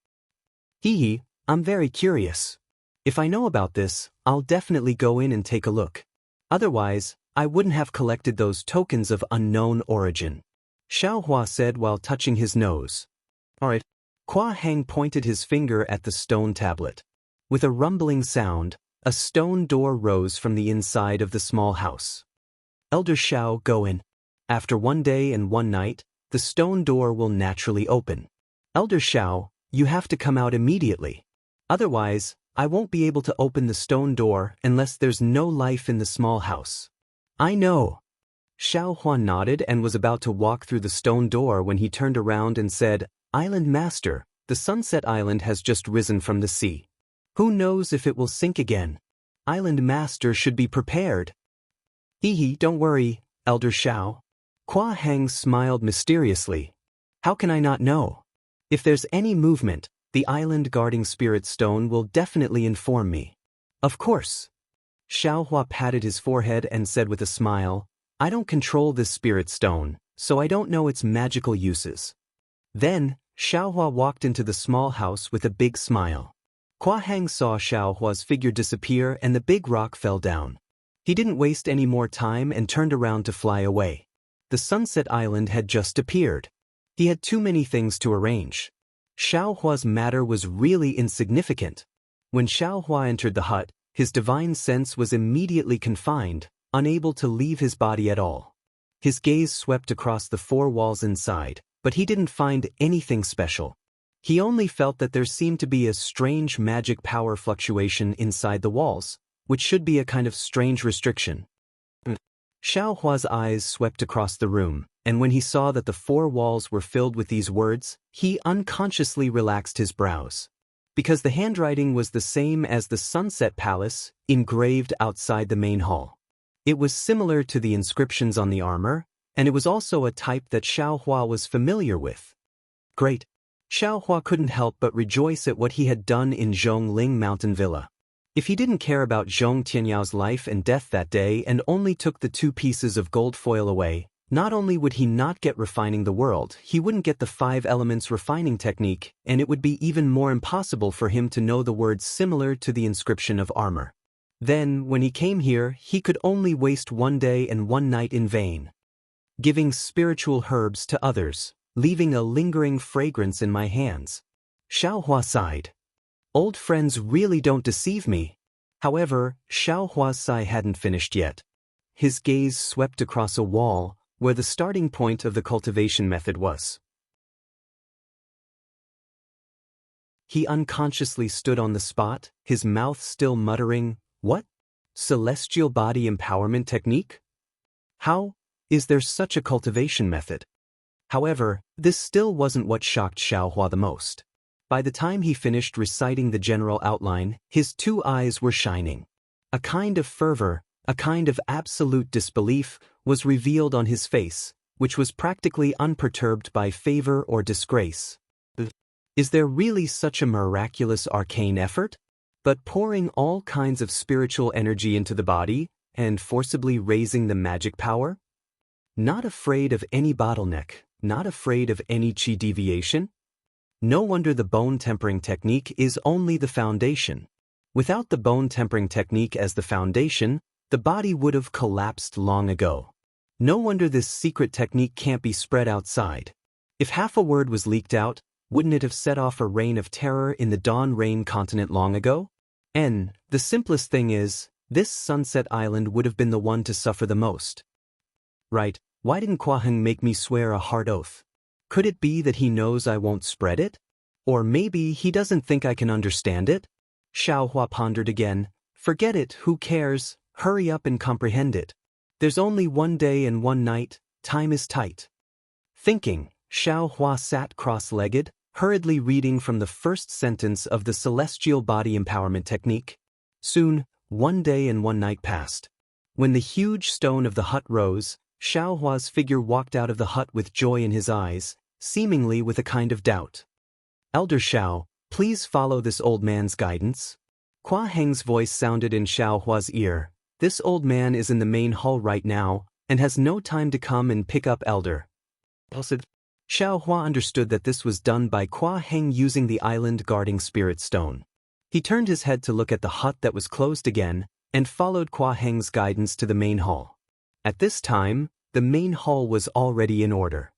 Hee, I'm very curious. If I know about this, I'll definitely go in and take a look. Otherwise, I wouldn't have collected those tokens of unknown origin. Xiaohua said while touching his nose. Alright. Hua Heng pointed his finger at the stone tablet. With a rumbling sound, a stone door rose from the inside of the small house. Elder Xiao, go in. After 1 day and 1 night, the stone door will naturally open. Elder Xiao, you have to come out immediately. Otherwise, I won't be able to open the stone door unless there's no life in the small house. I know. Xiaohua nodded and was about to walk through the stone door when he turned around and said, Island Master, the Sunset Island has just risen from the sea. Who knows if it will sink again? Island Master should be prepared. Hee, don't worry, Elder Xiao. Hua Heng smiled mysteriously. How can I not know? If there's any movement, the island guarding spirit stone will definitely inform me. Of course. Xiaohua patted his forehead and said with a smile, I don't control this spirit stone, so I don't know its magical uses. Then, Xiaohua walked into the small house with a big smile. Hua Heng saw Xiaohua's figure disappear and the big rock fell down. He didn't waste any more time and turned around to fly away. The Sunset Island had just appeared. He had too many things to arrange. Xiaohua's matter was really insignificant. When Xiaohua entered the hut, his divine sense was immediately confined, unable to leave his body at all. His gaze swept across the 4 walls inside, but he didn't find anything special. He only felt that there seemed to be a strange magic power fluctuation inside the walls, which should be a kind of strange restriction. Xiaohua's eyes swept across the room, and when he saw that the 4 walls were filled with these words, he unconsciously relaxed his brows. Because the handwriting was the same as the Sunset Palace, engraved outside the main hall. It was similar to the inscriptions on the armor, and it was also a type that Xiaohua was familiar with. Great! Xiaohua couldn't help but rejoice at what he had done in Zhongling Mountain Villa. If he didn't care about Zhong Tianyao life and death that day and only took the 2 pieces of gold foil away, not only would he not get refining the world, he wouldn't get the 5 elements refining technique, and it would be even more impossible for him to know the words similar to the inscription of armor. Then, when he came here, he could only waste 1 day and 1 night in vain. Giving spiritual herbs to others, leaving a lingering fragrance in my hands. Xiaohua sighed. Old friends really don't deceive me. However, Xiaohua's sigh hadn't finished yet. His gaze swept across a wall, where the starting point of the cultivation method was. He unconsciously stood on the spot, his mouth still muttering, "What? Celestial body empowerment technique? How is there such a cultivation method?" However, this still wasn't what shocked Xiaohua the most. By the time he finished reciting the general outline, his two eyes were shining. A kind of fervor, a kind of absolute disbelief, was revealed on his face, which was practically unperturbed by favor or disgrace. Is there really such a miraculous arcane effort? But pouring all kinds of spiritual energy into the body, and forcibly raising the magic power? Not afraid of any bottleneck, not afraid of any chi deviation? No wonder the bone tempering technique is only the foundation. Without the bone tempering technique as the foundation, the body would have collapsed long ago. No wonder this secret technique can't be spread outside. If half a word was leaked out, wouldn't it have set off a reign of terror in the Dawn Rain continent long ago? The simplest thing is, this Sunset Island would have been the one to suffer the most. Right, why didn't Kuaheng make me swear a hard oath? Could it be that he knows I won't spread it? Or maybe he doesn't think I can understand it? Xiaohua pondered again. Forget it, who cares? Hurry up and comprehend it. There's only one day and one night, time is tight. Thinking, Xiaohua sat cross-legged, hurriedly reading from the first sentence of the Celestial Body Empowerment Technique. Soon, one day and one night passed. When the huge stone of the hut rose, Xiaohua's figure walked out of the hut with joy in his eyes, seemingly with a kind of doubt. "Elder Xiao, please follow this old man's guidance." Kuaheng's voice sounded in Xiaohua's ear. "This old man is in the main hall right now, and has no time to come and pick up Elder." Xiaohua understood that this was done by Kuaheng using the island guarding spirit stone. He turned his head to look at the hut that was closed again, and followed Kuaheng's guidance to the main hall. At this time, the main hall was already in order.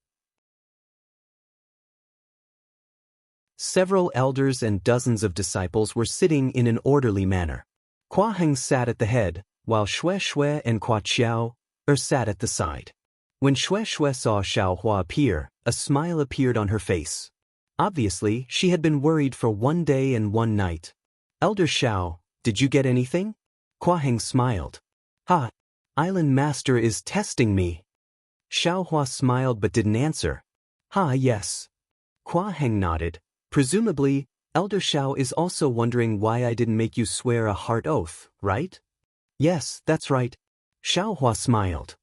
Several elders and dozens of disciples were sitting in an orderly manner. Kuaheng sat at the head, while Xue and Kuaqiao sat at the side. When Xue saw Xiaohua appear, a smile appeared on her face. Obviously, she had been worried for one day and one night. "Elder Xiao, did you get anything?" Kuaheng smiled. "Ha! Island Master is testing me." Xiaohua smiled but didn't answer. "Ha, yes." Kuaheng nodded. "Presumably, Elder Xiao is also wondering why I didn't make you swear a hard oath, right?" "Yes, that's right." Xiaohua smiled.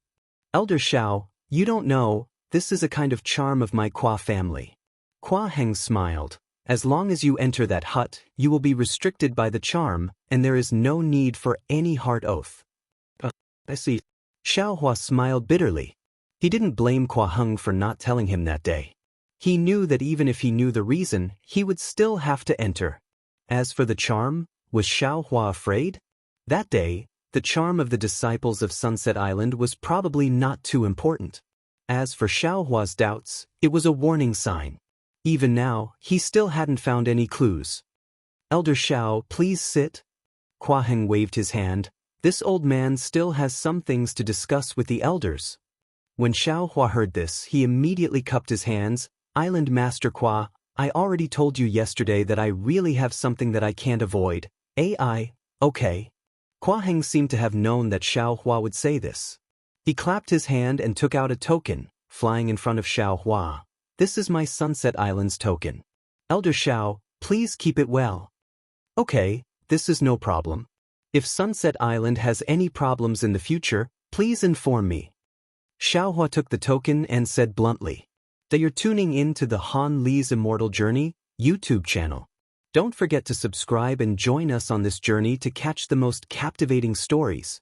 "Elder Xiao, you don't know, this is a kind of charm of my Kua family." Kuaheng smiled. "As long as you enter that hut, you will be restricted by the charm, and there is no need for any hard oath." I see." Xiaohua smiled bitterly. He didn't blame Kuaheng for not telling him that day. He knew that even if he knew the reason, he would still have to enter. As for the charm, was Xiaohua afraid? That day, the charm of the disciples of Sunset Island was probably not too important. As for Xiaohua's doubts, it was a warning sign. Even now, he still hadn't found any clues. "Elder Xiao, please sit." Kuaheng waved his hand. This old man still has some things to discuss with the elders. When Xiaohua heard this, he immediately cupped his hands. "Island Master Kua, I already told you yesterday that I really have something that I can't avoid. Okay." Kuaheng seemed to have known that Xiaohua would say this. He clapped his hand and took out a token, flying in front of Xiaohua. "This is my Sunset Island's token. Elder Xiao, please keep it well." "Okay, this is no problem. If Sunset Island has any problems in the future, please inform me." Xiaohua took the token and said bluntly that you're tuning in to the Han Li's Immortal Journey YouTube channel. Don't forget to subscribe and join us on this journey to catch the most captivating stories.